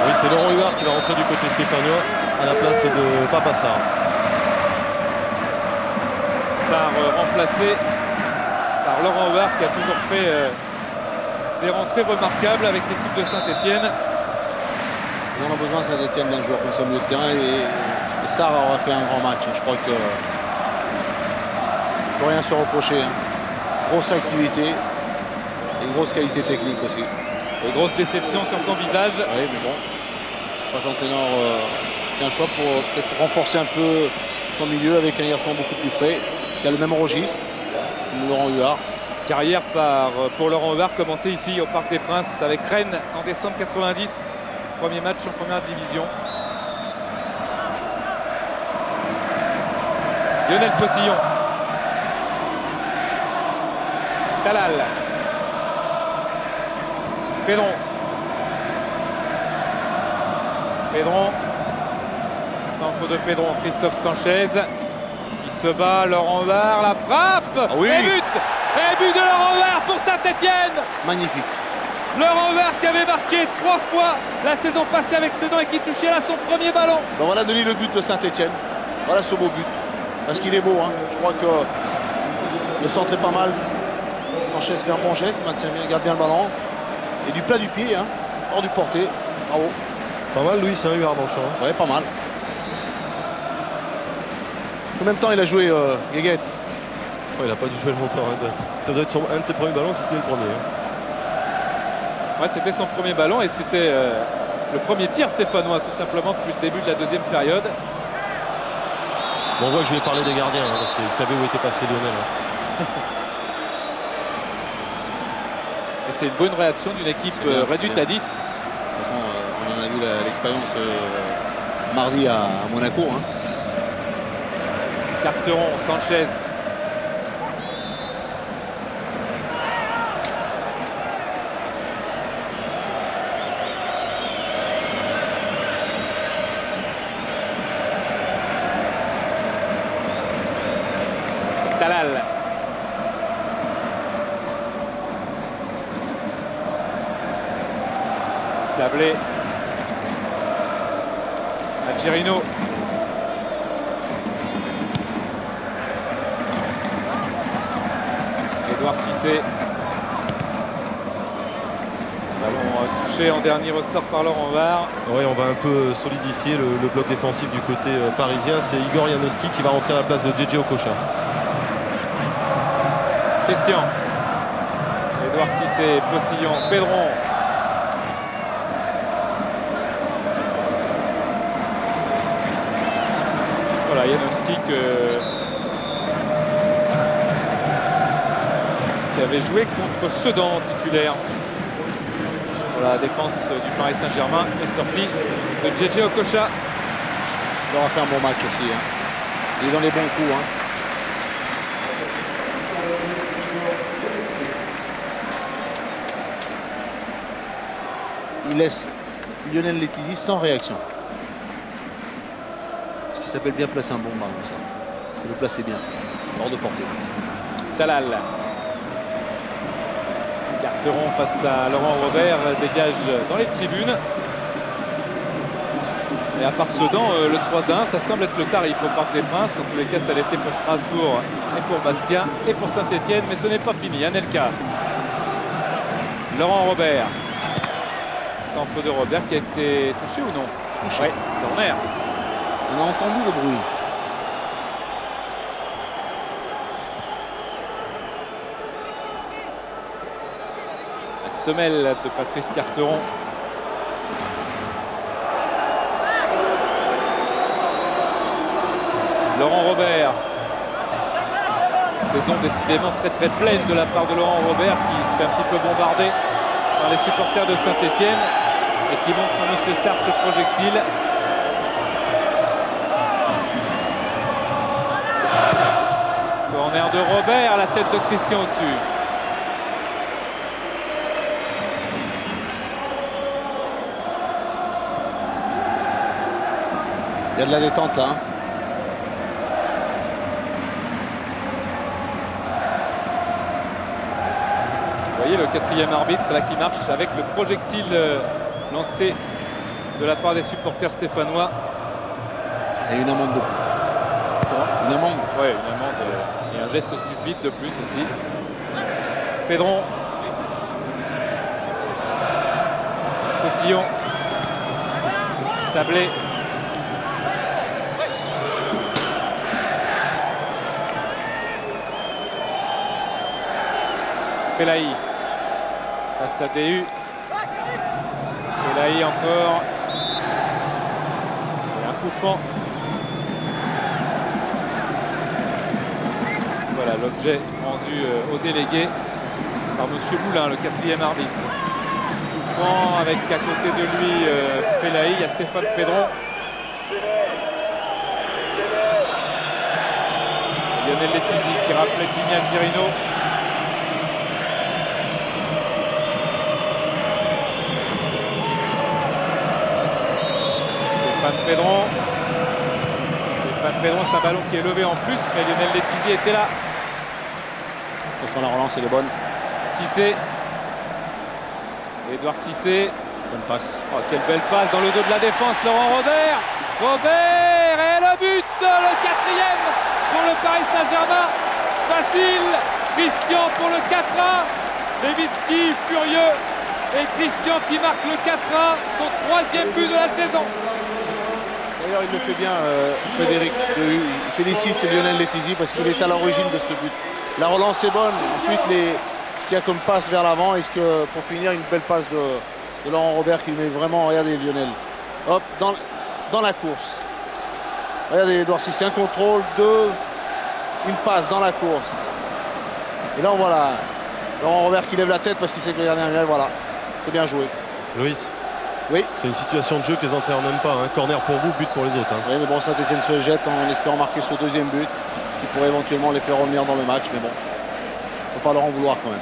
Oui, c'est Laurent Huard qui va rentrer du côté stéphanois à la place de Pape Sarr. Sarr remplacé par Laurent Huard qui a toujours fait des rentrées remarquables avec l'équipe de Saint-Étienne. On a besoin Saint-Étienne d'un joueur comme ça au milieu de terrain et Sarr aura fait un grand match. Je crois que ne peut rien se reprocher. Hein. Grosse activité et grosse qualité technique aussi. Et grosse déception sur son visage. Oui, mais bon. Jean Ténor fait un choix pour peut-être renforcer un peu son milieu avec un garçon beaucoup plus frais, qui a le même registre, comme Laurent Huard. Carrière pour Laurent Huard commencée ici au Parc des Princes avec Rennes en décembre 90. Premier match en première division. Lionel Potillon. Talal. Pedron. Pedron. Centre de Pedron. Christophe Sanchez. Il se bat. Laurent Huard. La frappe. Ah oui. Et but. Et but de Laurent Huard pour Saint-Etienne. Magnifique. Laurent Huard qui avait marqué 3 fois la saison passée avec Sedan et qui touchait là son premier ballon. Ben voilà Denis le but de Saint-Etienne. Voilà ce beau but. Parce qu'il est beau. Hein. Je crois que le centre est pas mal. Sanchez fait un bon geste, maintient bien, garde bien le ballon. Et du plat du pied, hein, hors du porté. Bravo. Pas mal Louis, c'est un Huard dans le champ. Hein. Ouais, pas mal. Combien de temps il a joué Guéguette? Oh, il n'a pas dû jouer longtemps. Hein. Ça doit être un de ses premiers ballons, si ce n'est le premier. Hein. Ouais, c'était son premier ballon et c'était le premier tir stéphanois tout simplement depuis le début de la deuxième période. Bon, on voit que je vais parler des gardiens hein, parce qu'il savait où était passé Lionel. Hein. Et c'est une bonne réaction d'une équipe réduite à 10. De toute façon, on en a vu l'expérience mardi à Monaco. Hein. Carteron, Sanchez. Talal. Sablé. Algerino. Édouard Cissé. Ballon touché en dernier ressort par Laurent Huard. Oui, on va un peu solidifier le bloc défensif du côté parisien. C'est Igor Janowski qui va rentrer à la place de JJ Okocha. Christian. Édouard Cissé, Potillon, Pedron. Voilà, Janowski qui avait joué contre Sedan titulaire. Voilà, la défense du Paris Saint-Germain est sortie de JJ Okocha. Il aura fait un bon match aussi. Hein. Il est dans les bons coups. Hein. Il laisse Lionel Letizy sans réaction. Ce qui s'appelle bien placer un bon ballon, ça. C'est le placer bien, hors de portée. Talal. Carteron face à Laurent Robert dégage dans les tribunes. Et à part Sedan, le 3-1, ça semble être le tarif au Parc des Princes. En tous les cas, ça l'était pour Strasbourg et pour Bastia et pour Saint-Etienne. Mais ce n'est pas fini. Anelka. Laurent Robert. Centre de Robert qui a été touché ou non? Touché. Oui, corner. On a entendu le bruit. La semelle de Patrice Carteron. Laurent Robert. Saison décidément très très pleine de la part de Laurent Robert qui se fait un petit peu bombarder par les supporters de Saint-Etienne et qui montre à M. Sars le projectile. Corner de Robert, la tête de Christian au-dessus. Il y a de la détente là. Hein. Vous voyez le quatrième arbitre là qui marche avec le projectile lancé de la part des supporters stéphanois. Et une amende de plus. Une amende. Oui, une amende et un geste stupide de plus aussi. Pedron. Potillon. Sablé. Fellahi face à DU. Fellahi encore. Et un coup franc. Voilà l'objet rendu au délégué par M. Moulin, le 4e arbitre. Coup franc avec à côté de lui Fellahi. Il y a Stéphane Pedron. Lionel Letizy qui rappelait Jimmy Algerino. Stéphane Pedron, c'est un ballon qui est levé en plus, mais Lionel Letizy était là. Attention, la relance, elle est bonne. Cissé. Edouard Cissé. Bonne passe. Oh, quelle belle passe dans le dos de la défense, Laurent Robert. Robert et le but, le 4e pour le Paris Saint-Germain. Facile. Christian pour le 4-1. Lewicki furieux. Et Christian qui marque le 4-1, son 3e but de la saison. D'ailleurs, il le fait bien, Frédéric. Il félicite Lionel Letizy parce qu'il est à l'origine de ce but. La relance est bonne. Ensuite, ce qu'il y a comme passe vers l'avant. Et pour finir, une belle passe de Laurent Robert qui met vraiment, regardez Lionel, hop, dans la course. Regardez Edouard Cissé, un contrôle, une passe dans la course. Et là, on voit Laurent Robert qui lève la tête parce qu'il sait que le gardien vient. Voilà, c'est bien joué. Loïs. Oui. C'est une situation de jeu que les entraîneurs n'aiment pas. Hein. Corner pour vous, but pour les autres. Hein. Oui, mais bon, Saint-Etienne se jette en espérant marquer ce 2e but qui pourrait éventuellement les faire revenir dans le match. Mais bon, il ne faut pas leur en vouloir quand même.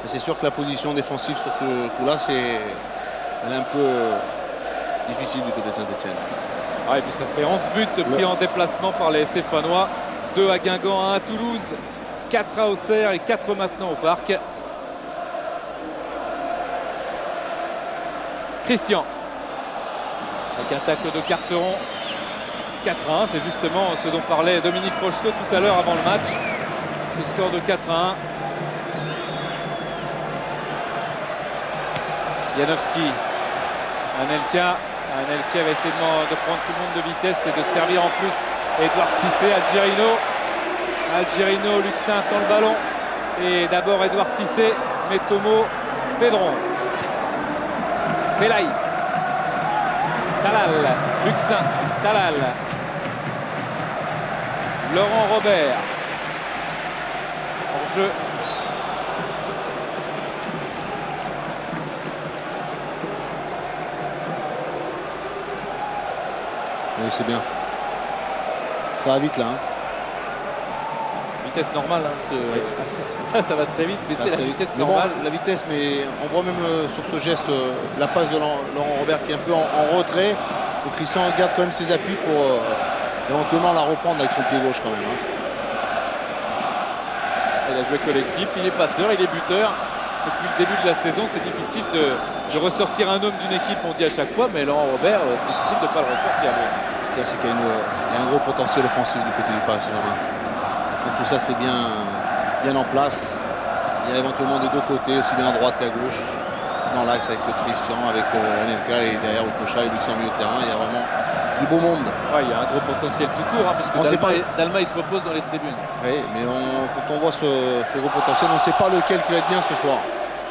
C'est sûr que la position défensive sur ce coup-là, elle est un peu difficile du côté de Saint-Etienne. Ouais, et puis ça fait 11 buts pris en déplacement par les Stéphanois. 2 à Guingamp, 1 à Toulouse, 4 à Auxerre et 4 maintenant au Parc. Christian, avec un tacle de Carteron. 4-1, c'est justement ce dont parlait Dominique Rocheteau tout à l'heure avant le match. Ce score de 4-1. Janowski, Anelka va essayer de prendre tout le monde de vitesse et de servir en plus Edouard Cissé, Algerino, Luxin tend le ballon. Et d'abord Edouard Cissé, Metomo, Pedron. Fellahi, Talal, Luxin, Talal, Laurent Robert, en jeu. Oui, c'est bien. Ça va vite là. Hein. Vitesse normale. Hein, oui. Ça va très vite, mais c'est la vitesse normale. Bon, la vitesse, mais on voit même sur ce geste la passe de Laurent Robert qui est un peu en retrait. Donc Christian garde quand même ses appuis pour éventuellement la reprendre avec son pied gauche quand même. Hein. Il a joué collectif, il est passeur, il est buteur. Depuis le début de la saison, c'est difficile de ressortir un homme d'une équipe, on dit à chaque fois, mais Laurent Robert, c'est difficile de ne pas le ressortir. Ce qu'il y a, c'est qu'il y a un gros potentiel offensif du côté du Paris Saint-Germain. Quand tout ça c'est bien en place, il y a éventuellement des deux côtés, aussi bien à droite qu'à gauche, dans l'axe avec Christian, avec Anelka et derrière Okocha et Luxin au milieu de terrain. Il y a vraiment du beau monde. Ouais, il y a un gros potentiel tout court, hein, parce que Dalma il se repose dans les tribunes. Oui, mais quand on voit ce gros potentiel, on ne sait pas lequel qui va être bien ce soir,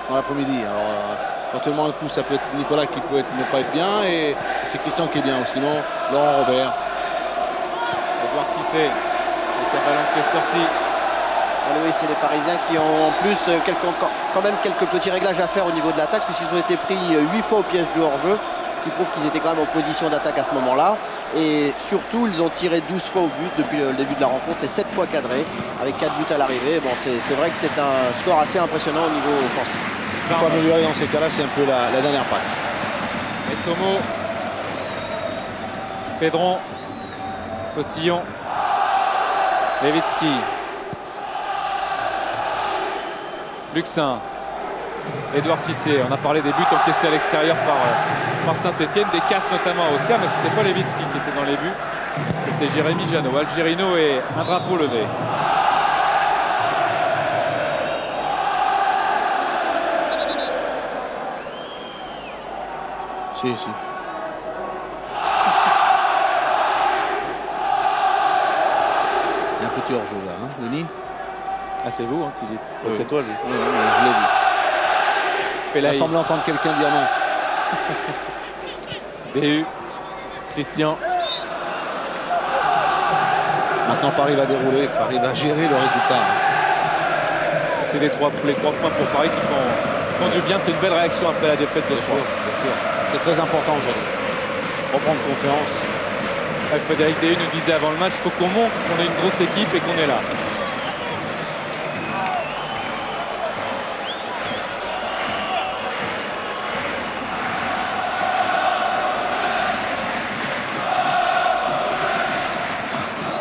dans l'après-midi. Alors éventuellement un coup ça peut être Nicolas qui peut ne pas être bien et c'est Christian qui est bien, ou sinon Laurent Robert. Edouard Cissé, avec un ballon qui est sorti. Oui, c'est les Parisiens qui ont en plus quand même quelques petits réglages à faire au niveau de l'attaque, puisqu'ils ont été pris 8 fois au piège du hors-jeu, ce qui prouve qu'ils étaient quand même en position d'attaque à ce moment-là. Et surtout, ils ont tiré 12 fois au but depuis le début de la rencontre et 7 fois cadrés, avec 4 buts à l'arrivée. Bon, c'est vrai que c'est un score assez impressionnant au niveau offensif. Ce qu'il faut améliorer dans ces cas-là, c'est un peu la dernière passe. Metomo, Pedron, Cotillon, Lewicki, Luxin, Edouard Cissé. On a parlé des buts encaissés à l'extérieur par Saint-Etienne, des 4 notamment à Auxerre, mais ce n'était pas Lewicki qui était dans les buts, c'était Jérémy Janot. Algerino et un drapeau levé. Si. Il y a un petit hors-jeu là, hein, Denis. Ah, c'est vous qui dites. C'est toi, Luis. Je l'ai vu. Il a semblé entendre quelqu'un dire non. DU. Christian. Maintenant, Paris va dérouler. Paris va gérer le résultat. C'est les 3 points pour Paris qui font du bien. C'est une belle réaction après la défaite de 3. Bien sûr. C'est très important aujourd'hui. Reprendre confiance. Frédéric DU nous disait avant le match, il faut qu'on montre qu'on est une grosse équipe et qu'on est là.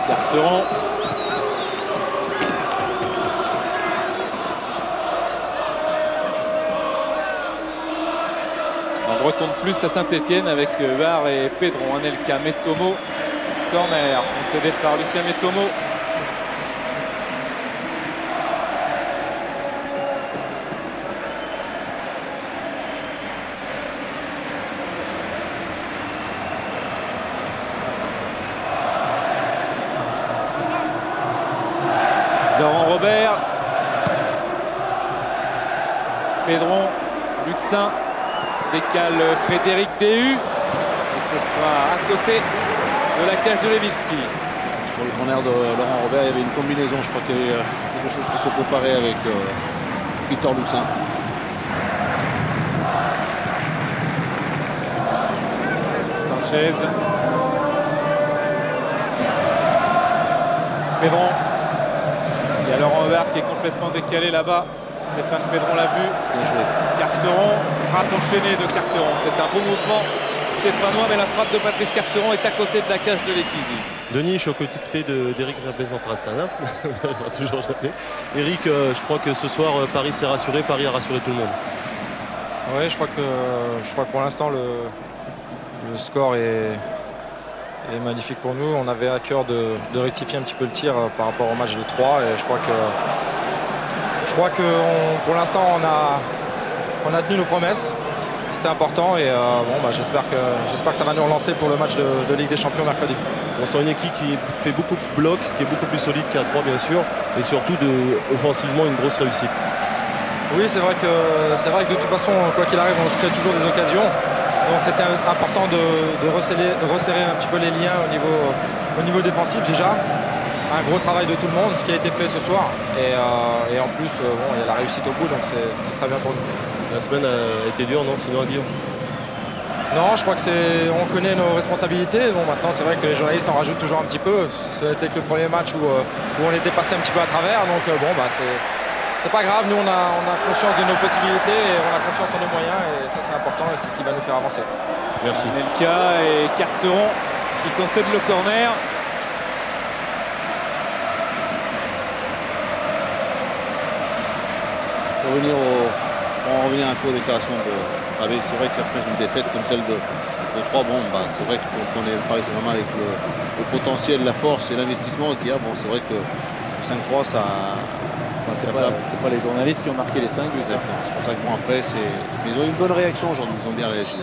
Carteron. On retourne plus à Saint-Etienne avec Huard et Pedron. Anelka, Mettomo, corner concédé par Lucien Mettomo. Laurent Robert, Pedron, Luxin, décale Frédéric DU et ce sera à côté de la cage de Lewicki. Sur le corner de Laurent Robert, il y avait une combinaison, je crois qu'il y avait quelque chose qui se préparait avec Peter Luxin. Sanchez. Pedron. Il y a Laurent Robert qui est complètement décalé là-bas. Stéphane Pedron l'a vu. Bien joué. Carteron, frappe enchaînée de Carteron. C'est un beau mouvement stéphanois, mais la frappe de Patrice Carteron est à côté de la cage de Letizy. Denis, je suis aux côtés d'Éric Rabezantratana. Toujours jamais. Eric, je crois que ce soir, Paris s'est rassuré. Paris a rassuré tout le monde. Oui, je crois que pour l'instant, le score est magnifique pour nous. On avait à cœur de rectifier un petit peu le tir par rapport au match de 3 et je crois que pour l'instant on a tenu nos promesses. C'était important et j'espère que ça va nous relancer pour le match de Ligue des Champions mercredi. On sent une équipe qui fait beaucoup de blocs, qui est beaucoup plus solide qu'à 3 bien sûr, et surtout offensivement une grosse réussite. Oui, c'est vrai que de toute façon, quoi qu'il arrive, on se crée toujours des occasions. Donc c'était important de resserrer un petit peu les liens au niveau défensif déjà. Un gros travail de tout le monde, ce qui a été fait ce soir. Et en plus, il y a la réussite au bout, donc c'est très bien pour nous. La semaine a été dure, non? Sinon à Guillaume? Non, je crois que on connaît nos responsabilités. Bon, maintenant, c'est vrai que les journalistes en rajoutent toujours un petit peu. Ça a été que le premier match où on était passé un petit peu à travers. Donc c'est pas grave. Nous, on a conscience de nos possibilités et on a confiance en nos moyens. Et ça, c'est important et c'est ce qui va nous faire avancer. Merci. Anelka et Carteron qui concèdent le corner. Pour revenir un peu aux déclarations de Ravé, c'est vrai qu'après une défaite comme celle de 3, c'est vrai qu'on est Paris Saint-Germain avec le potentiel, la force et l'investissement qu'il y a. C'est vrai que 5-3, ça. C'est pas les journalistes qui ont marqué les 5 buts. C'est pour ça que après, ils ont eu une bonne réaction aujourd'hui, ils ont bien réagi.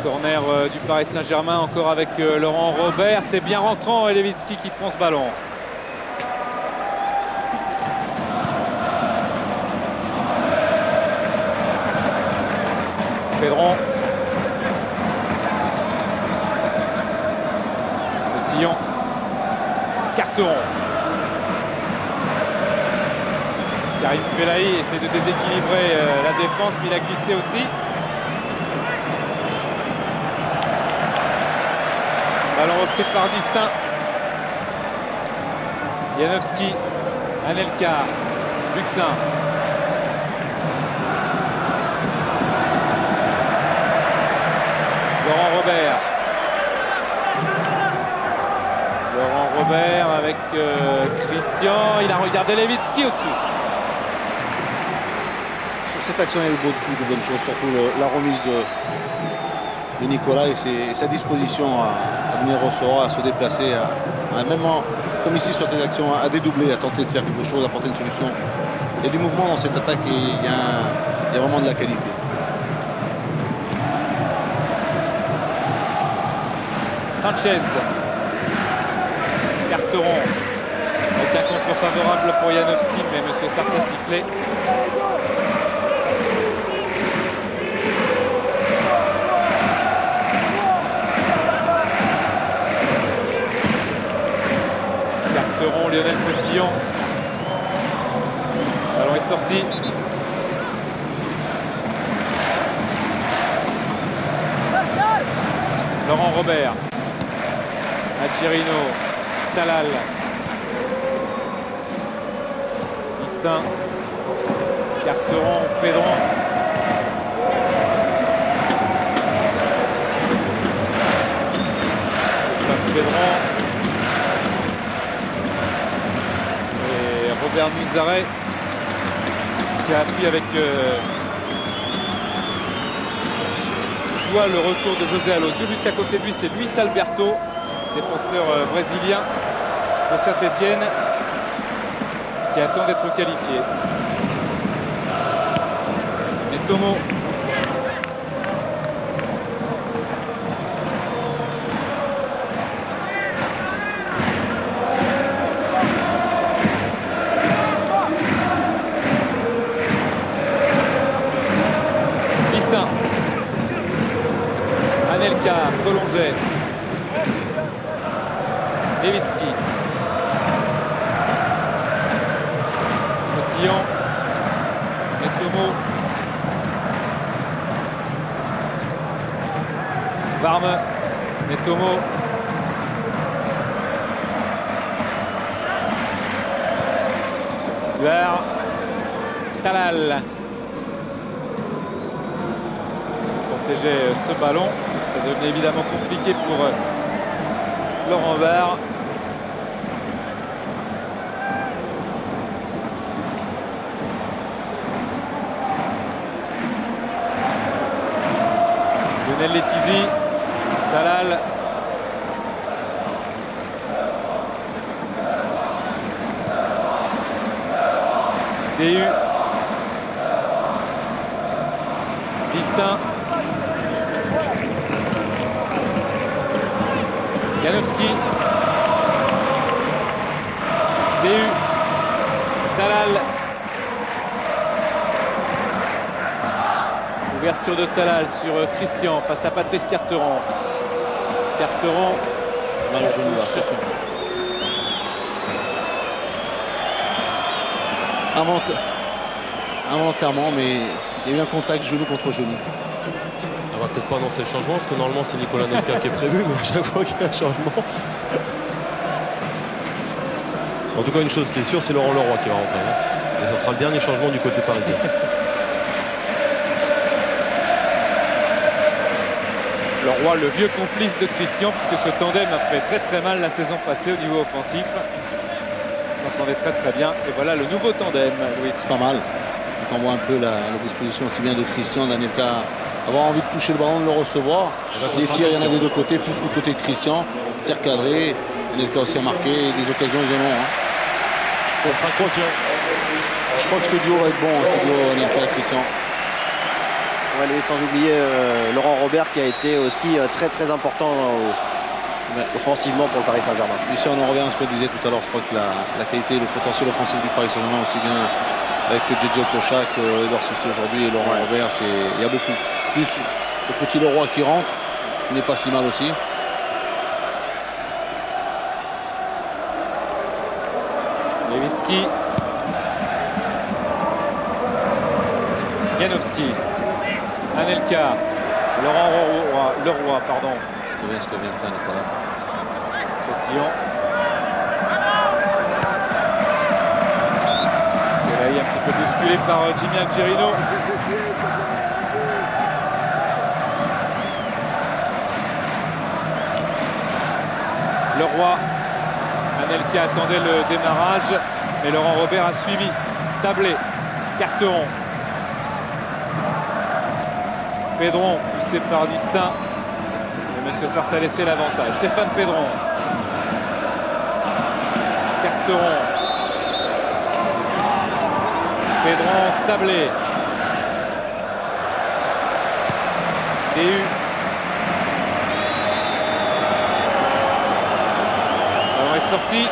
Corner du Paris Saint-Germain, encore avec Laurent Robert. C'est bien rentrant et Lewicki qui prend ce ballon. Pedron. Petillon. Carteron. Karim Fellahi essaie de déséquilibrer la défense, mais il a glissé aussi. Ballon repris par Distin. Janowski. Anelka. Luxin. Laurent Robert. Laurent Robert avec Christian. Il a regardé Lewicki au-dessus. Sur cette action, il y a eu beaucoup de bonnes choses, surtout la remise de Nicolas et sa disposition à venir au sort, à se déplacer, comme ici sur cette action, à dédoubler, à tenter de faire quelque chose, à apporter une solution. Il y a du mouvement dans cette attaque et il y a vraiment de la qualité. Sanchez. Carteron. Avec un contre favorable pour Janowski, mais M. Sars a sifflé. Carteron, Lionel Petillon. Le ballon est sorti. Laurent Robert. Adjerino. Talal. Distin. Carteron. Pedron. Stéphane Pedron. Et Robert Muzaret qui a appris avec joie le retour de José Alosio. Juste à côté de lui, c'est Luis Alberto, défenseur brésilien de Saint-Etienne, qui attend d'être qualifié. Et Tomo. Anelka prolongé. Levitsky. Petillon. Netomo. Varme. Netomo. Huard. Talal. Protéger ce ballon. Ça devenait évidemment compliqué pour Laurent Vert. Lionel Letizy, Talal. DU. Distin. Janowski. DU. Talal. Ouverture de Talal sur Christian face à Patrice Carteron. Carteron. Mal au genou, attention. Involontairement, mais il y a eu un contact genou contre genou. On va peut-être pas annoncer le changement parce que normalement c'est Nicolas Anelka qui est prévu, mais à chaque fois qu'il y a un changement. En tout cas, une chose qui est sûre, c'est Laurent Leroy qui va rentrer. Hein. Et ça sera le dernier changement du côté parisien. Leroy, le vieux complice de Christian, puisque ce tandem a fait très très mal la saison passée au niveau offensif. Ils s'entendaient très très bien. Et voilà le nouveau tandem, Louis. C'est pas mal. On voit un peu la disposition aussi bien de Christian, d'Anelka. Avoir envie de toucher le ballon, de le recevoir. Les tirs, il y en a des deux côtés, plus du côté de Christian. Tir cadré. Anelka aussi a marqué. Des occasions, ils en ont. Hein. Je crois que ce duo va être bon, ce duo Anelka-Christian. Ouais, sans oublier Laurent Robert qui a été aussi très très important offensivement pour le Paris Saint-Germain. Lucien, on en revient à ce qu'on disait tout à l'heure. Je crois que la qualité et le potentiel offensif du Paris Saint-Germain, aussi bien avec JJ Okocha, Edouard Cissé aujourd'hui et Laurent Robert, il y a beaucoup. Plus le petit Leroy qui rentre, il n'est pas si mal aussi. Levitsky. Janowski. Anelka. Laurent Leroy, pardon. Ce que vient de faire Nicolas. Petillon. Felaï un petit peu bousculé par Jimmy Algerino. Leroy. Anelka attendait le démarrage, mais Laurent Robert a suivi. Sablé. Carteron. Pedron poussé par Distin. Et M. Sars a laissé l'avantage. Stéphane Pedron. Carteron. Pedron, Sablé. DU. Le ballon est sorti.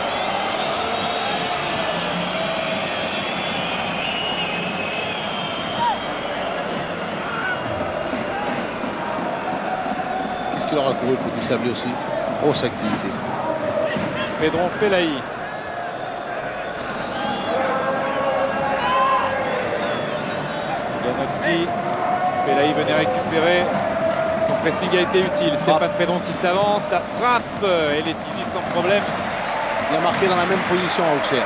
Qu'est-ce qu'il aura couru, Petit Sablé aussi? Grosse activité. Pedron Fellahi. Janowski. Fellahi venait récupérer. Son pressing a été utile. Stéphane Pedron qui s'avance. La frappe. Elle est ici sans problème. Il a marqué dans la même position à Auxerre.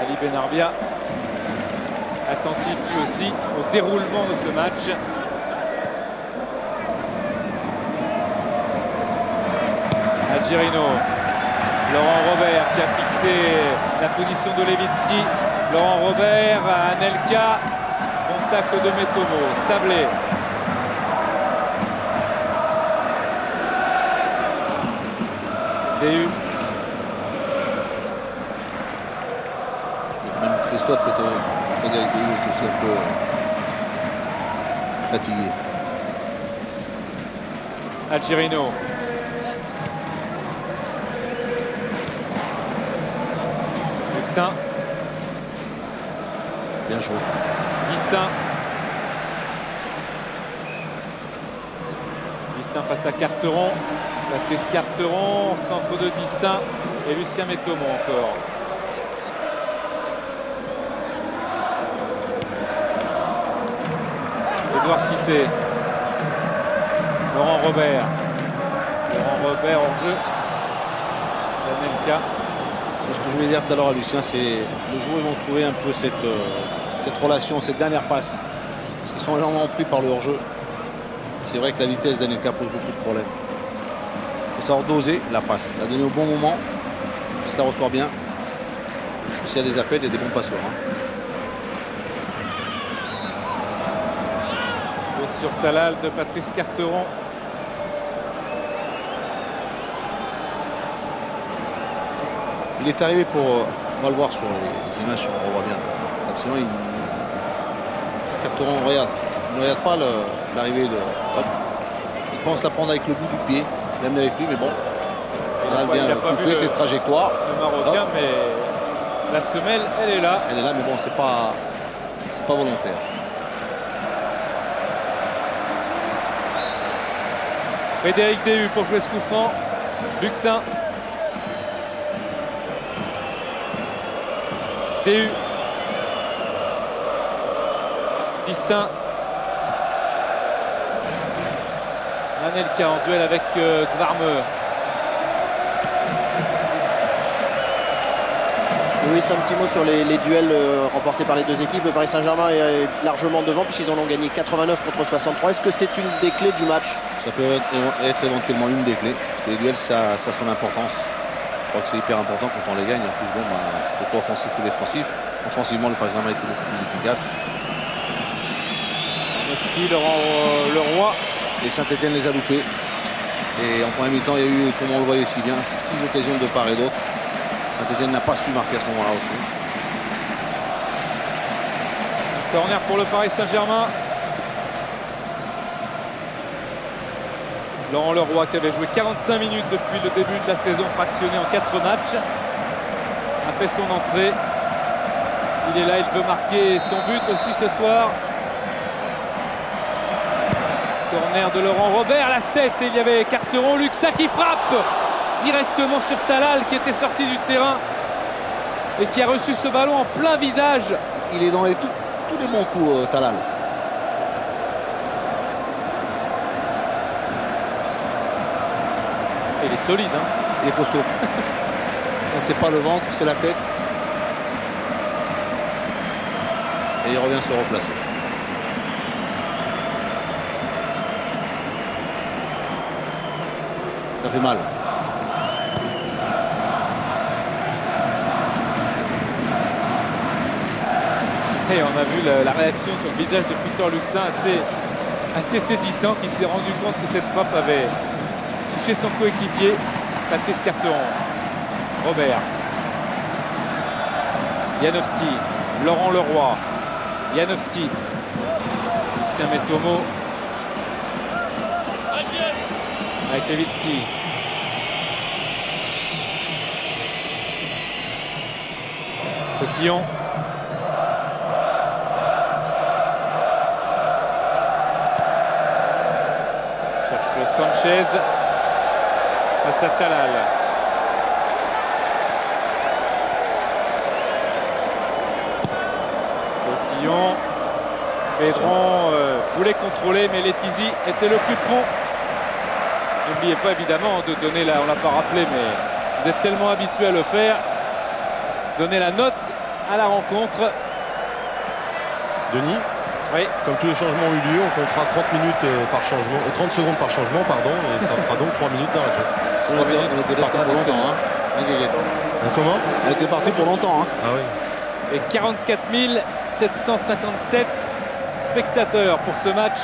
Ali Benarbia. Attentif lui aussi au déroulement de ce match. Algerino. Laurent Robert qui a fixé la position de Levitsky. Laurent Robert à Anelka. Contact de Metomo. Sablé. DU. Même Christophe Frédéric DU est aussi un peu fatigué. Algerino. Luxin. Bien joué. Distin. Distin face à Carteron. Patrice Carteron, centre de Distin. Et Lucien Metomo encore. Édouard Cissé. Laurent Robert. Laurent Robert en jeu. Anelka. C'est ce que je voulais dire tout à l'heure à Lucien, c'est les joueurs vont trouver un peu cette relation, cette dernière passe. Parce qu'ils sont énormément pris par le hors-jeu. C'est vrai que la vitesse d'Anelka pose beaucoup de problèmes. Il faut savoir doser la passe, la donner au bon moment, si la reçoit bien. Parce que s'il y a des appels, il y a des bons passeurs. Faute sur Talal de Patrice Carteron. Il est arrivé pour, on va le voir sur les images, on revoit bien l'action. Carteron regarde, il ne regarde pas l'arrivée de. Hop. Il pense la prendre avec le bout du pied, l'amener avec lui, mais bon. Il a bien coupé cette trajectoire. Le Marocain, mais la semelle, elle est là. Elle est là, mais bon, c'est pas volontaire. Frédéric DU pour jouer ce coup franc. Luxin. DU. Distin. Anelka en duel avec Gvarmeux. Oui, c'est un petit mot sur les duels remportés par les deux équipes. Le Paris Saint-Germain est largement devant puisqu'ils en ont gagné 89 contre 63. Est-ce que c'est une des clés du match? Ça peut être éventuellement une des clés. Parce que les duels, ça a son importance. Je crois que c'est hyper important quand on les gagne. En plus, bon, que ce soit offensif ou défensif. Offensivement, le Paris Saint-Germain a été beaucoup plus efficace. Janowski, Laurent Leroy. Et Saint-Etienne les a loupés. Et en première mi-temps, il y a eu, comme on le voyait si bien, 6 occasions de part et d'autre. Saint-Etienne n'a pas su marquer à ce moment-là aussi. Corner pour le Paris Saint-Germain. Laurent Leroy qui avait joué 45 minutes depuis le début de la saison, fractionné en 4 matchs, a fait son entrée. Il est là, il veut marquer son but aussi ce soir. Corner de Laurent Robert, la tête, et il y avait Carteron. Luxin qui frappe directement sur Talal qui était sorti du terrain et qui a reçu ce ballon en plein visage. Il est dans tous les bons coups, Talal. Et il est solide. Il est costaud. C'est pas le ventre, c'est la tête. Et il revient se replacer. Ça fait mal. Et on a vu la réaction sur le visage de Peter Luxin assez saisissante. Il s'est rendu compte que cette frappe avait touché son coéquipier, Patrice Carteron. Robert. Janowski. Laurent Leroy. Janowski. Lucien Metomo. Avec Levitsky. Cotillon. Sanchez face à Talal. Potillon. Pedron voulait contrôler, mais Letizy était le plus prompt. N'oubliez pas évidemment de donner on l'a pas rappelé, mais vous êtes tellement habitué à le faire. Donner la note à la rencontre. Denis, oui. Comme tous les changements ont eu lieu, on comptera 30 minutes par changement, 30 secondes par changement, pardon, et ça fera donc 3 minutes d'arrêt de jeu. On était parti pour longtemps. Comment? On était parti pour longtemps. Ah oui. Et 44 757 spectateurs pour ce match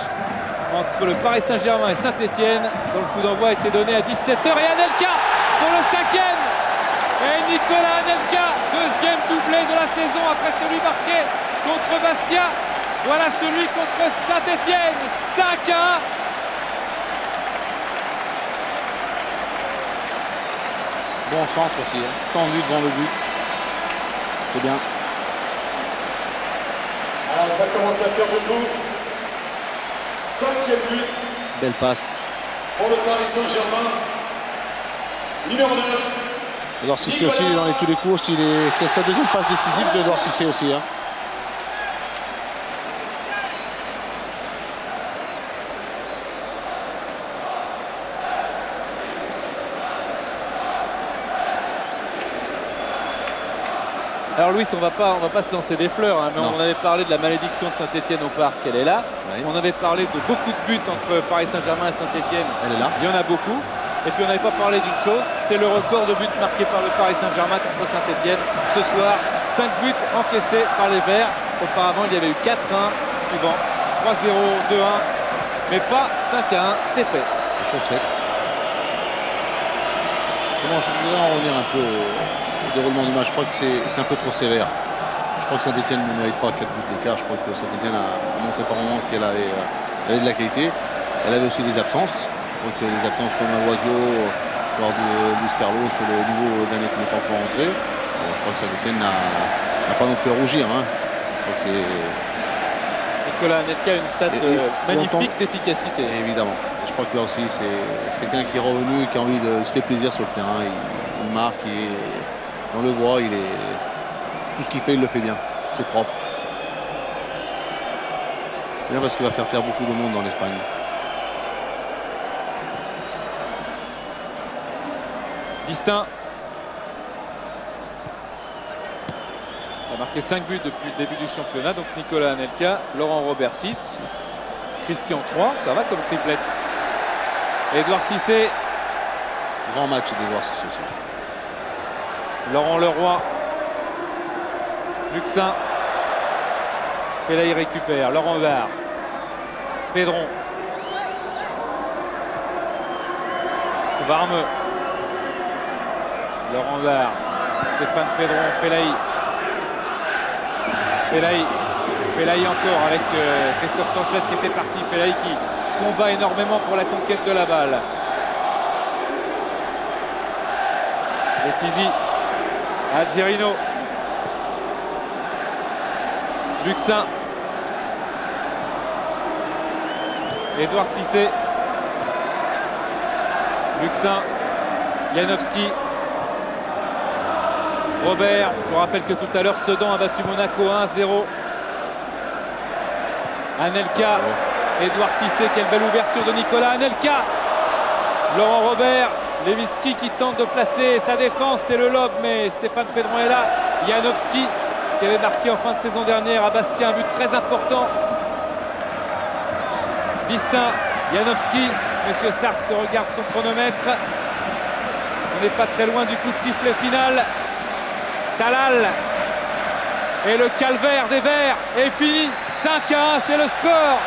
entre le Paris Saint-Germain et Saint-Etienne, dont le coup d'envoi a été donné à 17h. Et Anelka pour le 5e. Et Nicolas Anelka, deuxième doublé de la saison après celui marqué contre Bastia. Voilà celui contre Saint-Etienne. 5-1. Bon centre aussi, tendu devant le but. C'est bien. Alors ça commence à faire beaucoup. 5e but. Belle passe. Pour le Paris Saint-Germain. Numéro 9. Edouard Cissé aussi, il est dans tous les coups. C'est sa deuxième passe décisive d'Edouard Cissé aussi. Alors Louis, on va pas se lancer des fleurs, mais on avait parlé de la malédiction de Saint-Etienne au parc, elle est là. Oui. On avait parlé de beaucoup de buts entre Paris Saint-Germain et Saint-Etienne, elle est là. Il y en a beaucoup. Et puis on n'avait pas parlé d'une chose, c'est le record de buts marqués par le Paris Saint-Germain contre Saint-Etienne. Ce soir, 5 buts encaissés par les Verts. Auparavant, il y avait eu 4-1 souvent, 3-0, 2-1, mais pas 5-1, c'est fait. Chose faite. Comment je voudrais en revenir un peu au déroulement du match. Je crois que c'est un peu trop sévère. Je crois que Saint-Etienne ne mérite pas 4 buts d'écart. Je crois que Saint-Etienne a montré par moments qu'elle avait de la qualité. Elle avait aussi des absences. Je crois que des absences comme Loisio, lors de Luis Carlos, sur le niveau d'un qui n'est pas encore rentré. Je crois que Saint-Etienne n'a pas non plus à rougir. Je crois que c'est... Nicolas Anelka a une stat magnifique d'efficacité. Évidemment. Je crois que là aussi, c'est quelqu'un qui est revenu, qui a envie de se faire plaisir sur le terrain. Il marque, on le voit, tout ce qu'il fait, il le fait bien. C'est propre. C'est bien parce qu'il va faire taire beaucoup de monde dans l'Espagne. Distinct. Il a marqué 5 buts depuis le début du championnat. Donc Nicolas Anelka, Laurent Robert 6, Christian 3, ça va comme triplette. Edouard Cissé. Grand match d'Edouard Cissé aussi. Laurent Leroy. Luxin. Fellaï récupère. Laurent Var. Pedron. Varme. Laurent Var. Stéphane Pedron. Fellaï. Fellaï encore avec Christophe Sanchez qui était parti. Fellaï qui combat énormément pour la conquête de la balle. Letizy. Algerino. Luxin. Edouard Cissé. Luxin. Janowski. Robert. Je vous rappelle que tout à l'heure, Sedan a battu Monaco 1-0. Anelka. Edouard Cissé. Quelle belle ouverture de Nicolas Anelka. Laurent Robert. Lewicki qui tente de placer sa défense, c'est le lob, mais Stéphane Pedron est là. Janowski qui avait marqué en fin de saison dernière à Bastia un but très important. Distinct, Janowski, Monsieur Sars regarde son chronomètre. On n'est pas très loin du coup de sifflet final. Talal et le calvaire des Verts est fini. 5-1, c'est le score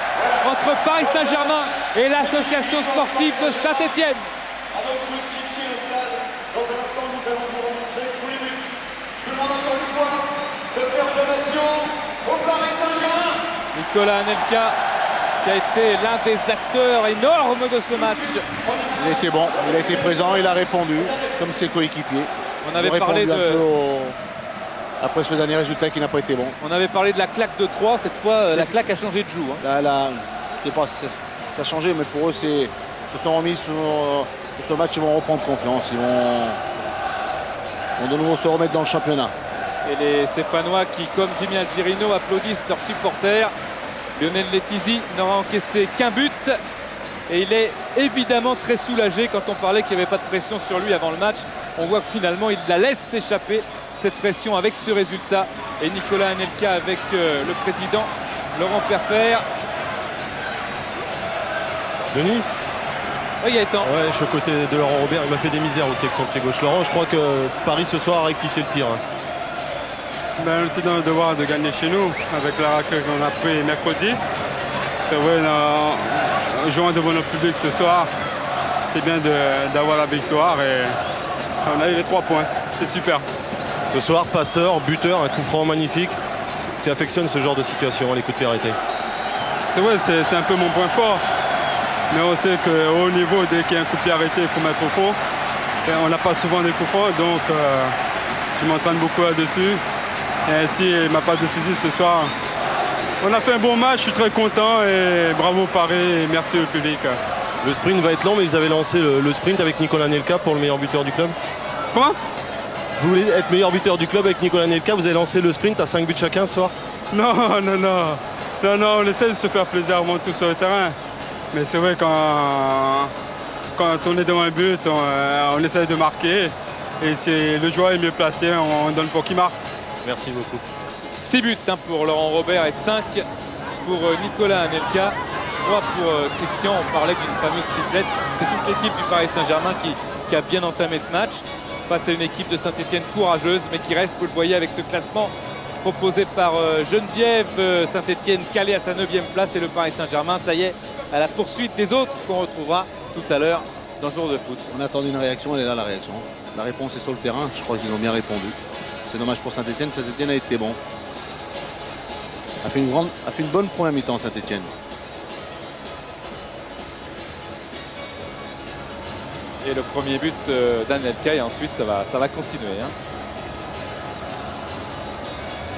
entre Paris Saint-Germain et l'association sportive de Saint-Etienne. Avant que vous quittiez le stade, dans un instant, nous allons vous remontrer tous les buts. Je vous demande encore une fois de faire une ovation au Paris Saint-Germain. Nicolas Anelka, qui a été l'un des acteurs énormes de ce match. Il était bon, il a été présent, il a répondu, comme ses coéquipiers. On avait parlé de... Après ce dernier résultat qui n'a pas été bon. On avait parlé de la claque de 3, cette fois la claque a changé de joue. Là, je sais pas, ça a changé, mais pour eux, c'est se sont remis sur ce match, ils vont reprendre confiance. Ils vont de nouveau se remettre dans le championnat. Et les Stéphanois qui, comme Jimmy Algerino, applaudissent leurs supporters. Lionel Letizy n'aura encaissé qu'un but. Et il est évidemment très soulagé quand on parlait qu'il n'y avait pas de pression sur lui avant le match. On voit que finalement, il la laisse s'échapper, cette pression, avec ce résultat. Et Nicolas Anelka avec le président Laurent Perfer. Denis? Oui, Gaëtan. Ouais, je suis aux côtés de Laurent Robert. Il m'a fait des misères aussi avec son pied gauche. Laurent, je crois que Paris ce soir a rectifié le tir. On était dans le devoir de gagner chez nous avec la raclée qu'on a pris mercredi. C'est vrai, en jouant devant notre public ce soir, c'est bien d'avoir la victoire et on a eu les 3 points. C'est super. Ce soir, passeur, buteur, un coup franc magnifique. Tu affectionnes ce genre de situation, les coups de pied arrêtés? C'est vrai, c'est un peu mon point fort. Mais on sait qu'au haut niveau, dès qu'il y a un coup de pied arrêté, il faut mettre au fond. Et on n'a pas souvent des coups francs, donc je m'entraîne beaucoup là-dessus. Et ainsi, ma passe décisive ce soir. On a fait un bon match, je suis très content et bravo Paris et merci au public. Le sprint va être long, mais vous avez lancé le sprint avec Nicolas Anelka pour le meilleur buteur du club. Comment? Vous voulez être meilleur buteur du club avec Nicolas Anelka, vous avez lancé le sprint à 5 buts chacun ce soir? Non, on essaie de se faire plaisir avant tout sur le terrain. Mais c'est vrai, quand on est devant un but, on essaie de marquer. Et si le joueur est mieux placé, on donne pour qu'il marque. Merci beaucoup. 6 buts pour Laurent Robert et 5 pour Nicolas Anelka. 3 pour Christian. On parlait d'une fameuse triplette. C'est toute l'équipe du Paris Saint-Germain qui a bien entamé ce match. Face à une équipe de Saint-Etienne courageuse, mais qui reste, vous le voyez, avec ce classement proposé par Geneviève. Saint-Etienne calé à sa 9e place et le Paris Saint-Germain, ça y est, à la poursuite des autres qu'on retrouvera tout à l'heure dans Jour de foot. On attendait une réaction, elle est là la réaction. La réponse est sur le terrain, je crois qu'ils ont bien répondu. C'est dommage pour Saint-Etienne, Saint-Etienne a été bon. A fait une bonne première mi-temps Saint-Etienne. Et le premier but d'Anelka et ensuite ça va continuer. Hein.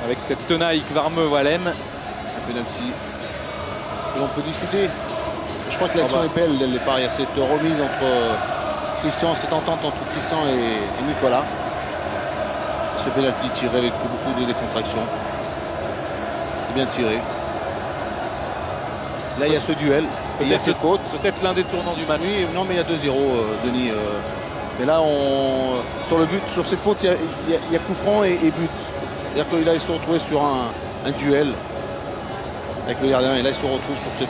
Avec cette tenaille Kvarme-Walem. Un penalty que l'on peut discuter. Je crois que l'action est belle, les paris. Cette remise entre Christian, cette entente entre Christian et Nicolas. Ce penalty tiré avec beaucoup de décontraction. C'est bien tiré. Là, il y a ce duel. Et il y a cette faute. Peut-être l'un des tournants du match. Oui, non, mais il y a 2-0, Denis. Mais là, sur le but, sur cette faute, il y a coup franc et but. C'est-à-dire qu'il a se retrouvé sur un duel avec le gardien. Et là, il se retrouve sur ce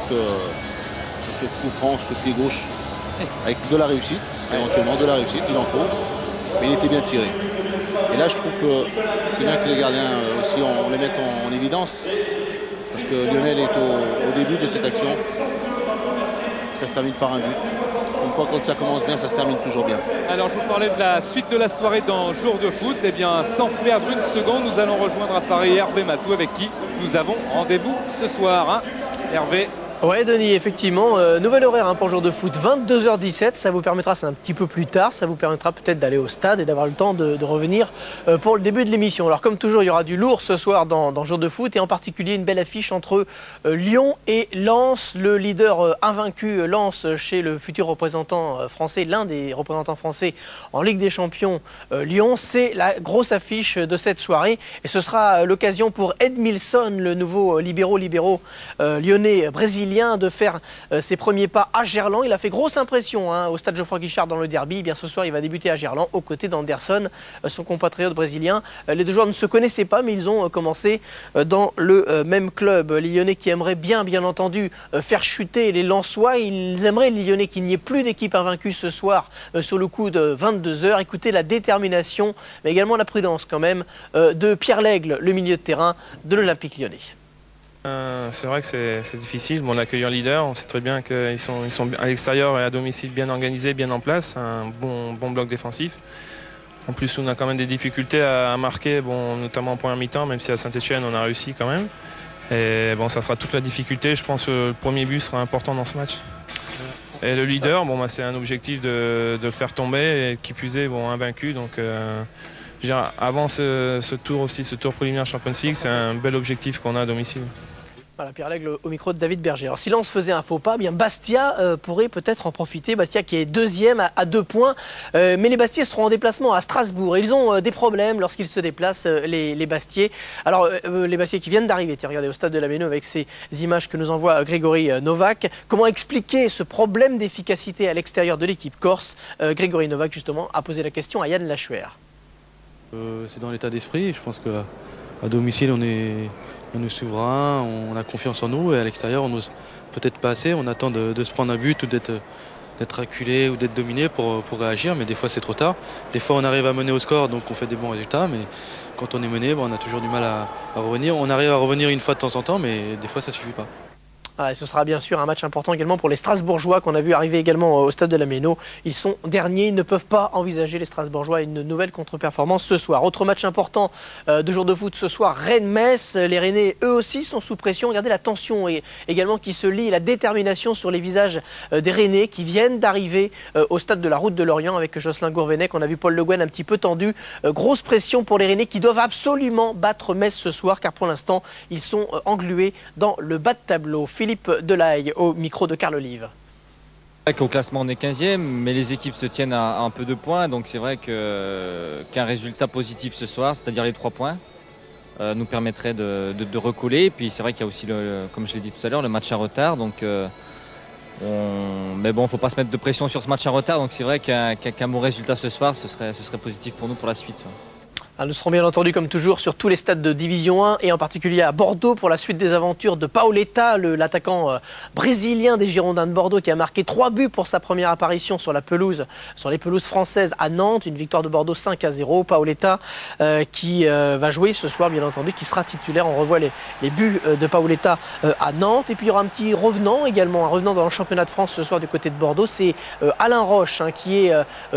coup franc, ce pied gauche, avec de la réussite, éventuellement de la réussite, il en faut. Mais il était bien tiré. Et là, je trouve que c'est bien que les gardiens aussi, on les mette en évidence. Parce que Lionel est au début de cette action. Ça se termine par un but. Comme quoi, quand ça commence bien, ça se termine toujours bien. Alors, je vous parlais de la suite de la soirée dans Jour de foot. Eh bien, sans perdre une seconde, nous allons rejoindre à Paris Hervé Matou, avec qui nous avons rendez-vous ce soir. Hein. Hervé. Ouais, Denis, effectivement, nouvel horaire pour Jour de foot, 22h17, ça vous permettra, c'est un petit peu plus tard, ça vous permettra peut-être d'aller au stade et d'avoir le temps de revenir pour le début de l'émission. Alors comme toujours, il y aura du lourd ce soir dans Jour de foot et en particulier une belle affiche entre Lyon et Lens, le leader invaincu Lens chez le futur représentant français, l'un des représentants français en Ligue des Champions, Lyon. C'est la grosse affiche de cette soirée et ce sera l'occasion pour Edmilson, le nouveau libéraux lyonnais brésilien, de faire ses premiers pas à Gerland. Il a fait grosse impression au stade Geoffroy Guichard dans le derby. Eh bien, ce soir, il va débuter à Gerland aux côtés d'Anderson, son compatriote brésilien. Les deux joueurs ne se connaissaient pas, mais ils ont commencé dans le même club. Les Lyonnais qui aimeraient bien entendu faire chuter les Lensois. Ils aimeraient, les Lyonnais, qu'il n'y ait plus d'équipe invaincue ce soir sur le coup de 22h. Écoutez la détermination, mais également la prudence quand même de Pierre Lègle, le milieu de terrain de l'Olympique Lyonnais. C'est vrai que c'est difficile. Bon, on accueille un leader, on sait très bien qu'ils sont à l'extérieur et à domicile bien organisés, bien en place, un bon bloc défensif. En plus, on a quand même des difficultés à marquer, bon, notamment en première mi-temps, même si à Saint-Etienne on a réussi quand même. Et bon, ça sera toute la difficulté. Je pense que le premier but sera important dans ce match. Et le leader, bon, c'est un objectif de le faire tomber et qui plus est, bon, invaincu. Donc, avant ce tour aussi, ce tour préliminaire Champions League, c'est un bel objectif qu'on a à domicile. Voilà, Pierre Lègle au micro de David Berger. Alors si Lens faisait un faux pas, bien Bastia pourrait peut-être en profiter. Bastia qui est deuxième à 2 points. Mais les Bastiais seront en déplacement à Strasbourg. Ils ont des problèmes lorsqu'ils se déplacent, les Bastiais. Alors les Bastiais qui viennent d'arriver, regardez au stade de la Méno avec ces images que nous envoie Grégory Novak. Comment expliquer ce problème d'efficacité à l'extérieur de l'équipe corse? Grégory Novak justement a posé la question à Yann Lachuer. C'est dans l'état d'esprit. Je pense qu'à domicile on est souverain, on a confiance en nous, et à l'extérieur on n'ose peut-être pas assez, on attend de se prendre un but ou d'être acculé ou d'être dominé pour réagir, mais des fois c'est trop tard. Des fois on arrive à mener au score, donc on fait des bons résultats, mais quand on est mené, on a toujours du mal à revenir. On arrive à revenir une fois de temps en temps, mais des fois ça ne suffit pas. Ah, et ce sera bien sûr un match important également pour les Strasbourgeois qu'on a vu arriver également au stade de la Méno. Ils sont derniers, ils ne peuvent pas envisager, les Strasbourgeois, une nouvelle contre-performance ce soir. Autre match important de jour de foot ce soir, Rennes-Metz. Les Rennais eux aussi sont sous pression. Regardez la tension également qui se lie, la détermination sur les visages des Rennais qui viennent d'arriver au stade de la Route de Lorient avec Jocelyn Gourvenec. On a vu Paul Le Guen un petit peu tendu. Grosse pression pour les Rennais qui doivent absolument battre Metz ce soir car pour l'instant ils sont englués dans le bas de tableau. Philippe Delahaye au micro de Carl Olive. Au classement on est 15e, mais les équipes se tiennent à un peu de points, donc c'est vrai qu'un résultat positif ce soir, c'est-à-dire les 3 points, nous permettrait de recoller. Et puis c'est vrai qu'il y a aussi, comme je l'ai dit tout à l'heure, le match à retard. Donc, mais bon, il ne faut pas se mettre de pression sur ce match à retard, donc c'est vrai qu'un bon résultat ce soir, ce serait positif pour nous pour la suite. Nous serons bien entendu comme toujours sur tous les stades de Division 1 et en particulier à Bordeaux pour la suite des aventures de Paoletta, l'attaquant brésilien des Girondins de Bordeaux qui a marqué 3 buts pour sa première apparition sur les pelouses françaises à Nantes. Une victoire de Bordeaux 5-0. Paoletta qui va jouer ce soir bien entendu, qui sera titulaire. On revoit les buts de Paoletta à Nantes. Et puis il y aura un petit revenant également, un revenant dans le championnat de France ce soir du côté de Bordeaux. C'est Alain Roche qui est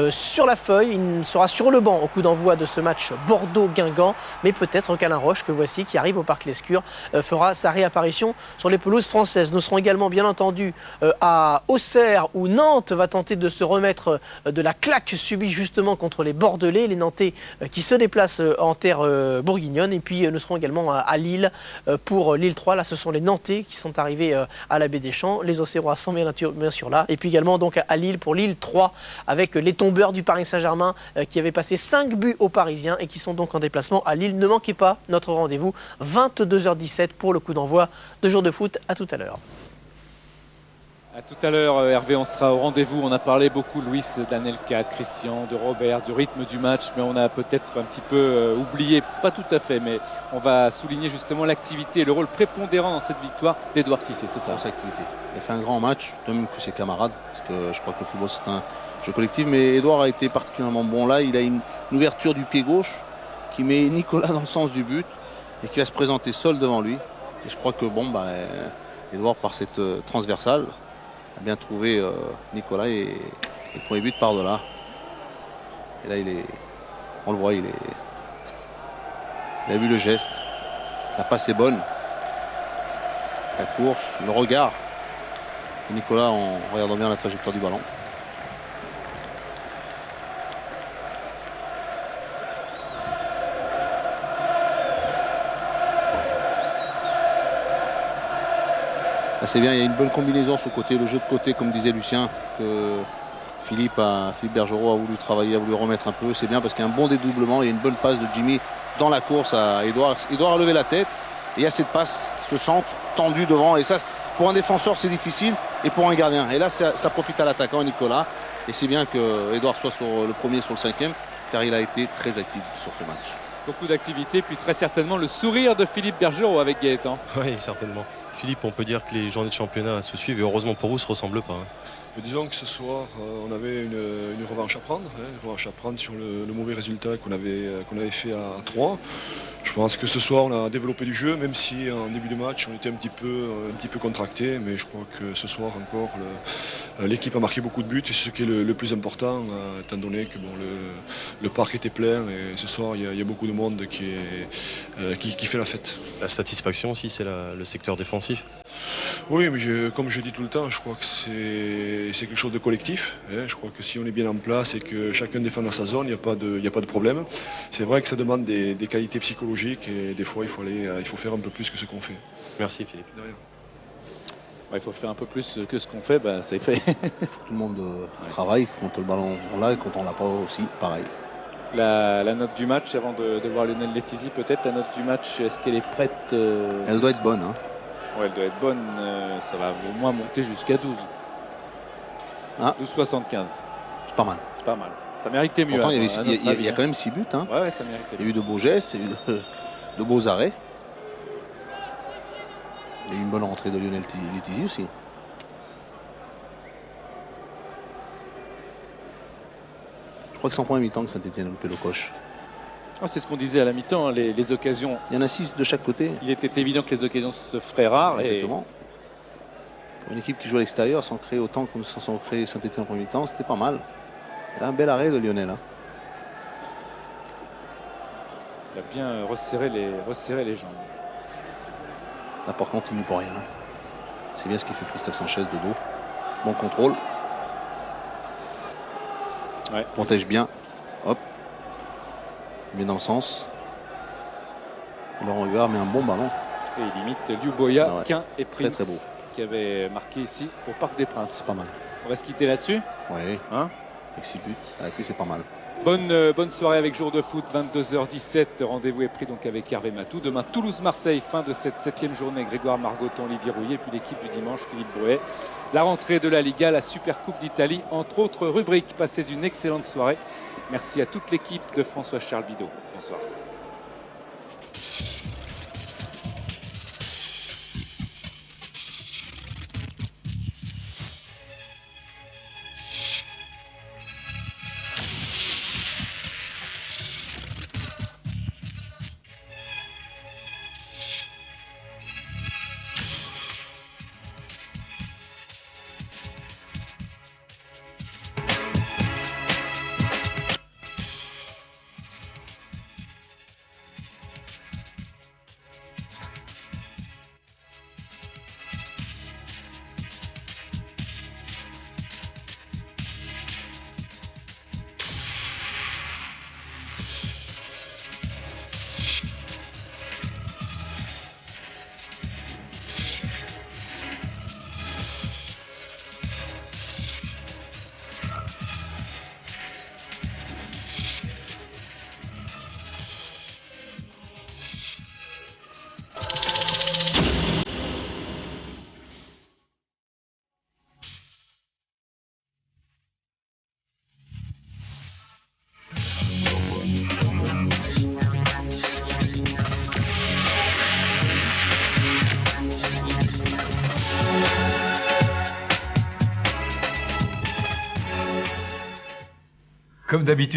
sur la feuille. Il sera sur le banc au coup d'envoi de ce match Bordeaux-Guingamp, mais peut-être qu'Alain Roche, que voici, qui arrive au Parc Lescure, fera sa réapparition sur les pelouses françaises. Nous serons également bien entendu à Auxerre où Nantes va tenter de se remettre de la claque subie justement contre les Bordelais, les Nantais qui se déplacent en terre bourguignonne. Et puis nous serons également à Lille pour Lille 3. Là ce sont les Nantais qui sont arrivés à la Baie des Champs. Les Auxerrois sont bien sûr là. Et puis également donc à Lille pour Lille 3 avec les tombeurs du Paris Saint-Germain qui avaient passé 5 buts aux Parisiens et qui sont donc en déplacement à Lille. Ne manquez pas notre rendez-vous 22h17 pour le coup d'envoi de jour de foot. À tout à l'heure. À tout à l'heure, Hervé, on sera au rendez-vous. On a parlé beaucoup, Louis, d'Anelka, de Christian, de Robert, du rythme du match, mais on a peut-être un petit peu oublié, pas tout à fait, mais on va souligner justement l'activité et le rôle prépondérant dans cette victoire d'Edouard Cissé, c'est ça? Grosse activité. Il a fait un grand match, de même que ses camarades, parce que je crois que le football c'est un jeu collectif, mais Edouard a été particulièrement bon là. Il a une ouverture du pied gauche qui met Nicolas dans le sens du but et qui va se présenter seul devant lui. Et je crois que Edouard, par cette transversale, a bien trouvé Nicolas et le premier but par delà. Et là on le voit, il a vu le geste, la passe est bonne, la course, le regard de Nicolas en regardant bien la trajectoire du ballon. C'est bien, il y a une bonne combinaison sur le côté, le jeu de côté comme disait Lucien, que Philippe Bergerot a voulu travailler, a voulu remettre un peu. C'est bien parce qu'il y a un bon dédoublement, il y a une bonne passe de Jimmy dans la course à Edouard. Edouard a levé la tête et il y a cette passe, ce centre tendu devant. Et ça, pour un défenseur, c'est difficile et pour un gardien. Et là, ça profite à l'attaquant Nicolas. Et c'est bien que Edouard soit sur le premier, sur le 5e, car il a été très actif sur ce match. Beaucoup d'activité, puis très certainement le sourire de Philippe Bergerot avec Gaëtan. Oui, certainement. Philippe, on peut dire que les journées de championnat se suivent et heureusement pour vous, se ressemblent pas. Disons que ce soir, on avait une revanche à prendre, une revanche à prendre sur le mauvais résultat qu'on avait fait à 3. Je pense que ce soir, on a développé du jeu, même si en début de match, on était un petit peu contracté. Mais je crois que ce soir encore, l'équipe a marqué beaucoup de buts et c'est ce qui est le plus important, étant donné que le parc était plein et ce soir, il y a beaucoup de monde qui fait la fête. La satisfaction aussi, c'est le secteur défensif. Oui, mais comme je dis tout le temps, je crois que c'est quelque chose de collectif. Hein. Je crois que si on est bien en place et que chacun défend dans sa zone, il n'y a pas de problème. C'est vrai que ça demande des qualités psychologiques et des fois, il faut faire un peu plus que ce qu'on fait. Merci Philippe. De rien. Il faut faire un peu plus que ce qu'on fait, c'est fait. Tout le monde travaille quand le ballon on l'a et quand on l'a pas aussi, pareil. La note du match, avant de voir Lionel Letizia, peut-être, la note du match, est-ce qu'elle est prête Elle doit être bonne. Hein. Ouais, elle doit être bonne, ça va au moins monter jusqu'à 12. 12,75. C'est pas mal. C'est pas mal. Ça méritait mieux. Pourtant, il y a quand même 6 buts. Hein. Ouais, ça méritait. Il y a eu de beaux gestes, il y a eu de beaux arrêts. Il y a eu une bonne rentrée de Lionel Letizia aussi. Je crois que c'est en premier mi-temps que Saint-Etienne a loupé le coche. C'est ce qu'on disait à la mi-temps, les occasions. Il y en a 6 de chaque côté. Il était évident que les occasions se feraient rares. Exactement. Pour une équipe qui joue à l'extérieur, sans créer autant comme se sont créés Saint-Etienne en premier mi-temps, c'était pas mal. Il y a un bel arrêt de Lionel. Hein. Il a bien resserré les jambes. Là, par contre, il n'y pour rien. C'est bien ce qu'il fait Christophe Sanchez de dos. Bon contrôle. Ouais. Protège bien. Hop. Bien dans le sens. Laurent Huard met un bon ballon. Et il imite Liuboya, Quin et Prince. Très beau. Qui avait marqué ici au Parc des Princes. C'est pas mal. On va se quitter là-dessus. Oui. Avec 6 buts. Avec lui, c'est pas mal. Bonne soirée avec Jour de Foot, 22h17. Rendez-vous est pris donc avec Hervé Matou. Demain, Toulouse-Marseille, fin de cette 7e journée. Grégoire Margoton, Olivier Rouillet, puis l'équipe du dimanche, Philippe Brouet. La rentrée de la Liga, la Super Coupe d'Italie, entre autres rubriques. Passez une excellente soirée. Merci à toute l'équipe de François-Charles Bidot. Bonsoir. Comme d'habitude.